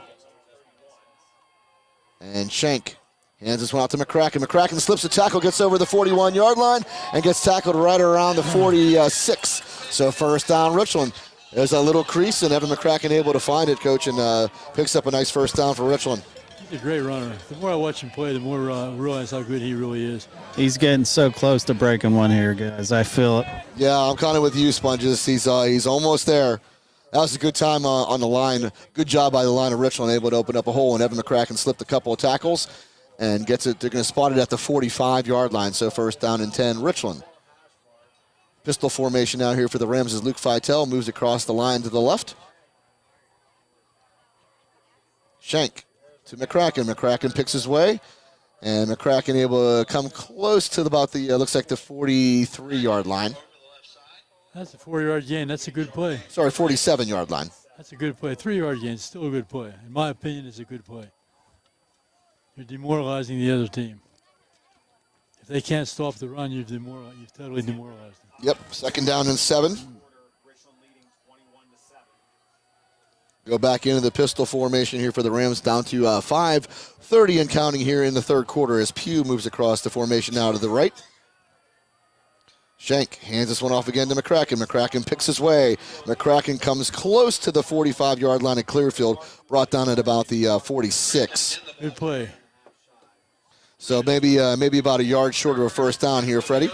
And Schenk hands this one out to McCracken. McCracken slips a tackle, gets over the 41-yard line, and gets tackled right around the 46. So first down, Richland. There's a little crease, and Evan McCracken able to find it, Coach, and picks up a nice first down for Richland. He's a great runner. The more I watch him play, the more I realize how good he really is. He's getting so close to breaking one here, guys. I feel it. Yeah, I'm kind of with you, Sponges. He's almost there. That was a good time on the line. Good job by the line of Richland, able to open up a hole, and Evan McCracken slipped a couple of tackles and gets it. They're going to spot it at the 45-yard line, so first down and 10, Richland. Pistol formation now here for the Rams as Luke Feitel moves across the line to the left. Shank to McCracken. McCracken picks his way, and McCracken able to come close to about the, looks like the 43-yard line. That's a 4-yard gain. That's a good play. Sorry, 47-yard line. That's a good play. 3-yard gain is still a good play. In my opinion, it's a good play. You're demoralizing the other team. If they can't stop the run, you've totally demoralized them. Yep, second down and 7. Go back into the pistol formation here for the Rams, down to 5:30 and counting here in the third quarter as Pugh moves across the formation now to the right. Shank hands this one off again to McCracken. McCracken picks his way. McCracken comes close to the 45-yard line at Clearfield, brought down at about the 46. Good play. So maybe about a yard short of a first down here, Freddie.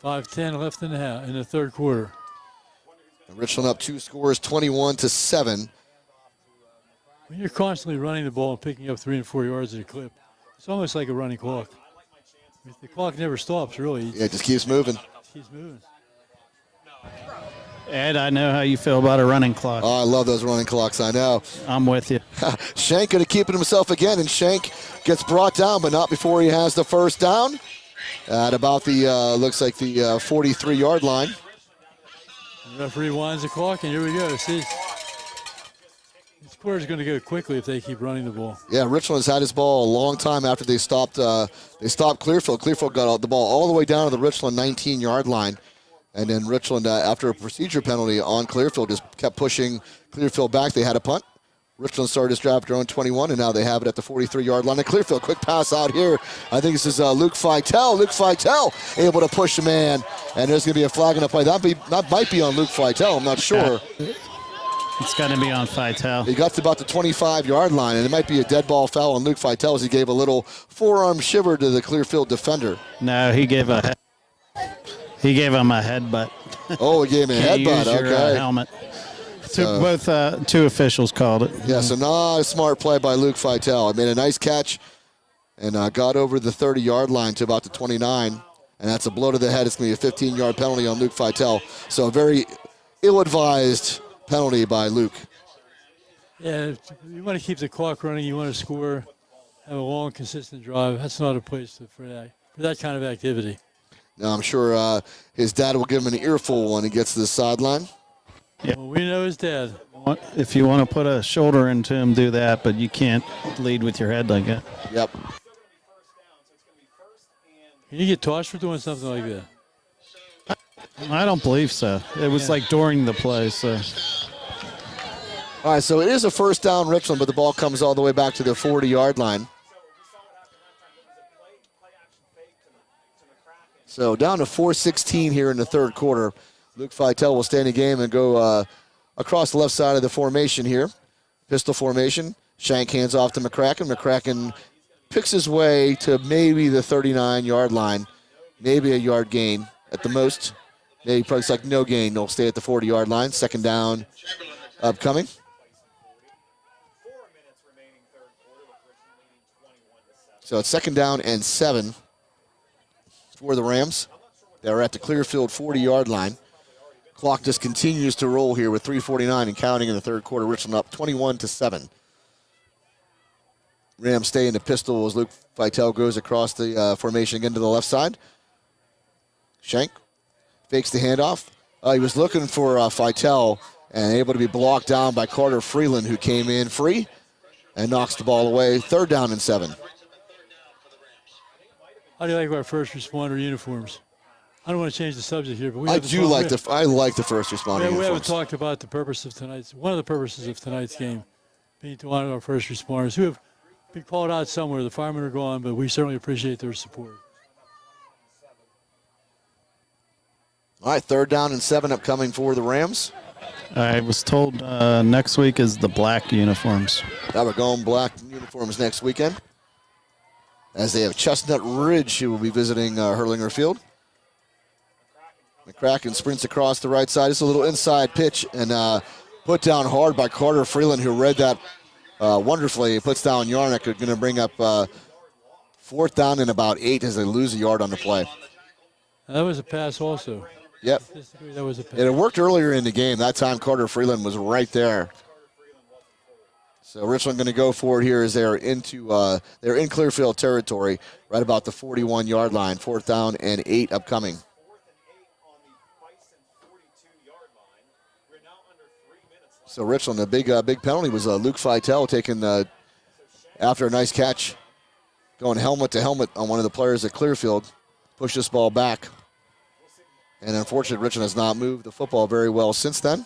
5:10 left in the third quarter. Richland up 2 scores, 21-7. When you're constantly running the ball and picking up 3 and 4 yards at a clip, it's almost like a running clock. The clock never stops, really. Yeah, it just keeps moving. Keeps moving. Ed, I know how you feel about a running clock. Oh, I love those running clocks, I know. I'm with you. Shank going to keep it himself again, and Shank gets brought down, but not before he has the first down at about the, looks like the 43-yard line. The referee winds the clock, and here we go. See, this quarter's going to go quickly if they keep running the ball. Yeah, Richland has had his ball a long time after they stopped Clearfield. Clearfield got the ball all the way down to the Richland 19-yard line. And then Richland, after a procedure penalty on Clearfield, just kept pushing Clearfield back. They had a punt. Richland started his drive at their own 21, and now they have it at the 43-yard line. And Clearfield, quick pass out here. I think this is Luke Feitel. Luke Feitel able to push the man, and there's going to be a flag on the play. That might be on Luke Feitel. I'm not sure. It's going to be on Feitel. He got to about the 25-yard line, and it might be a dead ball foul on Luke Feitel as he gave a little forearm shiver to the Clearfield defender. No, he gave him a headbutt. Oh, he gave him a headbutt. Use your, okay. Helmet. Both two officials called it. Yeah, so not a smart play by Luke Feitel. Made a nice catch and got over the 30-yard line to about the 29, and that's a blow to the head. It's going to be a 15-yard penalty on Luke Feitel. So a very ill-advised penalty by Luke. Yeah, you want to keep the clock running. You want to score, have a long, consistent drive. That's not a place for that kind of activity. Now, I'm sure his dad will give him an earful when he gets to the sideline. Yeah. Well, we know his dad. If you want to put a shoulder into him, do that, but you can't lead with your head like that. Yep. Can you get tossed for doing something like that? I don't believe so. It was like during the play, so. All right, so it is a first down, Richland, but the ball comes all the way back to the 40-yard line. So down to 4:16 here in the third quarter. Luke Feitel will stay in the game and go across the left side of the formation here. Pistol formation. Shank hands off to McCracken. McCracken picks his way to maybe the 39-yard line. Maybe a yard gain at the most. Maybe probably like no gain. They'll stay at the 40-yard line. Second down upcoming. So it's second down and 7 for the Rams. They're at the Clearfield 40-yard line. Clock just continues to roll here with 3:49 and counting in the third quarter. Richland up 21-7. Rams stay in the pistol as Luke Feitel goes across the formation again to the left side. Shank fakes the handoff. He was looking for Feitel and able to be blocked down by Carter Freeland, who came in free and knocks the ball away. Third down and 7. How do you like our first responder uniforms? I don't want to change the subject here, but I like the first responder uniforms. We haven't talked about the purpose of one of the purposes of tonight's game being to honor our first responders who have been called out somewhere. The firemen are gone, but we certainly appreciate their support. All right, third down and 7 upcoming for the Rams. I was told next week is the black uniforms. Now we're going black uniforms next weekend, as they have Chestnut Ridge, who will be visiting Herlinger Field. McCracken sprints across the right side. It's a little inside pitch and put down hard by Carter Freeland, who read that wonderfully. He puts down Yarnick, who's going to bring up 4th down and about 8 as they lose a yard on the play. That was a pass also. Yep. That was a pass. And it worked earlier in the game. That time Carter Freeland was right there. So Richland going to go for it here as they're in Clearfield territory, right about the 41-yard line. 4th down and 8 upcoming. So Richland, the big penalty was Luke Feitel taking after a nice catch, going helmet to helmet on one of the players at Clearfield, pushed this ball back. And unfortunately, Richland has not moved the football very well since then.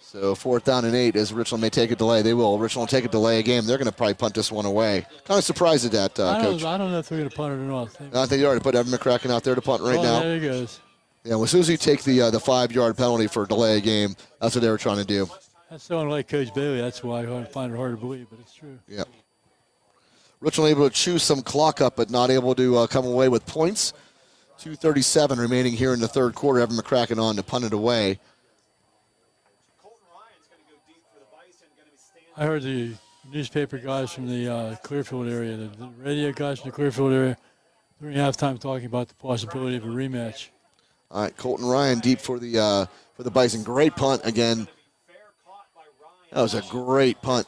So 4th down and 8 as Richland may take a delay. They will. Richland will take a delay game. They're going to probably punt this one away. Kind of surprised at that, Coach. I don't know if they're going to punt it or not. I think you already put Evan McCracken out there to punt right now. There he goes. Yeah, well, as soon as you take the 5-yard penalty for a delay game, that's what they were trying to do. That's so unlike Coach Bailey. That's why I find it hard to believe, but it's true. Yeah. Richland able to chew some clock up, but not able to come away with points. 2:37 remaining here in the third quarter. Evan McCracken on to punt it away. I heard the newspaper guys from the Clearfield area, the radio guys from the Clearfield area, during halftime talking about the possibility of a rematch. All right, Colton Ryan deep for the Bison. Great punt again. That was a great punt.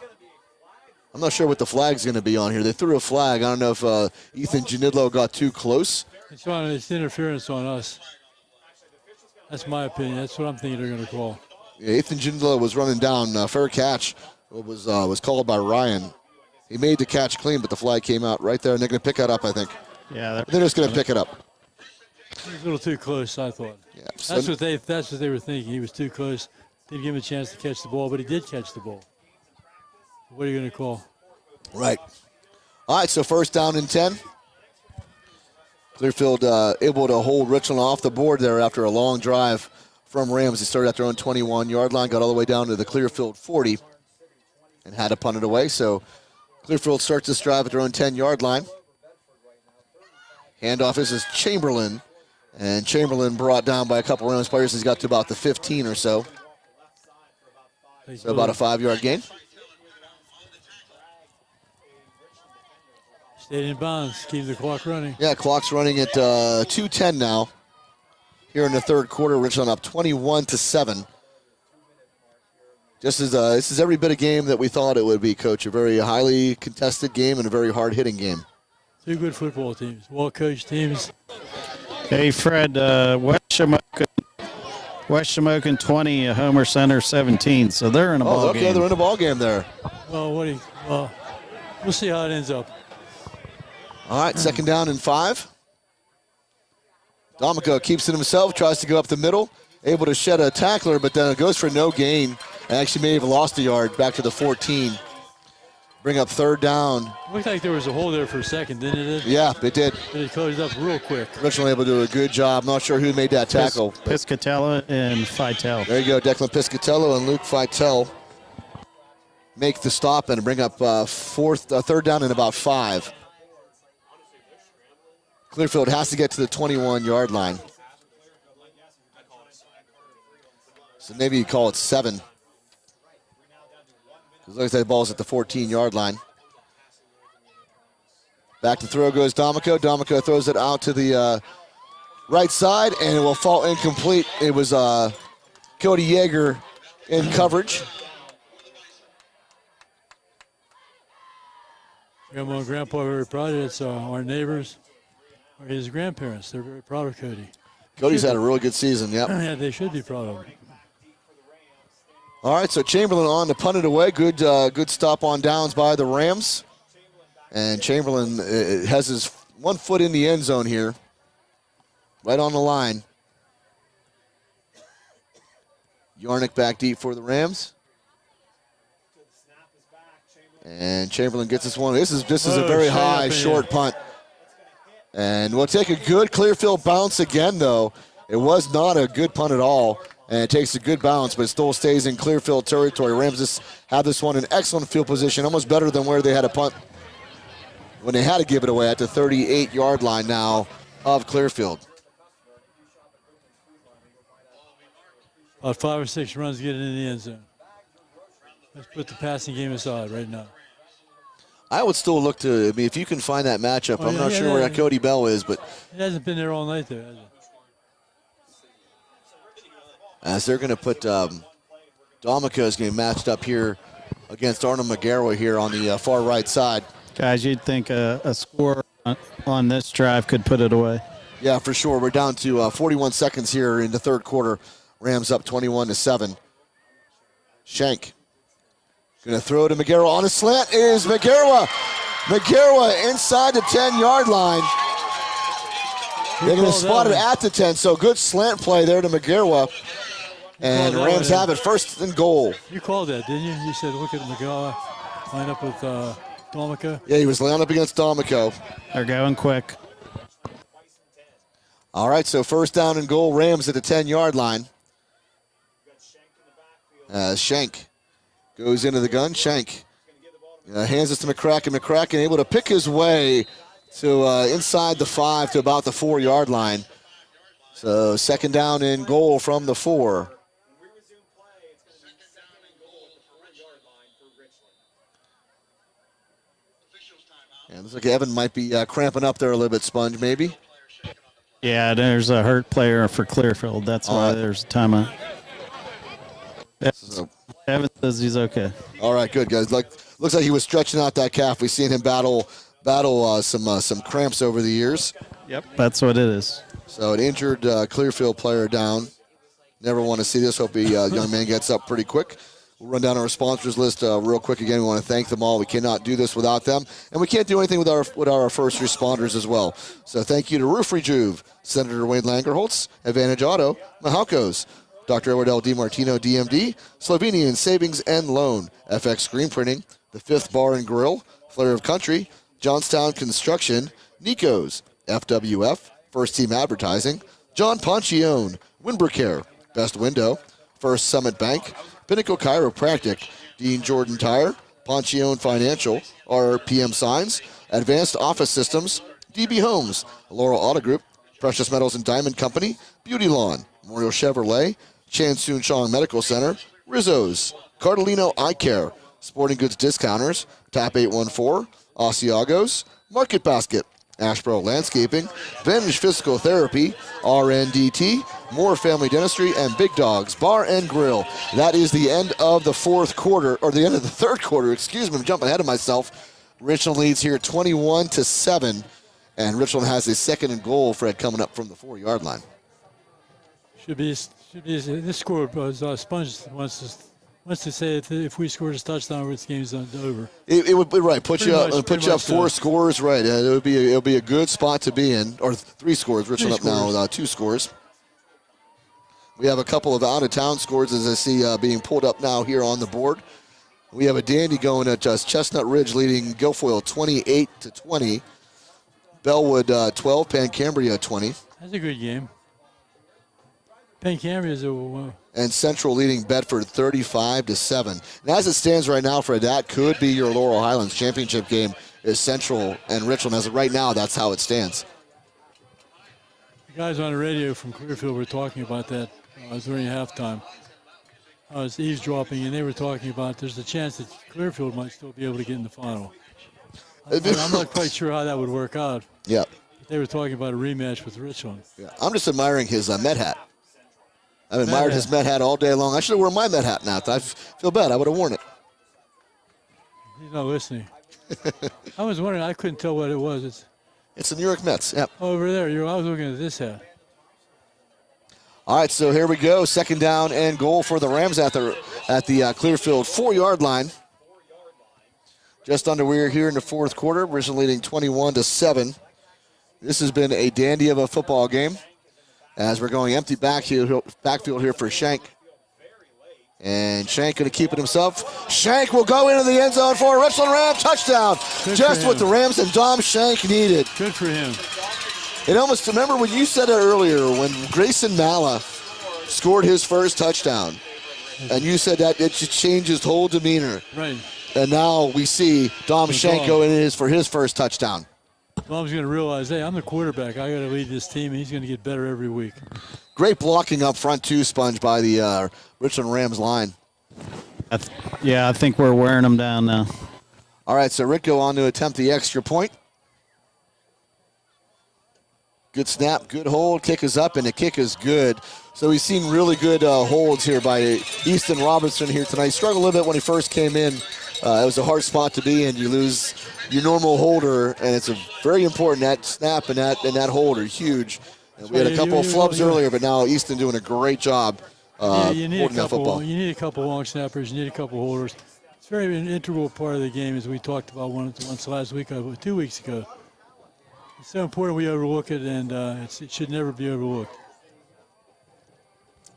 I'm not sure what the flag's going to be on here. They threw a flag. I don't know if Ethan Janidlo got too close. It's interference on us. That's my opinion. That's what I'm thinking they're going to call. Yeah, Ethan Janidlo was running down. Fair catch was called by Ryan. He made the catch clean, but the flag came out right there, and they're going to pick that up, I think. Yeah, they're just going to pick it up. He was a little too close, I thought. Yeah, that's what they were thinking. He was too close. Didn't give him a chance to catch the ball, but he did catch the ball. What are you going to call? Right. All right, so 1st down and 10. Clearfield able to hold Richland off the board there after a long drive from Rams. They started at their own 21-yard line, got all the way down to the Clearfield 40, and had to punt it away. So Clearfield starts this drive at their own 10-yard line. Handoff is Chamberlain, and Chamberlain brought down by a couple of Rams players. He's got to about the 15 or so. So about a 5-yard gain. Stayed in bounds, keep the clock running. Yeah, clock's running at 2:10 now. Here in the third quarter, Richland up 21-7. This is every bit of game that we thought it would be, Coach. A very highly contested game and a very hard-hitting game. Two good football teams, well-coached teams. Hey, Fred, West Shamokin 20, Homer Center 17. So they're in a ball game. Okay, they're in a ball game there. Well, we'll see how it ends up. All right, 2nd down and 5. D'Amico keeps it himself, tries to go up the middle, able to shed a tackler, but then it goes for no gain. And actually may have lost a yard back to the 14. Bring up 3rd down. Looked like there was a hole there for a second, didn't it? Yeah, it did. But it closed up real quick. Richland able to do a good job. Not sure who made that tackle. Piscatella and Feitel. There you go, Declan Piscatello and Luke Feitel make the stop and bring up 3rd down and about 5. Clearfield has to get to the 21-yard line. So maybe you call it 7. Because looks like the ball's at the 14-yard line. Back to throw goes D'Amico. D'Amico throws it out to the right side, and it will fall incomplete. It was Cody Yeager in coverage. Grandma and Grandpa are very proud of it. It's our neighbors, or his grandparents. They're very proud of Cody. Cody's had a really good season, yep. Yeah, they should be proud of him. All right, so Chamberlain on to punt it away. Good stop on downs by the Rams. And Chamberlain has his 1 foot in the end zone here, right on the line. Yarnick back deep for the Rams. And Chamberlain gets this one. This is a very high, short punt. And we'll take a good Clearfield bounce again, though. It was not a good punt at all, and it takes a good bounce, but it still stays in Clearfield territory. Rams just have this one in excellent field position, almost better than where they had a punt when they had to give it away at the 38-yard line now of Clearfield. About 5 or 6 runs getting in the end zone. Let's put the passing game aside right now. I would still look to, I mean, if you can find that matchup, I'm not sure where Cody Bell is, but It hasn't been there all night, though, has it? as they're going to put Domico is going to be matched up here against Arnold McGarrow here on the far right side. Guys, you'd think a score on this drive could put it away. Yeah, for sure. We're down to 41 seconds here in the third quarter. Rams up 21-7. Shank going to throw to McGarrow on a slant is McGarrow. McGarrow inside the 10-yard line. They're going to spot it at the 10, so good slant play there to McGarrow. And the Rams have it first and goal. You called that, didn't you? You said look at McGaw line up with Domico. Yeah, he was lined up against Domico. They're going quick. All right, so first down and goal, Rams at the 10-yard line. Shank goes into the gun. Shank hands it to McCracken. McCracken able to pick his way to inside the 5 to about the 4-yard line. So second down and goal from the 4. And looks like Evan might be cramping up there a little bit, Sponge, maybe. Yeah, there's a hurt player for Clearfield. That's why there's a timeout. So, Evan says he's okay. all right, good, guys. Looks like he was stretching out that calf. We've seen him battle some cramps over the years. Yep, that's what it is. So an injured Clearfield player down. Never want to see this. Hope the young man gets up pretty quick. We'll run down our sponsors list real quick again. We want to thank them all. We cannot do this without them, and we can't do anything with our first responders as well. So thank you to Roof Rejuve, Senator Wayne Langerholtz, Advantage Auto, Mahalco's, Dr. Edward DiMartino, DMD, Slovenian Savings and Loan, FX Screen Printing, The Fifth Bar and Grill, Flair of Country, Johnstown Construction, Nico's, FWF, First Team Advertising, John Ponchione, Winbur Best Window, First Summit Bank, Pinnacle Chiropractic, Dean Jordan Tire, Ponchione Financial, RPM Signs, Advanced Office Systems, DB Homes, Laurel Auto Group, Precious Metals and Diamond Company, Beauty Lawn, Memorial Chevrolet, Chan Soon Chong Medical Center, Rizzo's, Cardellino Eye Care, Sporting Goods Discounters, Tap 814, Asiagos, Market Basket, Ashboro Landscaping, Vantage Physical Therapy, RNDT, Moore Family Dentistry, and Big Dogs Bar and Grill. That is the end of the fourth quarter, or the end of the third quarter, excuse me, I'm jumping ahead of myself. Richland leads here 21-7, and Richland has a second and goal, Fred, coming up from the 4-yard line. Should be this score was Sponge wants to say if we score this touchdown, this game's over. It would be right. Put you up 4 so. scores, right? It'll be a good spot to be in, or 3 scores. Richland up now with 2 scores. We have a couple of out-of-town scores as I see being pulled up now here on the board. We have a dandy going at Chestnut Ridge leading Guilfoyle 28-20. Bellwood 12, Pancambria 20. That's a good game. Pancambria is and Central leading Bedford 35-7. And as it stands right now, Fred, that could be your Laurel Highlands championship game. Is Central and Richland. As of right now, that's how it stands. The guys on the radio from Clearfield were talking about that during halftime. I was eavesdropping, and they were talking about there's a chance that Clearfield might still be able to get in the final. I'm not quite sure how that would work out. Yeah. They were talking about a rematch with Richland. Yeah. I'm just admiring his Met hat. I've admired his Met hat all day long. I should have worn my Met hat now. I feel bad. I would have worn it. He's not listening. I was wondering. I couldn't tell what it was. It's the New York Mets. Yep. Over there. I was looking at this hat. All right, so here we go. Second down and goal for the Rams at the Clearfield 4-yard line. Just underway here in the fourth quarter. Richland leading 21-7. This has been a dandy of a football game. As we're going empty backfield here for Shank. And Shank going to keep it himself. Shank will go into the end zone for a Richland Ram touchdown. Just what the Rams and Dom Shank needed. Good for him. It almost, remember when you said it earlier, when Grayson Malla scored his first touchdown, and you said that it should change his whole demeanor. Right. And now we see Dom Shank go in for his first touchdown. Dom's going to realize, hey, I'm the quarterback. I got to lead this team, and he's going to get better every week. Great blocking up front, too, Sponge, by the Richland Rams line. I think we're wearing them down now. All right, so Rick go on to attempt the extra point. Good snap, good hold, kick is up, and the kick is good. So we've seen really good holds here by Easton Robertson here tonight. Struggled a little bit when he first came in. It was a hard spot to be in. You lose your normal holder, and it's a very important, that snap and that hold are huge. And we had a couple of flubs earlier, but now Easton doing a great job you need holding that football. You need a couple long snappers. You need a couple holders. It's very an integral part of the game, as we talked about once last week, 2 weeks ago. It's so important we overlook it, and it should never be overlooked.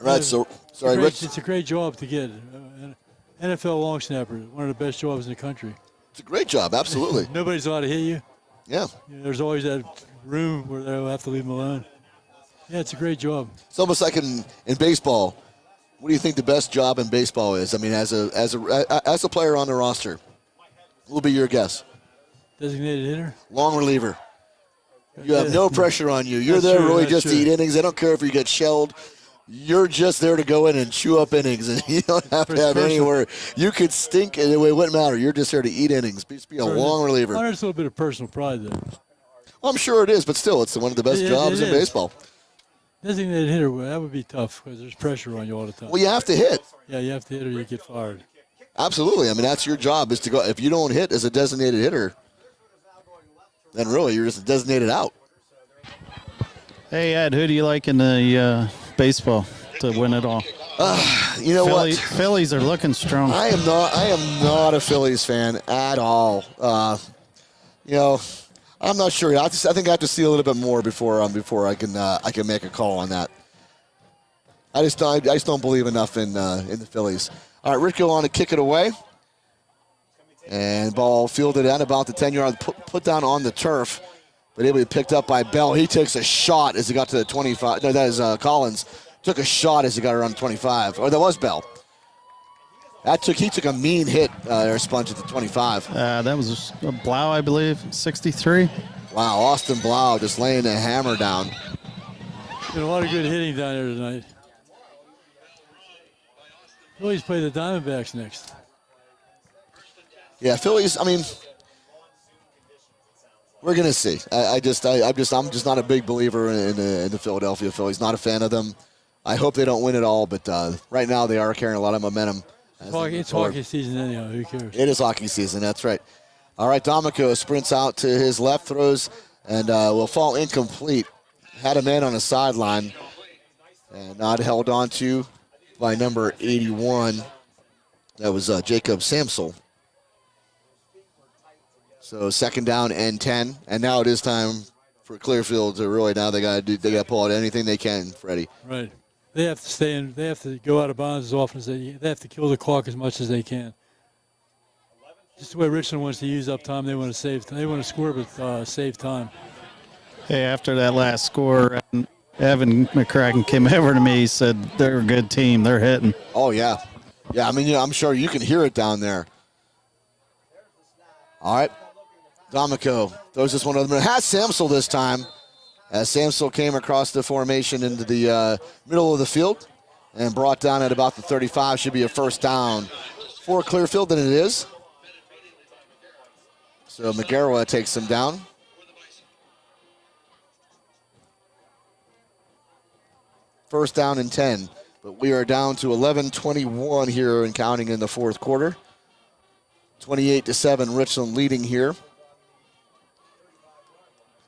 All right, so sorry, Rich. It's a great job to get. NFL long snapper, one of the best jobs in the country. It's a great job, absolutely. Nobody's allowed to hit you. Yeah. There's always that room where they'll have to leave them alone. Yeah, it's a great job. It's almost like in baseball. What do you think the best job in baseball is? I mean, as a player on the roster, what will be your guess? Designated hitter? Long reliever. You have no pressure on you. You're there really just to eat innings. I don't care if you get shelled. You're just there to go in and chew up innings, and you don't have to have anywhere. You could stink, and it wouldn't matter. You're just there to eat innings. Just be a long reliever. There's a little bit of personal pride there. Well, I'm sure it is, but still, it's one of the best jobs in baseball. Designated hitter, that would be tough because there's pressure on you all the time. Well, you have to hit. Yeah, you have to hit or you get fired. Absolutely. I mean, that's your job is to go. If you don't hit as a designated hitter, then really you're just designated out. Hey, Ed, who do you like in the baseball to win it all? You know what? Phillies are looking strong. I am not a Phillies fan at all. I'm not sure. I think I have to see a little bit more before I can make a call on that. I just don't believe enough in the Phillies. All right, Rick go on to kick it away, and ball fielded at about the 10-yard, put down on the turf, but able to be picked up by Bell. He takes a shot as he got to the 25. No, that is Collins. Took a shot as he got around 25. Or that was Bell. He took a mean hit there, Sponge, at the 25. That was Blau, I believe, 63. Wow, Austin Blau just laying a hammer down. Been a lot of good hitting down there tonight. Phillies play the Diamondbacks next. Yeah, Phillies. I mean, we're gonna see. I'm just not a big believer in the Philadelphia Phillies. Not a fan of them. I hope they don't win it all, but right now they are carrying a lot of momentum. It's hockey season anyhow. Who cares? It is hockey season. That's right. All right, D'Amico sprints out to his left, throws, and will fall incomplete. Had a man on the sideline, and not held on to by number 81. That was Jacob Samsel. So second down and 10, and now it is time for Clearfield to really. Now they got to pull out anything they can, Freddie. Right. They have to stay in. They have to go out of bounds as often as they have to kill the clock as much as they can. Just the way Richland wants to use up time, they want to save. They want to score, but save time. Hey, after that last score, Evan McCracken came over to me. He said they're a good team. They're hitting. Oh yeah, yeah. I mean, I'm sure you can hear it down there. All right, D'Amico throws this one over. It has Samsel this time. As Samsel came across the formation into the middle of the field and brought down at about the 35. Should be a first down for Clearfield, and it is. So McGarrow takes him down. First down and 10. But we are down to 11:21 here and counting in the fourth quarter. 28-7, Richland leading here.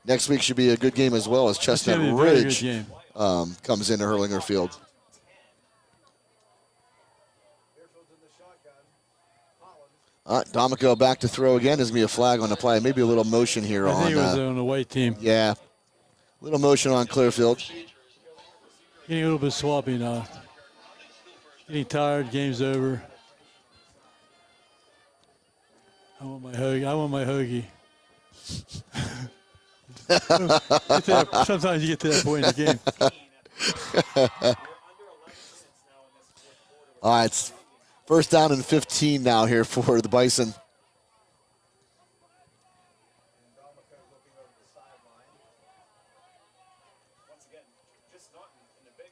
Next week should be a good game as well as Chestnut Ridge comes into Herlinger Field. All right, D'Amico back to throw again. There's going to be a flag on the play. Maybe a little motion here I think it was on the white team. Yeah, a little motion on Clearfield. Getting a little bit sloppy now. Getting tired. Game's over. I want my hoagie. Sometimes you get to that point in the game. All right, it's first down and 15 now here for the Bison.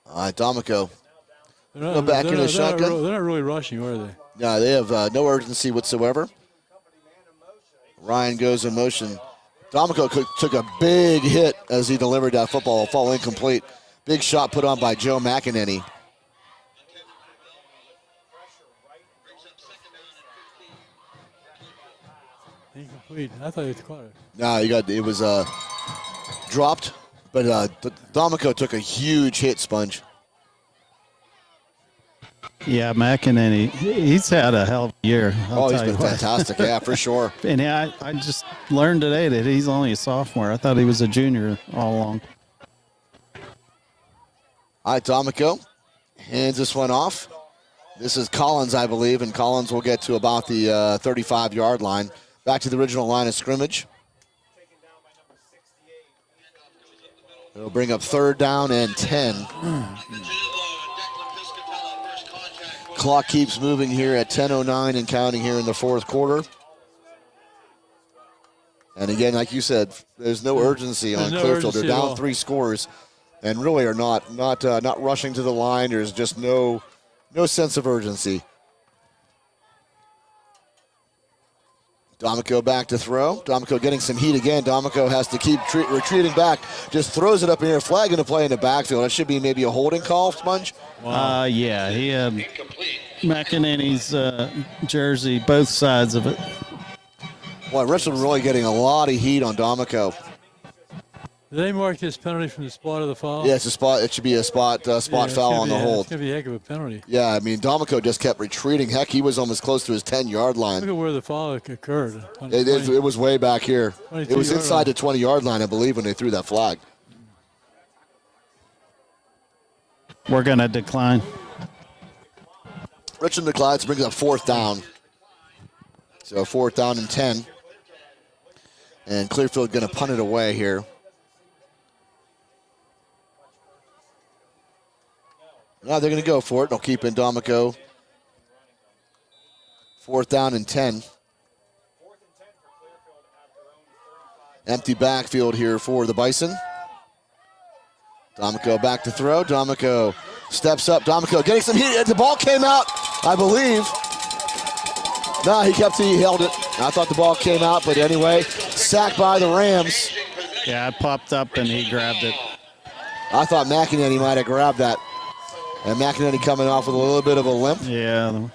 All right, D'Amico. Go back in the shotgun. They're not really rushing, are they? Yeah, they have no urgency whatsoever. Ryan goes in motion. D'Amico took a big hit as he delivered that football, fall incomplete. Big shot put on by Joe McEnany. Incomplete. I thought he was caught it. No, it was dropped, but D'Amico took a huge hit, Sponge. Yeah, McEnany, he's had a hell of a year. He's been fantastic. Yeah, for sure. And I just learned today that he's only a sophomore. I thought he was a junior all along. All right, D'Amico hands this one off. This is Collins, I believe, and Collins will get to about the 35-yard line. Back to the original line of scrimmage. It'll bring up third down and 10. Clock keeps moving here at 10:09 and counting here in the fourth quarter. And again, like you said, there's no urgency on Clearfield. They're down 3 scores, and really are not rushing to the line. There's just no sense of urgency. D'Amico back to throw. D'Amico getting some heat again. D'Amico has to keep retreating back. Just throws it up in here. Flag going to play in the backfield. That should be maybe a holding call, Sponge. Wow. Yeah, he had McEnany's jersey, both sides of it. Boy, Richland really getting a lot of heat on D'Amico. Did they mark this penalty from the spot of the foul? Yeah, it's a spot. It should be a spot foul on the hold. It's going to be a heck of a penalty. Yeah, I mean, D'Amico just kept retreating. Heck, he was almost close to his 10-yard line. Look at where the foul occurred. It was way back here. It was inside the 20-yard line, I believe, when they threw that flag. We're going to decline. Richland declines, brings up fourth down. So fourth down and 10. And Clearfield going to punt it away here. No, they're going to go for it. They'll keep in D'Amico. Fourth down and 10. Empty backfield here for the Bison. D'Amico back to throw. D'Amico steps up. D'Amico getting some heat. The ball came out, I believe. No, he held it. I thought the ball came out, but anyway, sacked by the Rams. Yeah, it popped up and he grabbed it. I thought McEnany might have grabbed that. And McEnany coming off with a little bit of a limp. Yeah,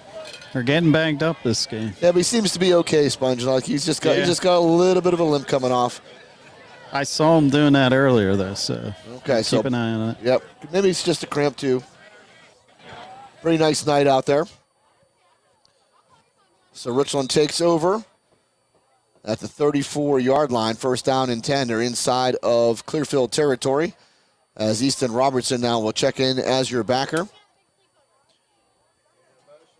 they're getting banged up this game. Yeah, but he seems to be okay, Sponge. Like he's just got a little bit of a limp coming off. I saw him doing that earlier, though, so keep an eye on it. Yep, maybe it's just a cramp too. Pretty nice night out there. So Richland takes over at the 34-yard line. First down and 10. They're inside of Clearfield territory. As Easton Robertson now will check in as your backer.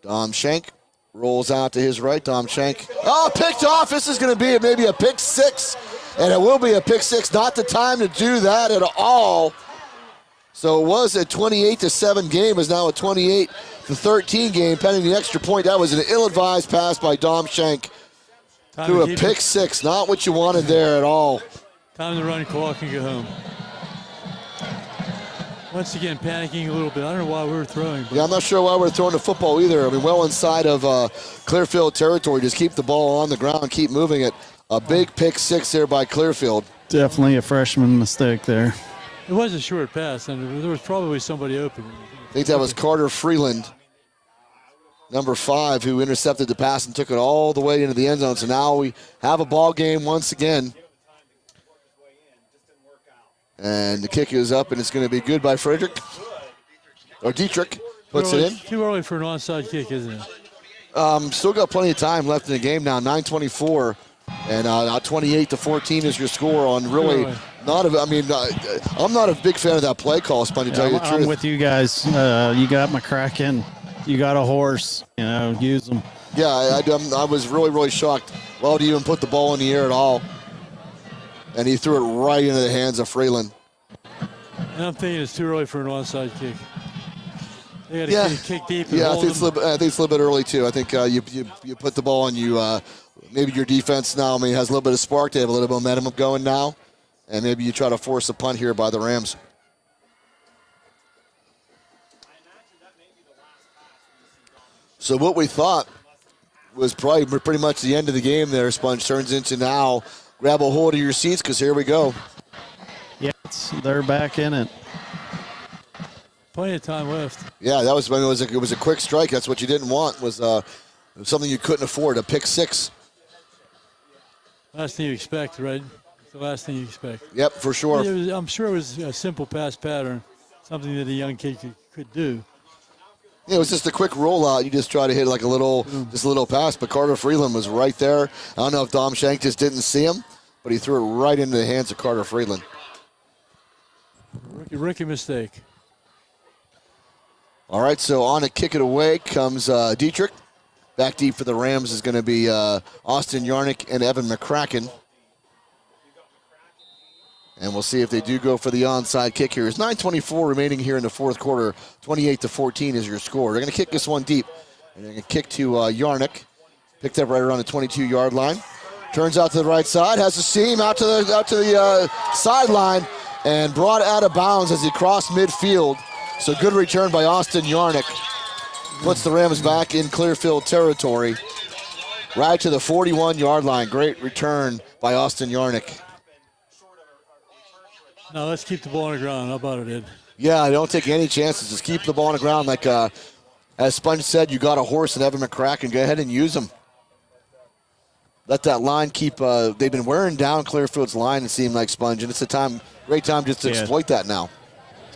Dom Shank rolls out to his right. Dom Shank. Oh, picked off. This is going to be maybe a pick six. And it will be a pick six. Not the time to do that at all. So it was a 28-7 game. Is now a 28-13 game pending the extra point. That was an ill-advised pass by Dom Shank. Through a pick six. Not what you wanted there at all. Time to run clock and go home. Once again, panicking a little bit. I don't know why we were throwing. Yeah, I'm not sure why we're throwing the football either. I mean, well inside of Clearfield territory. Just keep the ball on the ground, keep moving it. A big pick six there by Clearfield. Definitely a freshman mistake there. It was a short pass, and there was probably somebody open. I think that was Carter Freeland, number 5, who intercepted the pass and took it all the way into the end zone. So now we have a ball game once again. And the kick is up, and it's going to be good by Frederick. Or Dietrich puts it in. Too early for an onside kick, isn't it? Still got plenty of time left in the game now, 9:24. And 28-14 is your score on really not a, I mean, I'm not a big fan of that play call, Spun, to tell you the truth. I'm with you guys. You got McCracken. You got a horse. Use them. Yeah, I was really, really shocked. Well, to even put the ball in the air at all. and he threw it right into the hands of Freeland. And I'm thinking it's too early for an onside kick. They got to kick deep. And Yeah, I hold think it's a little bit early too. I think you put the ball and you maybe your defense now. I mean, has a little bit of spark. They have a little bit of momentum going now, and maybe you try to force a punt here by the Rams. So what we thought was probably pretty much the end of the game there, Sponge, turns into now grab a hold of your seats because here we go. Yeah, they're back in it. Plenty of time left. Yeah, that was when it was a quick strike. That's what you didn't want was something you couldn't afford, a pick six. Last thing you expect, right? It's the last thing you expect. Yep, for sure. I'm sure it was a simple pass pattern, something that a young kid could do. Yeah, it was just a quick rollout. You just try to hit like a little pass, but Carter Freeland was right there. I don't know if Dom Shank just didn't see him, but he threw it right into the hands of Carter Freeland. Rookie mistake. All right, so on to kick it away comes Dietrich. Back deep for the Rams is going to be Austin Yarnick and Evan McCracken. And we'll see if they do go for the onside kick here. There's 9:24 remaining here in the fourth quarter. 28-14 is your score. They're going to kick this one deep. And they're going to kick to Yarnick. Picked up right around the 22-yard line. Turns out to the right side. Has a seam out to the sideline. And brought out of bounds as he crossed midfield. So good return by Austin Yarnick. Puts the Rams back in Clearfield territory. Right to the 41-yard line. Great return by Austin Yarnick. Now let's keep the ball on the ground. How about it, Ed? Yeah, don't take any chances. Just keep the ball on the ground. Like as Sponge said, you got a horse in Evan McCracken. Go ahead and use him. Let that line keep. They've been wearing down Clearfield's line, it seemed like, Sponge, and it's a great time just to exploit that now.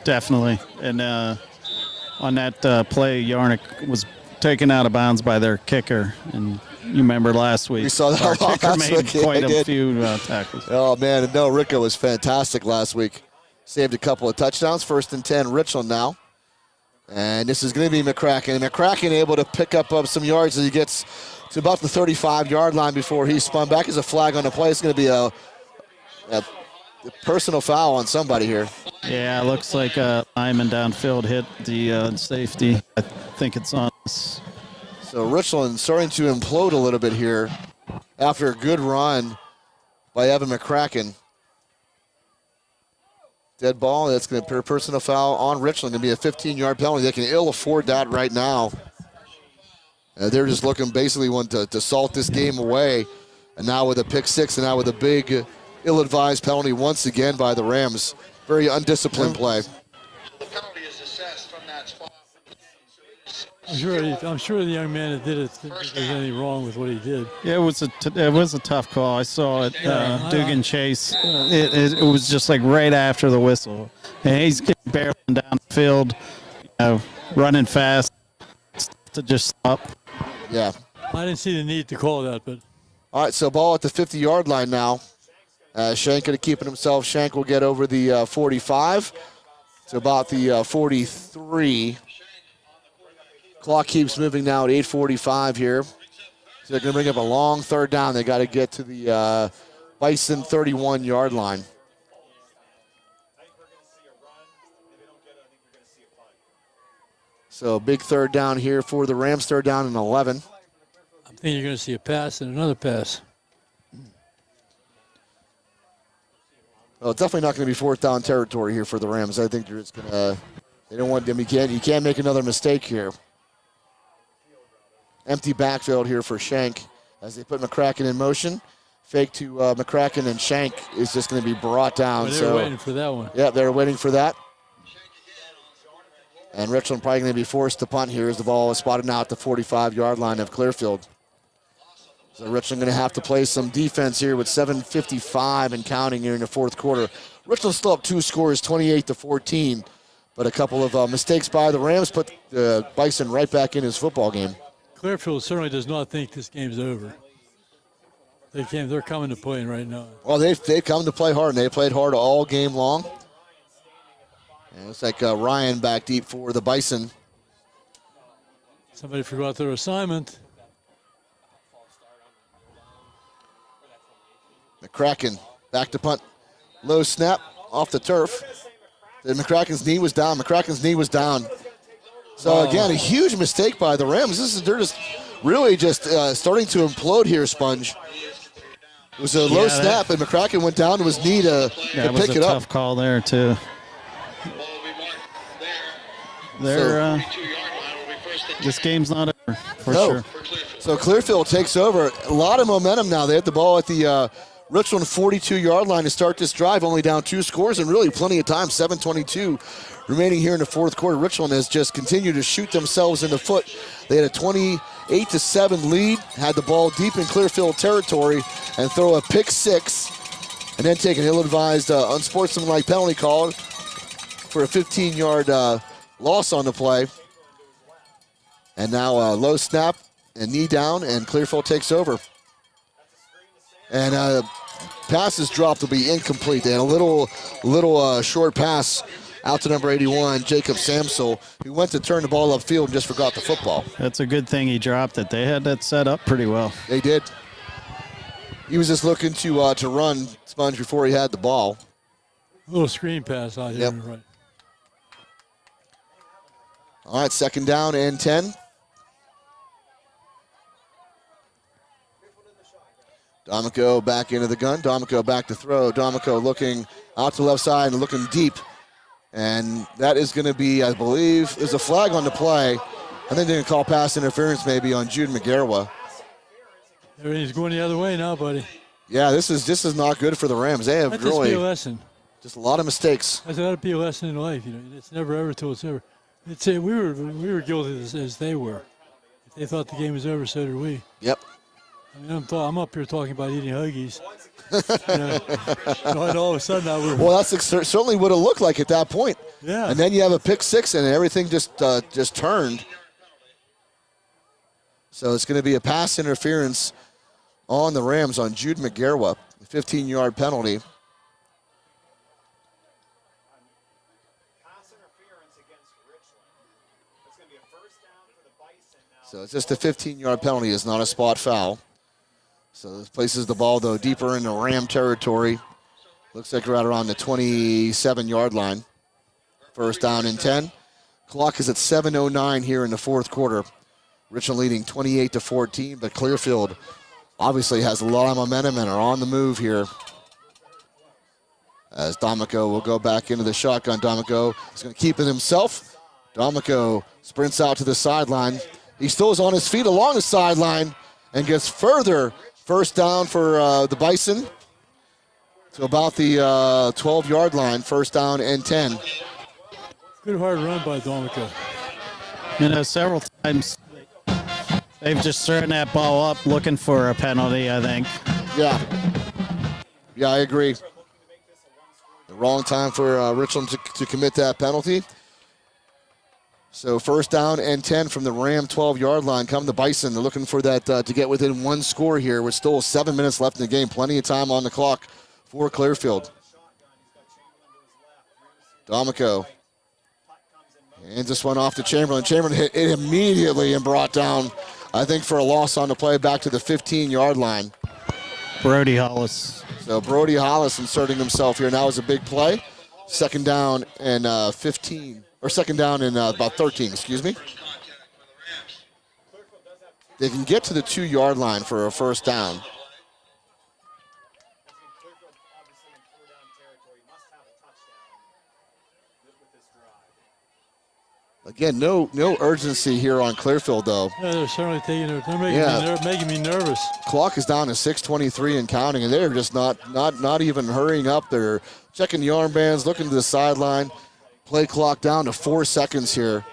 Definitely. And on that play, Yarnick was taken out of bounds by their kicker. And you remember last week. We saw that our kicker last made week. quite a few tackles. Oh, man. And no, Rico was fantastic last week. Saved a couple of touchdowns. 1st and 10, Richland now. And this is going to be McCracken. McCracken able to pick up some yards as he gets to about the 35-yard line before he spun back. As a flag on the play. It's going to be a personal foul on somebody here. Yeah, it looks like Lyman downfield hit the safety. I think it's on us. So Richland starting to implode a little bit here after a good run by Evan McCracken. Dead ball. That's going to be a personal foul on Richland. Going to be a 15-yard penalty. They can ill afford that right now. They're just looking basically to salt this game away. And now with a pick six and now with a big ill-advised penalty once again by the Rams. Very undisciplined play. The penalty is assessed from that spot. I'm sure the young man that did it didn't think there's anything wrong with what he did. Yeah, it was a tough call. I saw it. Dugan Chase. It was just like right after the whistle, and he's barreling down the field, running fast to just stop. Yeah. I didn't see the need to call that, but. All right, so ball at the 50-yard line now. Shank going to keep it himself. Shank will get over the 45 to about the 43. Clock keeps moving now at 8:45 here. So they're going to bring up a long third down. They got to get to the Bison 31-yard line. So big third down here for the Rams. Third down and 11. I think you're going to see a pass and another pass. Well, it's definitely not going to be fourth down territory here for the Rams. I think they're just going to. They don't want them. You can't make another mistake here. Empty backfield here for Shank as they put McCracken in motion. Fake to McCracken, and Shank is just going to be brought down. Well, they were waiting for that one. Yeah, they're waiting for that. And Richland probably going to be forced to punt here as the ball is spotted now at the 45-yard line of Clearfield. So Richland going to have to play some defense here with 7:55 and counting here in the fourth quarter. Richland still up 2 scores, 28-14. But a couple of mistakes by the Rams put the Bison right back in his football game. Clearfield certainly does not think this game's over. They're coming to play right now. Well, they've come to play hard, and they played hard all game long. And it's like Ryan back deep for the Bison. Somebody forgot their assignment. McCracken back to punt. Low snap off the turf. Then McCracken's knee was down. So again, a huge mistake by the Rams. They're just really just starting to implode here, Sponge. It was a low snap, and McCracken went down to his knee to pick it up. That was a tough call there, too. This game's not over, for sure. So Clearfield takes over. A lot of momentum now. They had the ball at the Richland 42-yard line to start this drive, only down 2 scores, and really plenty of time, 7:22 remaining here in the fourth quarter. Richland has just continued to shoot themselves in the foot. They had a 28-7 lead, had the ball deep in Clearfield territory, and throw a pick six, and then take an ill-advised unsportsmanlike penalty call for a 15-yard loss on the play. And now a low snap and knee down, and Clearfield takes over. And passes dropped will be incomplete. They had a little short pass out to number 81, Jacob Samsel, who went to turn the ball upfield and just forgot the football. That's a good thing he dropped it. They had that set up pretty well. They did. He was just looking to run, Sponge, before he had the ball. A little screen pass out here. Yep. Right. All right, 2nd down and 10. D'Amico back into the gun. D'Amico back to throw. D'Amico looking out to the left side and looking deep. And that is going to be, I believe, there's a flag on the play. I think they're going to call pass interference maybe on Jude McGarwa. Everything's going the other way now, buddy. Yeah, this is not good for the Rams. They have Let really this be a lesson. just a lot of mistakes. That's got to be a lesson in life. You know, it's never ever till it's ever. It's we were guilty as they were. If they thought the game was over, so did we. Yep. I mean, I'm up here talking about eating hoagies. And all of a sudden now we're. Well, that's certainly what it looked like at that point. Yeah. And then you have a pick six, and everything just turned. So it's going to be a pass interference on the Rams on Jude McGarwa, 15-yard penalty. Pass interference against Richland. It's going to be a first down for the Bison now. So it's just a 15-yard penalty. It's not a spot foul. So this places the ball, though, deeper into Ram territory. Looks like right around the 27-yard line. First down and 10. Clock is at 7:09 here in the fourth quarter. Richland leading 28-14, but Clearfield obviously has a lot of momentum and are on the move here. As D'Amico will go back into the shotgun. D'Amico is going to keep it himself. D'Amico sprints out to the sideline. He still is on his feet along the sideline and gets further. First down for the Bison to about the 12-yard line. First down and 10. Good hard run by D'Amico. You know, several times they've just thrown that ball up looking for a penalty, I think. Yeah, I agree. The wrong time for Richland to commit that penalty. So first down and 10 from the Ram 12-yard line. Come the Bison. They're looking for that to get within one score here with still 7 minutes left in the game. Plenty of time on the clock for Clearfield. D'Amico. And just went off to Chamberlain. Chamberlain hit it immediately and brought down, I think, for a loss on the play back to the 15-yard line. Brody Hollis. So Brody Hollis inserting himself here. Now is a big play. Second down and 15. Or second down and about 13, excuse me. They can get to the 2-yard line for a first down. Again, no urgency here on Clearfield, though. Yeah, they're certainly taking it. They're making me nervous. Clock is down to 6:23 and counting, and they're just not even hurrying up. They're checking the armbands, looking to the sideline. Play clock down to 4 seconds here.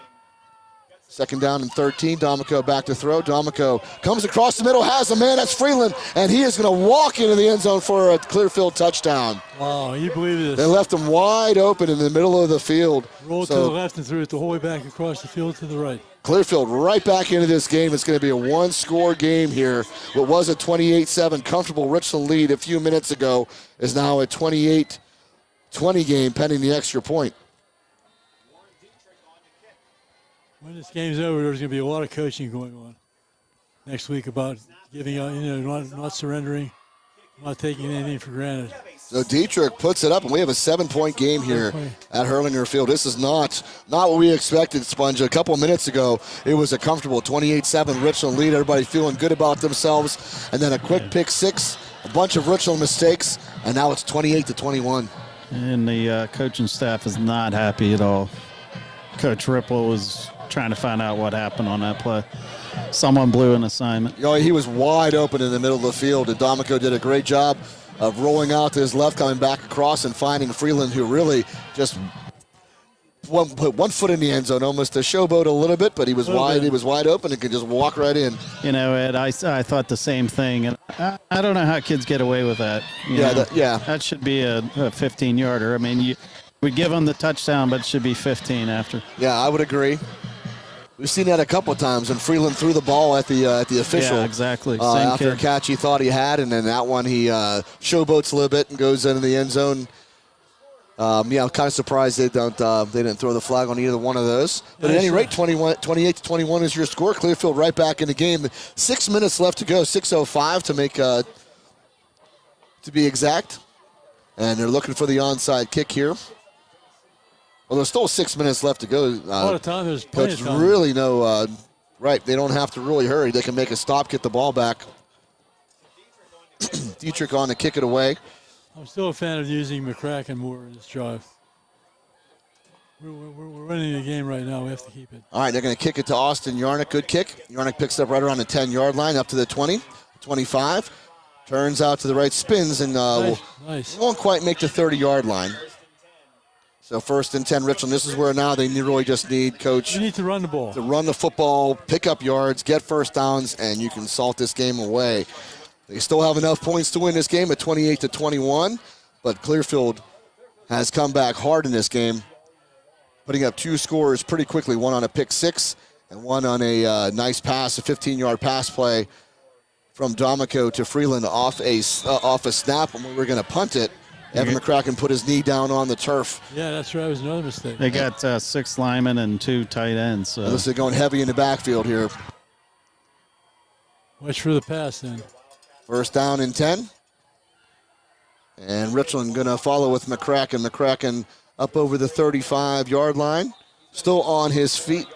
Second down and 13. D'Amico back to throw. D'Amico comes across the middle, has a man. That's Freeland, and he is going to walk into the end zone for a Clearfield touchdown. Wow, you believe this? They left him wide open in the middle of the field. Rolled to the left and threw it the whole way back across the field to the right. Clearfield right back into this game. It's going to be a one-score game here. What was a 28-7 comfortable Richland lead a few minutes ago is now a 28-20 game pending the extra point. When this game's over, there's going to be a lot of coaching going on next week about giving out, not surrendering. I'm not taking anything for granted. So Dietrich puts it up, and we have a 7-point game here at Herlinger Field. This is not what we expected, Sponge. A couple of minutes ago, it was a comfortable 28-7 Richland lead. Everybody feeling good about themselves. And then a quick pick six, a bunch of Richland mistakes, and now it's 28-21. And the coaching staff is not happy at all. Coach Ripple was trying to find out what happened on that play. Someone blew an assignment. You know, he was wide open in the middle of the field, and D'Amico did a great job of rolling out to his left, coming back across and finding Freeland, who really just put one foot in the end zone, almost a showboat a little bit, but he was wide. He was wide open and could just walk right in. You know, Ed, I thought the same thing, and I don't know how kids get away with that. That should be a 15-yarder. I mean, we give them the touchdown, but it should be 15 after. Yeah, I would agree. We've seen that a couple of times, and Freeland threw the ball at the official. Yeah, exactly. After a catch he thought he had, and then that one he showboats a little bit and goes into the end zone. I'm kind of surprised they didn't throw the flag on either one of those. But at any rate, 28-21 is your score. Clearfield right back in the game. 6 minutes left to go, 6:05 to make to be exact. And they're looking for the onside kick here. Well, there's still 6 minutes left to go. There's plenty of time. Really right. They don't have to really hurry. They can make a stop, get the ball back. Dietrich on to kick it away. I'm still a fan of using McCracken more in this drive. We're winning the game right now. We have to keep it. All right, they're going to kick it to Austin Yarnick. Good kick. Yarnick picks it up right around the 10-yard line, up to the 20, 25. Turns out to the right, spins, and won't quite make the 30-yard line. So 1st and 10, Richland. This is where now they really just need, Coach. You need to run the ball. To run the football, pick up yards, get first downs, and you can salt this game away. They still have enough points to win this game at 28-21, but Clearfield has come back hard in this game, putting up 2 scores pretty quickly, one on a pick six and one on a nice pass, a 15-yard pass play from D'Amico to Freeland off a snap, and we were going to punt it. Evan McCracken put his knee down on the turf. Yeah, that's right. It was another mistake. They got 6 linemen and 2 tight ends. So. Unless they're going heavy in the backfield here. Watch for the pass then. 1st down and 10. And Richland going to follow with McCracken. McCracken up over the 35-yard line. Still on his feet.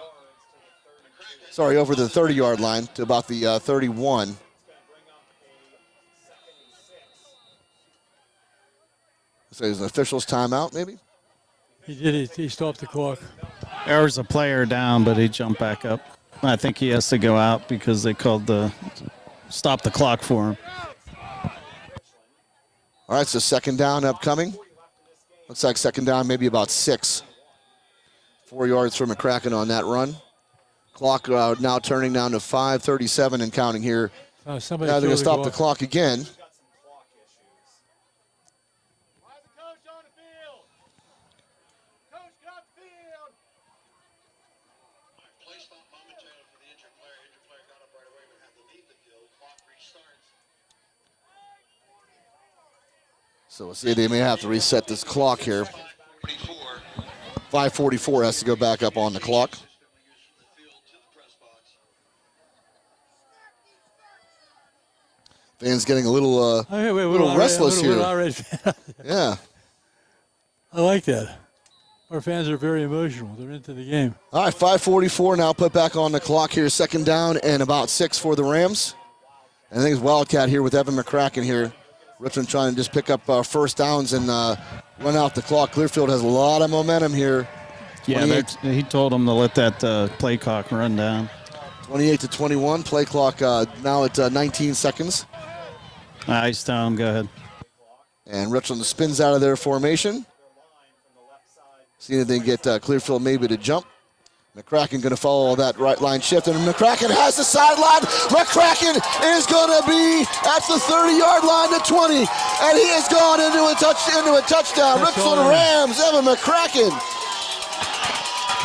Sorry, over the 30-yard line to about the 31. So there's an official's timeout, maybe? He did. He stopped the clock. There was a player down, but he jumped back up. I think he has to go out because they called stop the clock for him. All right, so 2nd down upcoming. Looks like 2nd down, maybe about 6. 4 yards for McCracken on that run. Clock now turning down to 5:37 and counting here. Now they're going to stop the clock again. So we'll see. They may have to reset this clock here. 5:44 has to go back up on the clock. Fans getting a little restless here. Yeah. I like that. Our fans are very emotional. They're into the game. All right, 5:44 now put back on the clock here. 2nd down and about 6 for the Rams. And I think it's Wildcat here with Evan McCracken here. Richland trying to just pick up first downs and run out the clock. Clearfield has a lot of momentum here. Yeah, he told them to let that play clock run down. 28-21. Play clock now at 19 seconds. Nice, Tom. Go ahead. And Richland spins out of their formation. See if they can get Clearfield maybe to jump. McCracken going to follow that right line shift, and McCracken has the sideline. McCracken is going to be at the 30-yard line to 20, and he has gone into a touchdown. Richland Rams, Evan McCracken.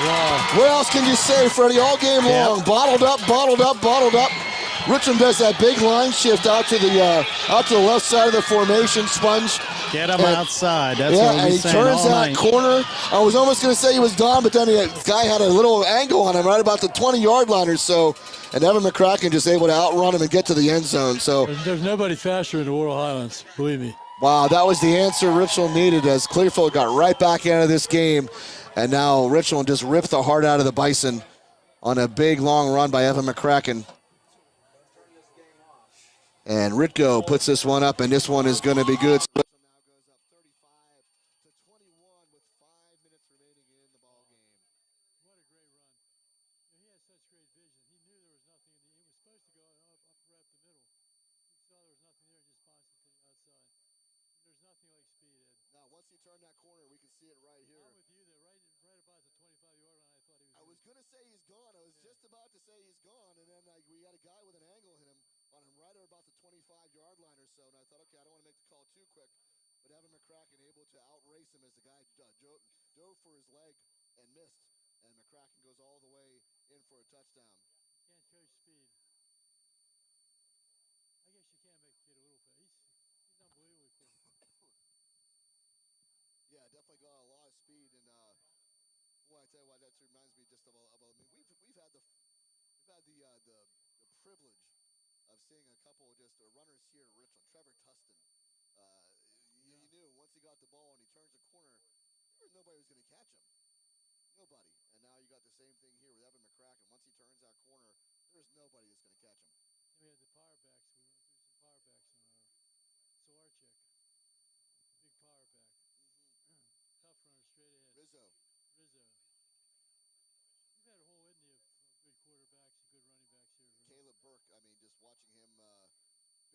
Wow. What else can you say, Freddie? All game long, bottled up. Richland does that big line shift out to the left side of the formation, Sponge. Get him outside. That's what and he turns that corner. I was almost going to say he was gone, but then the guy had a little angle on him right about the 20-yard line or so, and Evan McCracken just able to outrun him and get to the end zone. So, There's nobody faster in the Laurel Highlands, believe me. wow, that was the answer Richland needed as Clearfield got right back into this game. And now Richland just ripped the heart out of the Bison on a big, long run by Evan McCracken. And Ritko puts this one up, and this one is going to be good. So now goes up 35-21 with 5 minutes remaining in the ball game. What a great run. He had such great vision. He knew there was nothing. He was supposed to go up right up the middle. He saw there was nothing there and just bounced it to the outside. There's nothing like speed, Ed. Now, once he turned that corner, we can see it right here. I'm with you there, right about the 25-yard line. I thought he was. I was going to say he's gone. I was just about to say he's gone, and then we got a guy with an angle hit him on him right about the 25-yard line or so. And I thought, okay, I don't want to make the call too quick. But Evan McCracken able to outrace him as the guy dove for his leg and missed. And McCracken goes all the way in for a touchdown. Can't coach speed. I guess you can't make a kid a little fast. He's unbelievably quick. Yeah, definitely got a lot of speed, and boy, I tell you what, that reminds me just of I mean, we've had the privilege of seeing a couple of just runners here at Richland. Trevor Tustin, you knew once he got the ball and he turns a corner, there was nobody who was going to catch him. Nobody. And now you got the same thing here with Evan McCracken. Once he turns that corner, there's nobody that's going to catch him. And we had the power backs. We went through some power backs on Sawarchik. Big power back. Tough runner straight ahead. Rizzo. We've had a whole litany of good quarterbacks and good running backs here. Caleb Burke, I mean, just watching him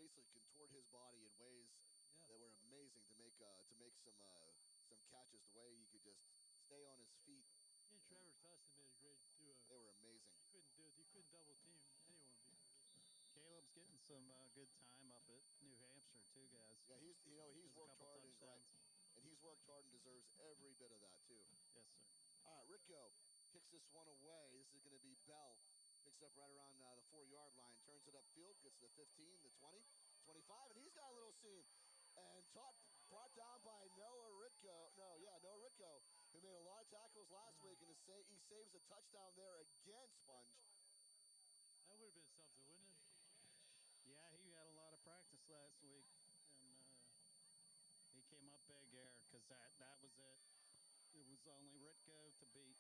basically contort his body in ways that were amazing to make some catches, the way he could just stay on his feet. He and Trevor Tustin made a great duo. They were amazing. You couldn't double team anyone because Caleb's getting some good time up at New Hampshire too, guys. Yeah, he's worked hard and he's worked hard and deserves every bit of that too. Yes, sir. All right, Ritko kicks this one away. This is going to be Bell. Picks it up right around the 4-yard line, turns it upfield, gets to the 15, the 20, 25, and he's got a little seam. And brought down by Noah Ritko, who made a lot of tackles last week, and he saves a touchdown there again, Sponge. that would have been something, wouldn't it? Yeah, he had a lot of practice last week, and he came up big there because that was it. It was only Ritko to beat.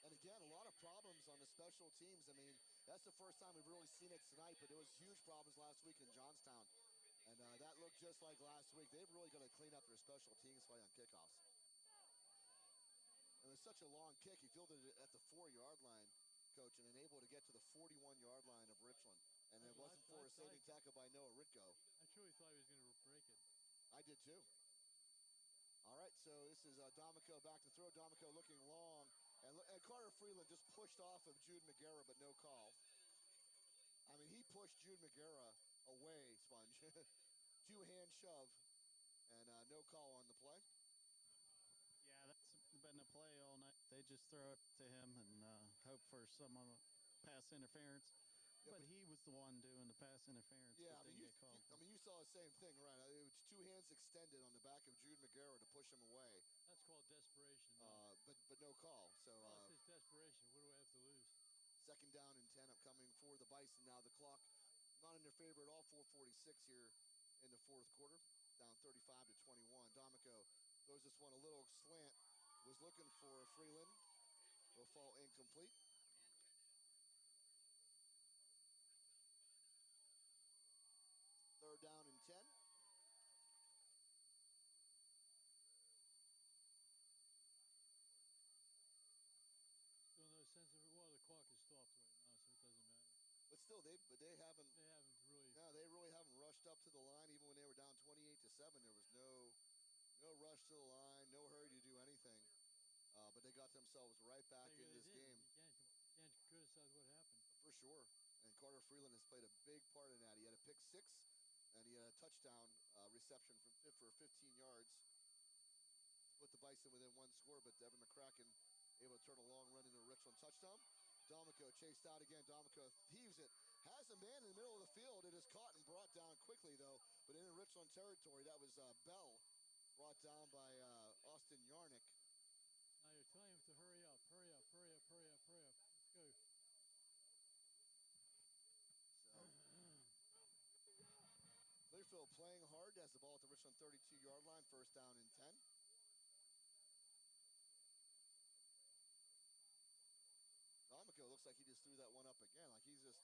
And again, a lot of problems on the special teams. I mean, that's the first time we've really seen it tonight, but there was huge problems last week in Johnstown. And that looked just like last week. They've really got to clean up their special teams play on kickoffs. And it was such a long kick. He fielded it at the 4-yard line, Coach, and able to get to the 41-yard line of Richland. And it wasn't for a saving tackle by Noah Ritko. I truly thought he was going to break it. I did too. All right, so this is D'Amico back to throw. D'Amico looking long. And Carter Freeland just pushed off of Jude McGarrah, but no call. I mean, he pushed Jude McGarrah away, Sponge. Two-hand shove, and no call on the play. Yeah, that's been the play all night. They just throw it to him and hope for some pass interference. Yeah, but he was the one doing the pass interference. Yeah, that didn't get called. you saw the same thing, right? It was two hands extended on the back of Jude McGarrah to push him away. That's called desperation. But no call. So it's desperation. What do I have to lose? Second down and 10 upcoming for the Bison. Now the clock not in their favor at all. 4:46 here in the fourth quarter. Down 35-21. D'Amico throws this one a little slant. Was looking for Freeland. Will fall incomplete. Third down and 10. Still no sense of it. Well, the clock is stopped right now, so it doesn't matter. But still, they haven't. They haven't really. No, they really haven't rushed up to the line. Even when they were down 28-7, there was no rush to the line, no hurry to do anything. But they got themselves right back in this game. You can't criticize what happened. For sure. And Carter Freeland has played a big part in that. He had a pick six, and he had a touchdown reception for 15 yards. Put the Bison within one score, but Evan McCracken able to turn a long run into a Richland touchdown. D'Amico chased out again. D'Amico heaves it. Has a man in the middle of the field. It is caught and brought down quickly, though. But in Richland territory, that was Bell. Brought down by Austin Yarnick. Now you're telling him to hurry up, hurry up, hurry up, hurry up, hurry up. Let's go. Clearfield playing hard as the ball at the Richland 32-yard line, first down and 10. D'Amico looks like he just threw that one up again, like he's just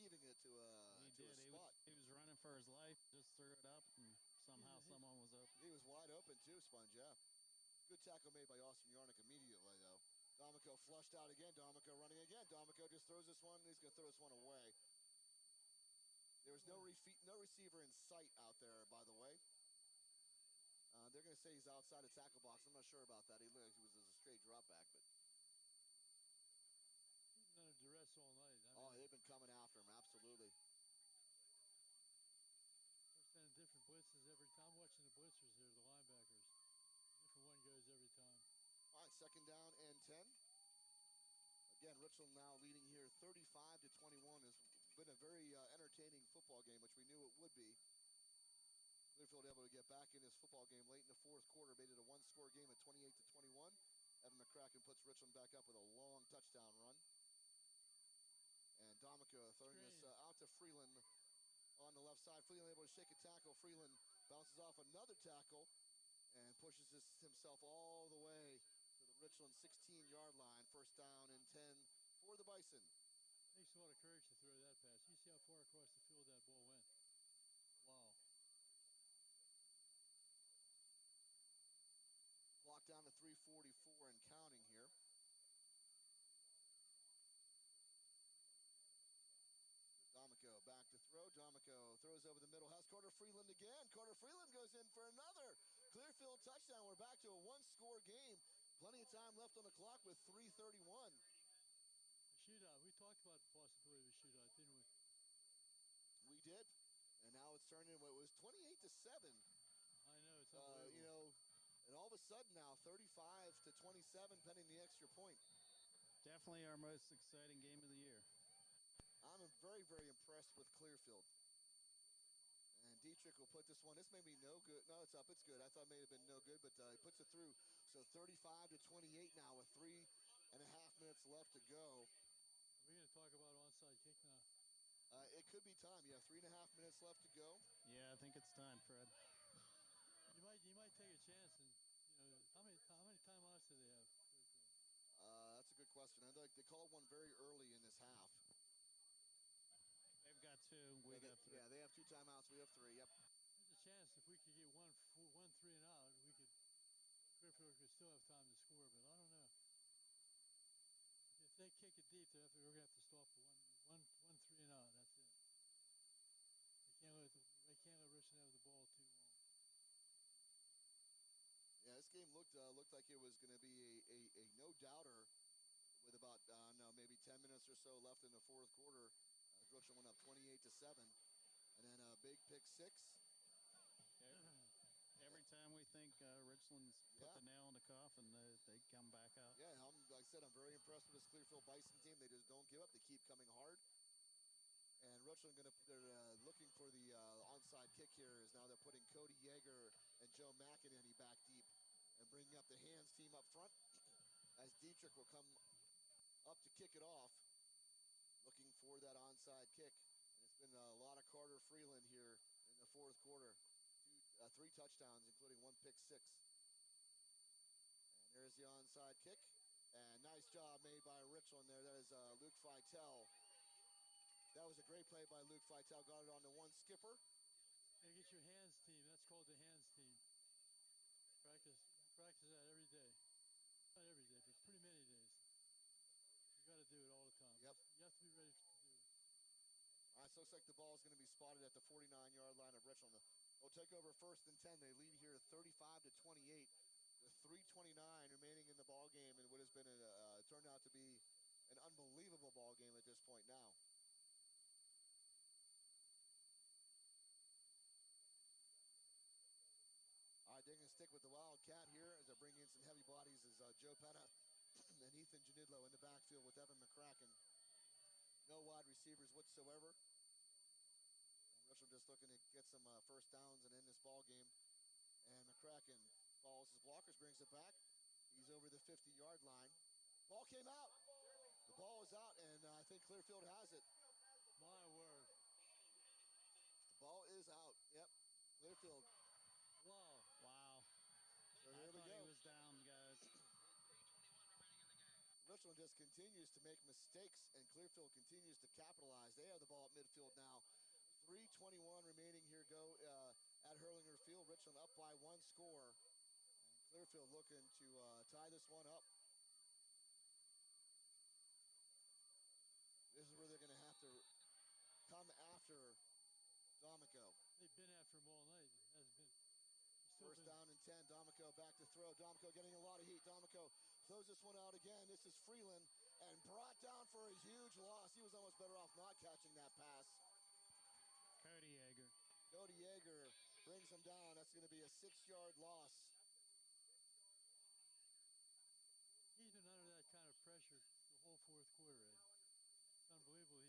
heaving it to a spot. He was running for his life, just threw it up, and somehow someone was open. He was wide open too, Sponge, yeah. Good tackle made by Austin Yarnick immediately, though. D'Amico flushed out again. D'Amico running again. D'Amico just throws this one. He's going to throw this one away. There was no receiver in sight out there, by the way. They're going to say he's outside the tackle box. I'm not sure about that. He looked like he was a straight drop back, but. He's been under duress all night. They've been coming after him, absolutely. They're sending different blitzes every time. I'm watching the blitzers here, the linebackers. Different one goes every time. All right, second down and 10. Again, Richland now leading here 35-21. Has been a very entertaining football game, which we knew it would be. Clearfield able to get back in this football game late in the fourth quarter, made it a one-score game at 28-21. Evan McCracken puts Richland back up with a long touchdown run. And D'Amico throwing this out to Freeland on the left side. Freeland able to shake a tackle. Freeland bounces off another tackle and pushes himself all the way to the Richland 16-yard line. First down and 10 for the Bison. Takes a lot of courage to throw that pass. You see how far across the field that ball went. Wow. Clock down to 3:44 and counting here. D'Amico back to throw. D'Amico throws over the middle. Has Carter Freeland again. Carter Freeland goes in for another Clearfield touchdown. We're back to a one-score game. Plenty of time left on the clock with 3:31. A shootout. We talked about the possibility of a shootout, didn't we? We did. And now it's turned into what was 28-7. I know, it's unbelievable. And all of a sudden now 35-27 pending the extra point. Definitely our most exciting game of the year. I'm very, very impressed with Clearfield. And Dietrich will put this one. This may be no good. No, it's up. It's good. I thought it may have been no good, but he puts it through. So 35-28 now with 3.5 minutes left to go. Are we going to talk about onside kick now? It could be time. Yeah, 3.5 minutes left to go. Yeah, I think it's time, Fred. You might take a chance, and how many timeouts do they have? That's a good question. I think they called one very early in this half. They've got two. We got three. Yeah, they have 2 timeouts. We have 3. Yep. There's a chance if we could get one 3 and out, Clearfield could still have time to score, but I don't know. If they kick it deep, we're going to have to stop for one 3 and out. That's it. They can't let Richland have the ball too long. Yeah, this game looked like it was going to be a no-doubter with about, maybe 10 minutes or so left in the fourth quarter. Richland went up 28-7. And then a big pick 6. Every time we think Richland's put the nail in the coffin, they come back out. Yeah, like I said, I'm very impressed with this Clearfield Bison team. They just don't give up. They keep coming hard. And Richland they're looking for the onside kick here. Is now they're putting Cody Yeager and Joe McEnany back deep and bringing up the hands team up front as Dietrich will come up to kick it off, looking for that onside kick. And it's been a lot of Carter Freeland here in the fourth quarter. 3 touchdowns, including 1 pick 6. And there's the onside kick. And nice job made by Richland there. That is Luke Feitel. That was a great play by Luke Feitel. Got it on the one skipper. Hey, get your hands team. That's called the hands team. Practice that every day. Not every day, but pretty many days. You got to do it all the time. Yep. You have to be ready to do it. All right, so it looks like the ball is going to be spotted at the 49-yard line of Richland. They'll take over first and 10. They lead here 35-28 with 3:29 remaining in the ball game, and what has been turned out to be an unbelievable ball game at this point now. All right, they're going to stick with the Wildcat here as they bring in some heavy bodies as Joe Penna and Ethan Janidlo in the backfield with Evan McCracken. No wide receivers whatsoever. And Richland just looking to get some first downs and end this ball game. And McCracken follows his blockers, brings it back. He's over the 50-yard line. Ball came out. The ball is out, and I think Clearfield has it. My word. The ball is out. Yep. Clearfield. Wow. So there we go. He was down, guys. Richland just continues to make mistakes, and Clearfield continues to capitalize. They have the ball at midfield now. 3:21 remaining here at Herlinger Field. Richland up by 1 score. And Clearfield looking to tie this one up. This is where they're going to have to come after D'Amico. They've been after him all night. It hasn't been. First down and 10. D'Amico back to throw. D'Amico getting a lot of heat. D'Amico throws this one out again. This is Freeland, and brought down for a huge loss. He was almost better off not catching that pass. Cody Yeager. Cody Yeager brings him down. That's going to be a 6-yard loss. He's been under that kind of pressure the whole fourth quarter, Ed. It's unbelievable.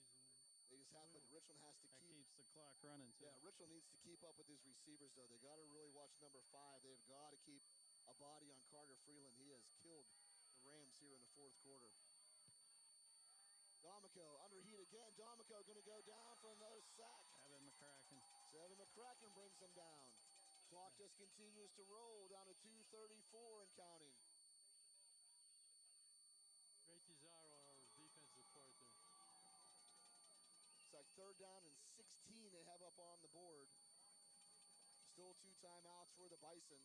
They just have to, Richland has to That keep. keeps the clock running, too. Yeah, Richland needs to keep up with his receivers, though. They got to really watch number 5. They've got to keep a body on Carter Freeland. He has killed the Rams here in the fourth quarter. D'Amico under heat again. D'Amico going to go down for another sack. Evan McCracken. Evan McCracken brings him down. Clock just continues to roll down to 2:34 and counting. Great desire on our defensive part there. It's like 3rd down and 16 they have up on the board. Still 2 timeouts for the Bison.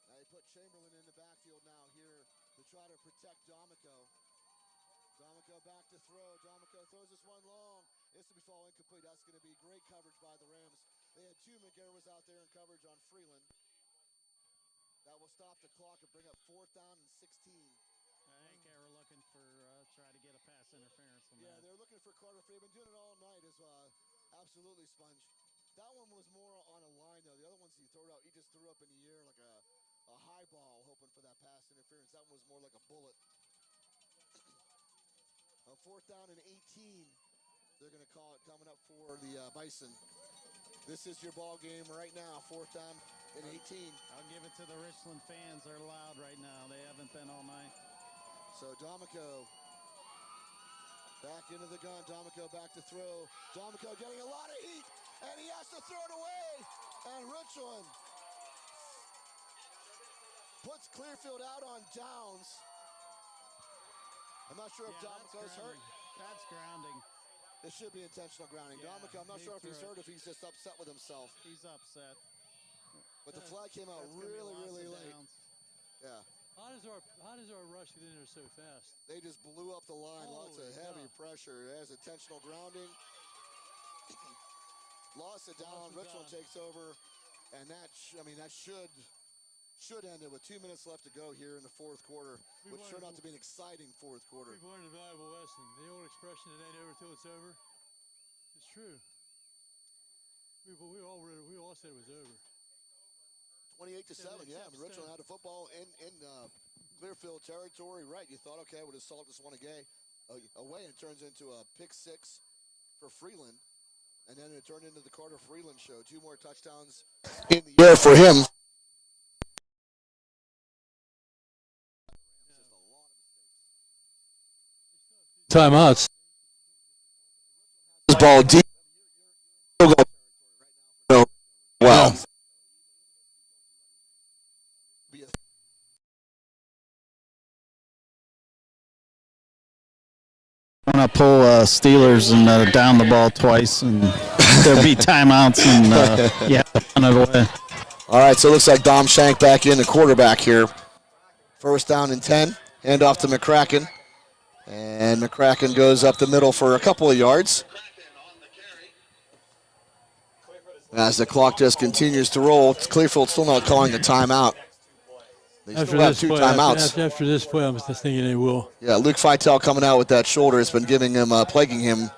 Now they put Chamberlain in the backfield now here to try to protect D'Amico. D'Amico back to throw. D'Amico throws this one long. This will be fall incomplete. That's going to be great coverage by the Rams. They had 2 McGarris out there in coverage on Freeland. That will stop the clock and bring up 4th down and 16. I think they were looking for try to get a pass interference on Yeah, that. they're looking for Carter Freeland. Been doing it all night as absolutely Sponge. That one was more on a line, though. The other ones he threw out, he just threw up in the air like a high ball, hoping for that pass interference. That one was more like a bullet. A 4th down and 18. They're going to call it coming up for the Bison. This is your ball game right now. 4th down and 18. I'll give it to the Richland fans. They're loud right now. They haven't been all night. So D'Amico back into the gun. D'Amico back to throw. D'Amico getting a lot of heat, and he has to throw it away. And Richland puts Clearfield out on downs. I'm not sure if D'Amico's hurt. That's grounding. It should be intentional grounding. Yeah, D'Amico, I'm not sure if he's hurt, if he's just upset with himself. He's upset. But the flag came out That's gonna be a loss really of late. downs. Yeah. How does our rush get in there so fast? They just blew up the line. Lots of Holy heavy cow. pressure. There's intentional grounding. Lost it down. Lost it Richland down. takes over, and that should end it with 2 minutes left to go here in the fourth quarter, which turned out to be an exciting fourth quarter. We've learned a valuable lesson. The old expression, it ain't over till it's over. It's true. We all said it was over. 28-7, yeah. I mean, Richland had the football in Clearfield territory. Right, you thought, okay, we'll just salt this one away, and it turns into a pick 6 for Freeland. And then it turned into the Carter Freeland show. 2 more touchdowns in the air for him. Timeouts. Ball deep. Wow. I'm going to pull Steelers and down the ball twice, and there'll be timeouts, and run it away. All right, so it looks like Dom Shank back in, the quarterback here. 1st down and 10. Hand off to McCracken. And McCracken goes up the middle for a couple of yards. As the clock just continues to roll, Clearfield still not calling a timeout. They still have 2 timeouts. After this play, I'm just thinking they will. Yeah, Luke Feitel coming out with that shoulder has been giving him, plaguing him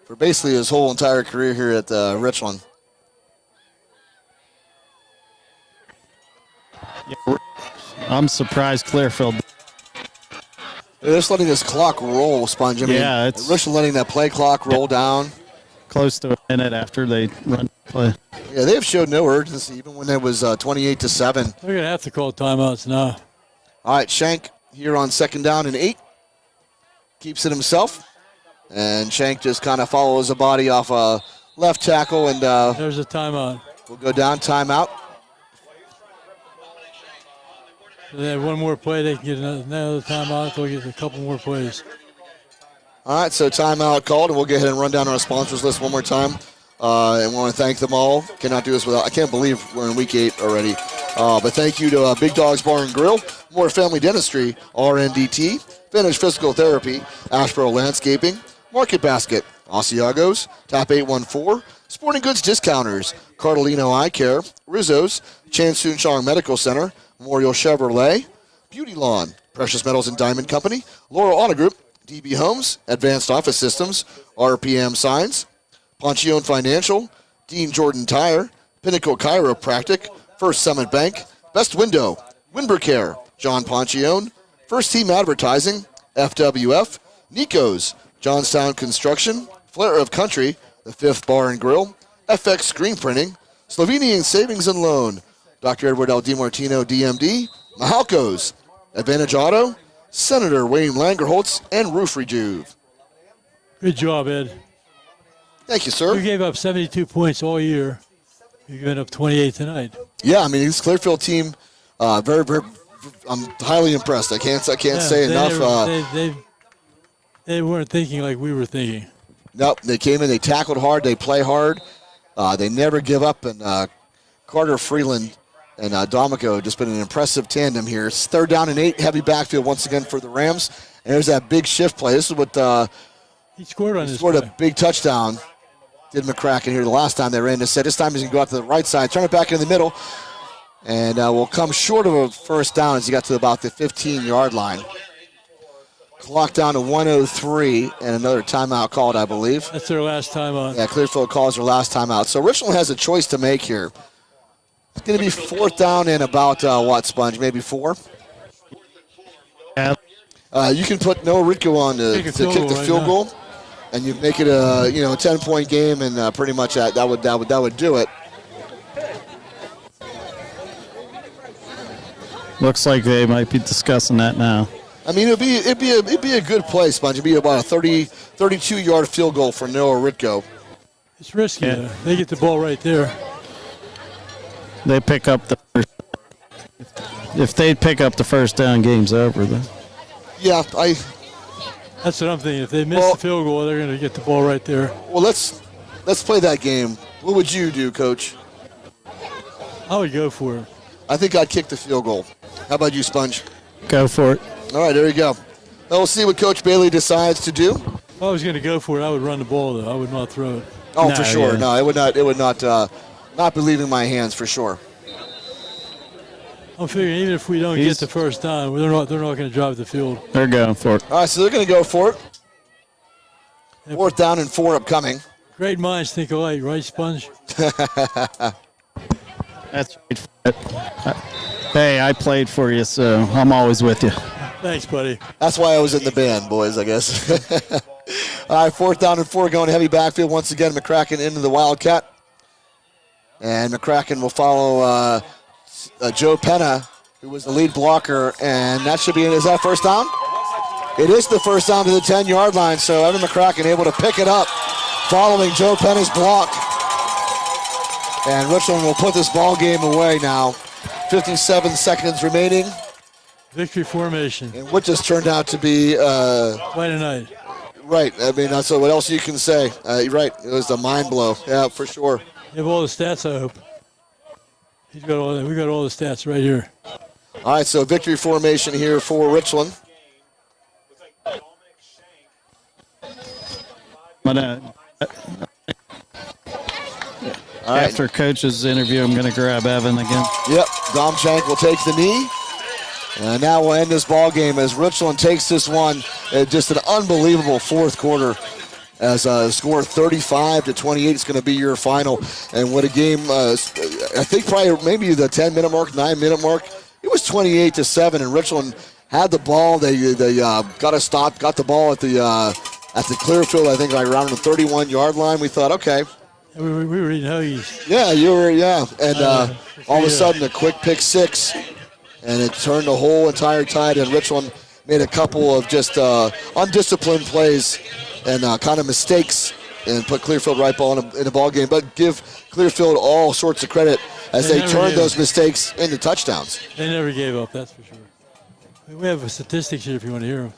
for basically his whole entire career here at Richland. I'm surprised Clearfield. They're just letting this clock roll, Sponge. I mean, it's Richland letting that play clock roll down. Close to a minute after they run play. Yeah, they've showed no urgency, even when it was 28-7. They're going to have to call timeouts now. All right, Shank here on 2nd down and 8. Keeps it himself. And Shank just kind of follows the body off a left tackle, and There's a timeout. we'll go down timeout. If they have one more play, they can get another timeout. They'll get a couple more plays. All right, so timeout called, and we'll go ahead and run down our sponsors list one more time. And want to thank them all. Cannot do this without. I can't believe we're in week 8 already. But thank you to Big Dogs Bar and Grill, More Family Dentistry, RNDT, Finish Physical Therapy, Ashboro Landscaping, Market Basket, Asiagos, Tap 814, Sporting Goods Discounters, Cardellino Eye Care, Rizzo's, Chan Soon Chong Medical Center, Memorial Chevrolet, Beauty Lawn, Precious Metals and Diamond Company, Laurel Auto Group, DB Homes, Advanced Office Systems, RPM Signs, Ponchione Financial, Dean Jordan Tire, Pinnacle Chiropractic, First Summit Bank, Best Window, Windber Care, John Ponchione, First Team Advertising, FWF, Nico's, Johnstown Construction, Flair of Country, The Fifth Bar and Grill, FX Screen Printing, Slovenian Savings and Loan, Dr. Edward L. DiMartino, DMD, Mahalco's, Advantage Auto, Senator Wayne Langerholtz, and Roof Rejuve. Good job, Ed. Thank you, sir. You gave up 72 points all year. You're giving up 28 tonight. Yeah, I mean, this Clearfield team, very, very. I'm highly impressed. I can't say enough. They weren't thinking like we were thinking. Nope, they came in, they tackled hard, they play hard. They never give up, and Carter Freeland and D'Amico just been an impressive tandem here. It's 3rd down and 8, heavy backfield once again for the Rams. And there's that big shift play. This is what he scored on. He scored a big touchdown. Did McCracken here the last time they ran this set. This time he's going to go out to the right side, turn it back in the middle, and will come short of a first down as he got to about the 15-yard line. Clock down to 1:03, and another timeout called, I believe. That's their last timeout. Yeah, Clearfield calls their last timeout. So Richland has a choice to make here. It's going to be 4th down and about, what, Sponge, maybe 4? Yeah. You can put Noah Ritko on to kick the field goal. And you make it a 10-point game, and pretty much that would do it. Looks like they might be discussing that now. I mean, it'd be a good play, Sponge. It'd be about a 32-yard field goal for Noah Ritko. It's risky. Yeah. They get the ball right there. They pick up the first. If they pick up the first down, game's over. Then. Yeah, That's what I'm thinking. If they miss the field goal, they're going to get the ball right there. Well, let's play that game. What would you do, Coach? I would go for it. I think I'd kick the field goal. How about you, Sponge? Go for it. All right, there you go. Now we'll see what Coach Bailey decides to do. If I was going to go for it, I would run the ball, though. I would not throw it. Oh, for sure. Yeah. No, it would not be leaving my hands for sure. I'm figuring even if we don't get the first down, they're not going to drive the field. They're going for it. All right, so they're going to go for it. 4th down and 4 upcoming. Great minds think alike, right, Sponge? That's right. Hey, I played for you, so I'm always with you. Thanks, buddy. That's why I was in the band, boys, I guess. All right, 4th down and 4 going heavy backfield. Once again, McCracken into the Wildcat. And McCracken will follow Joe Penna, who was the lead blocker, and that should be is that first down? It is the first down to the 10-yard line, so Evan McCracken able to pick it up following Joe Penna's block. And Richland will put this ball game away now. 57 seconds remaining. Victory formation. And what just turned out to be quite a night. Right. I mean, that's what else you can say. You're right. It was a mind blow. Yeah, for sure. You have all the stats, I hope. We got all the stats right here. All right, so victory formation here for Richland. After Coach's interview, I'm going to grab Evan again. Yep, Dom Shank will take the knee. And now we'll end this ball game as Richland takes this one. Just an unbelievable 4th quarter. As score 35-28 is going to be your final. And what a game, I think probably maybe the 10-minute mark, 9-minute mark, it was 28-7, and Richland had the ball. They got a stop, got the ball at the Clearfield, I think like around the 31-yard line. We thought, okay. We were eating hoagies. Yeah, you were, yeah. And all of a sudden a quick pick 6, and it turned the whole entire tide, and Richland made a couple of just undisciplined plays and kind of mistakes and put Clearfield right ball in the ball game, but give Clearfield all sorts of credit as they turned those mistakes into touchdowns. They never gave up, that's for sure. We have statistics here if you want to hear them.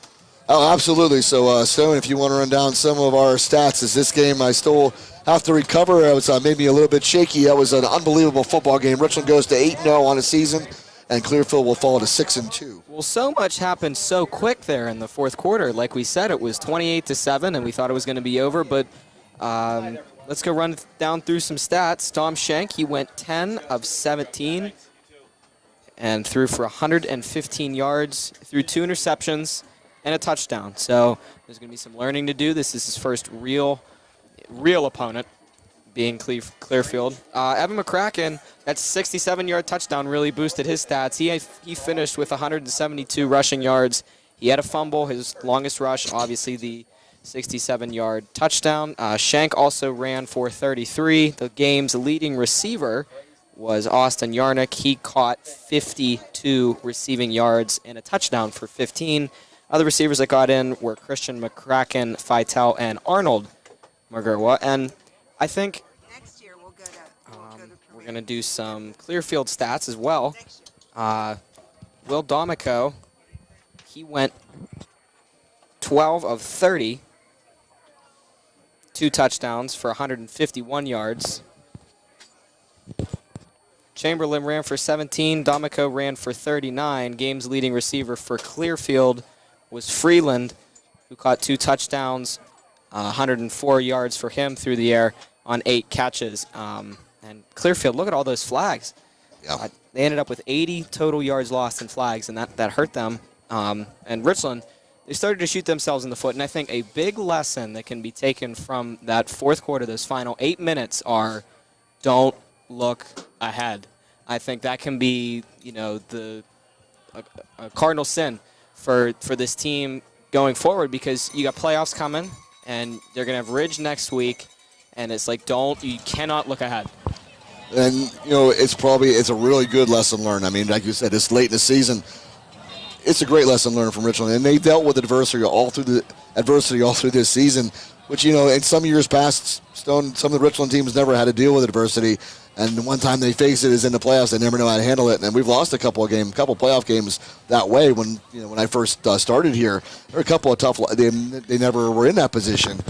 Oh, absolutely. So, Stone, if you want to run down some of our stats, is this game I still have to recover. It was maybe a little bit shaky. That was an unbelievable football game. Richland goes to 8-0 on a season, and Clearfield will fall to 6-2. Well, so much happened so quick there in the fourth quarter. Like we said, it was 28-7, and we thought it was going to be over. But let's go run down through some stats. Dom Schenk, he went 10 of 17 and threw for 115 yards, threw 2 interceptions and a touchdown. So there's going to be some learning to do. This is his first real opponent, being Clearfield. Evan McCracken, that 67-yard touchdown really boosted his stats. He finished with 172 rushing yards. He had a fumble, his longest rush, obviously the 67-yard touchdown. Schenk also ran for 33. The game's leading receiver was Austin Yarnick. He caught 52 receiving yards and a touchdown for 15. Other receivers that got in were Christian McCracken, Fitel, and Arnold Margurwa. And I think next year we'll go to we're going to do some Clearfield stats as well. Will Domico, he went 12 of 30, 2 touchdowns for 151 yards. Chamberlain ran for 17. Domico ran for 39. Game's leading receiver for Clearfield was Freeland, who caught 2 touchdowns, 104 yards for him through the air on 8 catches. And Clearfield, look at all those flags. Yeah. They ended up with 80 total yards lost in flags, and that hurt them. And Richland, they started to shoot themselves in the foot. And I think a big lesson that can be taken from that fourth quarter, those final 8 minutes, are don't look ahead. I think that can be, a cardinal sin for this team going forward, because you got playoffs coming, and they're going to have Ridge next week, and it's like you cannot look ahead. And, it's a really good lesson learned. I mean, like you said, it's late in the season. It's a great lesson learned from Richland. And they dealt with adversity all through this season, which, in some years past, some of the Richland teams never had to deal with adversity. And the one time they face it is in the playoffs. They never know how to handle it. And we've lost a couple playoff games that way. When I first started here, there were a couple of tough. They never were in that position.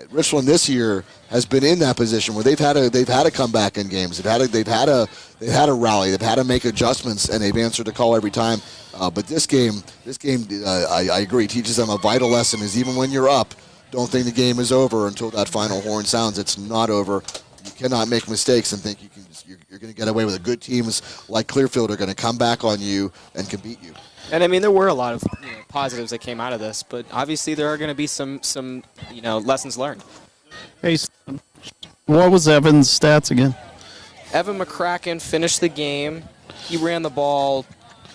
Richland this year has been in that position where they've had to come back in games. They've had to rally. They've had to make adjustments, and they've answered the call every time. But this game, I agree, teaches them a vital lesson: is even when you're up, don't think the game is over until that final horn sounds. It's not over. You cannot make mistakes and think you're going to get away with it. Good teams like Clearfield are going to come back on you and can beat you. And I mean, there were a lot of positives that came out of this, but obviously there are going to be some lessons learned. Hey, what was Evan's stats again? Evan McCracken finished the game. He ran the ball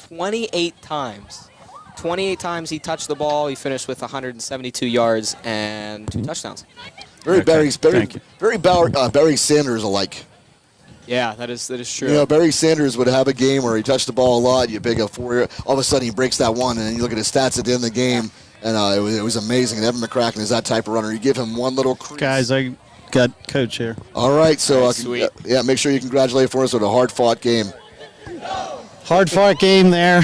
28 times. 28 times he touched the ball. He finished with 172 yards and 2 touchdowns. Very Barry Sanders alike. Yeah, that is true. Barry Sanders would have a game where he touched the ball a lot. You pick up 4, all of a sudden he breaks that one, and then you look at his stats at the end of the game, and it was amazing. And Evan McCracken is that type of runner. You give him one little crease. Guys, I got Coach here. All right, so sweet. Make sure you congratulate for us with a hard-fought game. Hard-fought game there.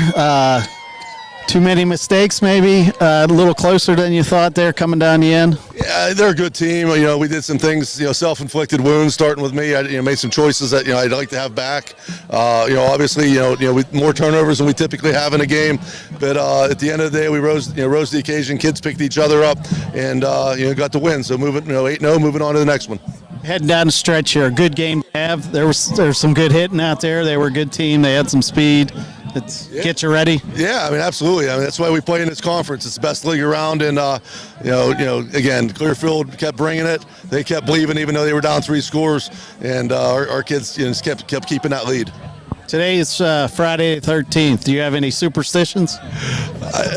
Too many mistakes, maybe. A little closer than you thought there coming down the end. Yeah, they're a good team. We did some things, self-inflicted wounds, starting with me. I made some choices that, I'd like to have back. Obviously, with more turnovers than we typically have in a game. But at the end of the day, we rose to the occasion. Kids picked each other up and, got the win. So moving, 8-0, moving on to the next one. Heading down the stretch here, a good game to have. There was some good hitting out there. They were a good team. They had some speed. Get you ready. Yeah, absolutely. That's why we play in this conference. It's the best league around, and again, Clearfield kept bringing it. They kept believing, even though they were down 3 scores, and our kids just kept keeping that lead. Today is Friday the 13th. Do you have any superstitions?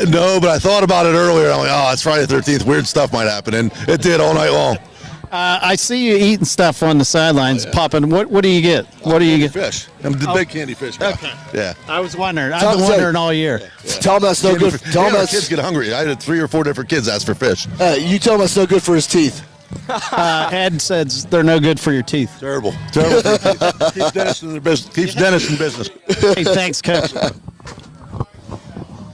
No, but I thought about it earlier. I'm like, it's Friday the 13th. Weird stuff might happen, and it did all night long. I see you eating stuff on the sidelines, popping. What do you get? What do you get? Fish. I'm the big candy fish guy. Okay. Yeah. I was wondering. I've been wondering all year. Yeah. Tell him that's no good. Tell him kids get hungry. I had 3 or 4 different kids ask for fish. You tell him that's no good for his teeth. Ed says they're no good for your teeth. Terrible. Keeps Dennis in business. Keeps Dennis in business. Hey, thanks, Coach.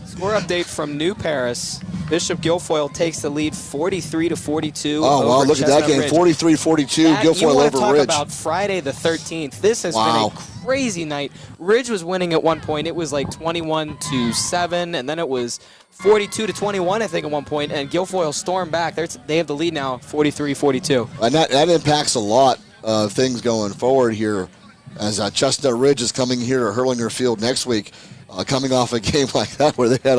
Score update from New Paris. Bishop Guilfoyle takes the lead 43-42. Oh, wow, look at that game, 43-42, Guilfoyle you want to over talk Ridge. about Friday the 13th. This has been Wow. a crazy night. Ridge was winning at one point. It was like 21-7, and then it was 42-21, I think, at one point, and Guilfoyle stormed back. They have the lead now, 43-42. And that impacts a lot of things going forward here as Chestnut Ridge is coming here to Herlinger Field next week, coming off a game like that where they had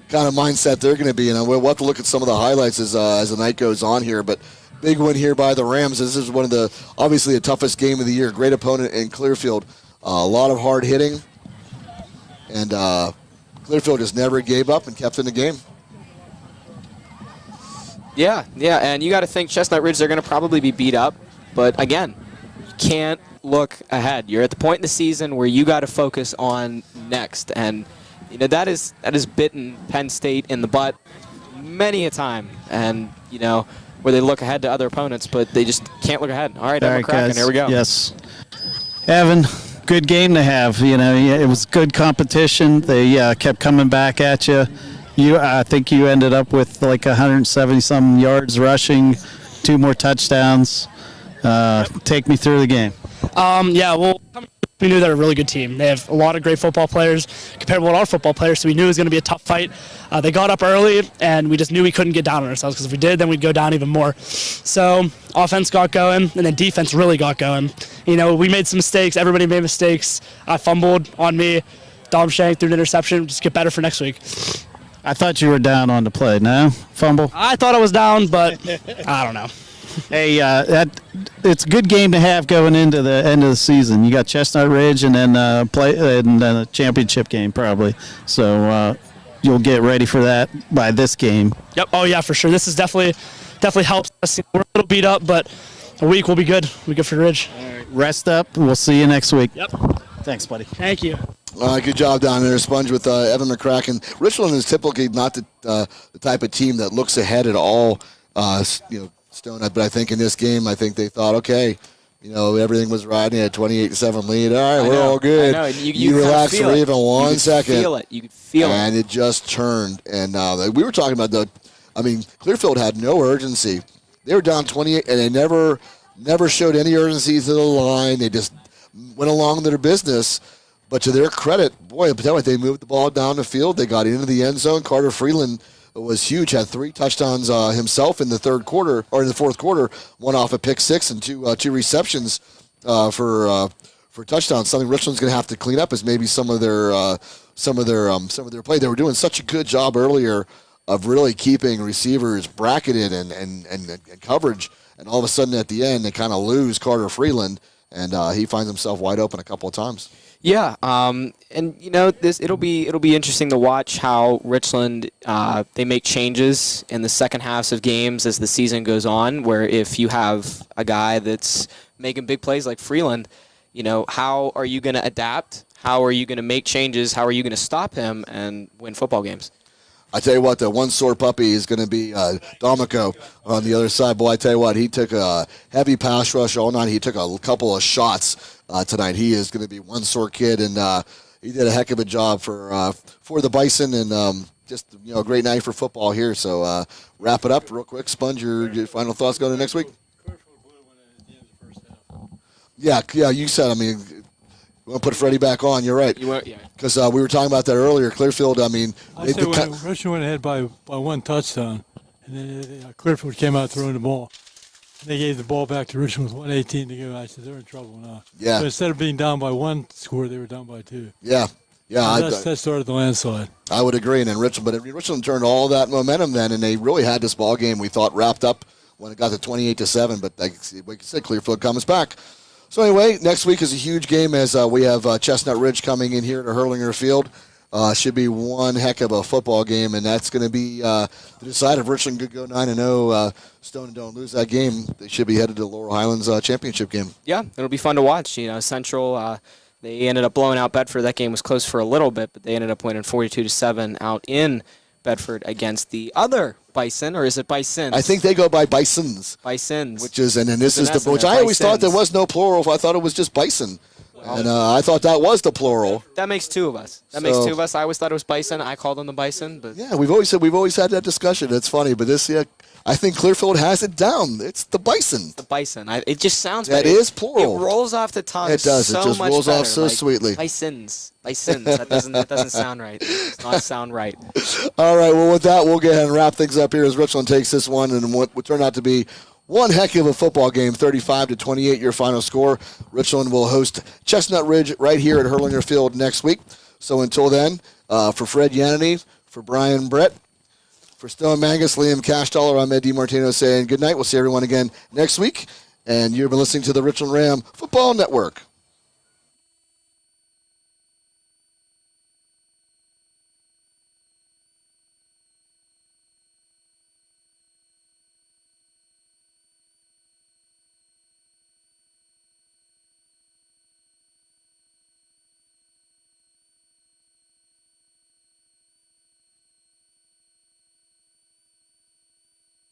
kind of mindset they're going to be in. And we'll have to look at some of the highlights as the night goes on here. But big win here by the Rams. This is one of the, obviously, the toughest game of the year. Great opponent in Clearfield. A lot of hard hitting. And Clearfield just never gave up and kept in the game. Yeah, and you got to think Chestnut Ridge, they're going to probably be beat up. But, again, you can't look ahead. You're at the point in the season where you got to focus on next. And that is bitten Penn State in the butt many a time, and where they look ahead to other opponents, but they just can't look ahead. All right, Emma Kraken, here we go. Yes, Evan, good game to have. It was good competition. They kept coming back at you. I think you ended up with like 170 some yards rushing, 2 more touchdowns. Take me through the game. We knew they're a really good team. They have a lot of great football players, comparable to our football players, so we knew it was going to be a tough fight. They got up early, and we just knew we couldn't get down on ourselves, because if we did, then we'd go down even more. So offense got going, and then defense really got going. We made some mistakes. Everybody made mistakes. I fumbled on me. Dom Shank threw an interception. Just get better for next week. I thought you were down on the play. No? Fumble? I thought I was down, but I don't know. Hey, it's a good game to have going into the end of the season. You got Chestnut Ridge and then a championship game probably. So you'll get ready for that by this game. Yep. Oh yeah, for sure. This is definitely helps us. We're a little beat up, but a week will be good. We'll be good for Ridge. All right. Rest up. We'll see you next week. Yep. Thanks, buddy. Thank you. Good job down there, Sponge, with Evan McCracken. Richland is typically not the type of team that looks ahead at all. Stone, but I think in this game, I think they thought, okay, everything was right. They had 28-7 lead. All right, we're all good. I know. You relax for even 1 second. You could feel it. And it just turned. And we were talking about Clearfield had no urgency. They were down 28, and they never showed any urgency to the line. They just went along their business. But to their credit, boy, they moved the ball down the field. They got into the end zone. Carter Freeland was huge, had 3 touchdowns himself in the fourth quarter, one off a pick 6 and two receptions for touchdowns. Something Richland's going to have to clean up is maybe some of their play. They were doing such a good job earlier of really keeping receivers bracketed and coverage, and all of a sudden at the end they kind of lose Carter Freeland, and he finds himself wide open a couple of times. Yeah, and it'll be interesting to watch how Richland they make changes in the second halves of games as the season goes on. Where if you have a guy that's making big plays like Freeland, how are you going to adapt? How are you going to make changes? How are you going to stop him and win football games? I tell you what, the one sore puppy is going to be Domico on the other side. Boy, I tell you what, he took a heavy pass rush all night. He took a couple of shots tonight. He is going to be one sore kid, and he did a heck of a job for the Bison, and just a great night for football here. So wrap it up real quick. Sponge, your final thoughts going to next week? Yeah, you said, you want to put Freddie back on, you're right. Because we were talking about that earlier. Clearfield, Richland went ahead by 1 touchdown, and then Clearfield came out throwing the ball. They gave the ball back to Richland with 1:18 to go. I said, they're in trouble now. Yeah. So instead of being down by 1 score, they were down by 2. Yeah. That started the landslide. I would agree. And then Richland turned all that momentum then, and they really had this ball game, we thought, wrapped up when it got to 28-7. But like you said, Clearfield comes back. So anyway, next week is a huge game as we have Chestnut Ridge coming in here to Herlinger Field. Should be one heck of a football game, and that's going to be the decide if Richland could go 9-0. Stone and don't lose that game, they should be headed to Laurel Highlands championship game. Yeah, it'll be fun to watch. Central, they ended up blowing out Bedford. That game was close for a little bit, but they ended up winning 42-7 out in Bedford against the other Bison, or is it Bisons? I think they go by Bisons. Bisons. Which is, and then this is There's the, an S which in I there, always thought there Bisons. was no plural. I thought it was just Bison. And I thought that was the plural. That makes two of us. That makes two of us. I always thought it was Bison. I called them the Bison, but Yeah, we've always had that discussion. It's funny, but this, I think Clearfield has it down. It's the Bison. the Bison. It just sounds That better. is plural. It rolls off the tongue. It does. It So just much rolls off better, so like sweetly. Bisons. That doesn't sound right. It does not sound right. All right, well, with that, we'll go ahead and wrap things up here as Richland takes this one, and what would turn out to be one heck of a football game, 35-28, your final score. Richland will host Chestnut Ridge right here at Herlinger Field next week. So until then, for Fred Yannity, for Brian Brett, for Stone Mangus, Liam Cashdollar, I'm Ed DiMartino saying good night. We'll see everyone again next week. And you've been listening to the Richland Ram Football Network.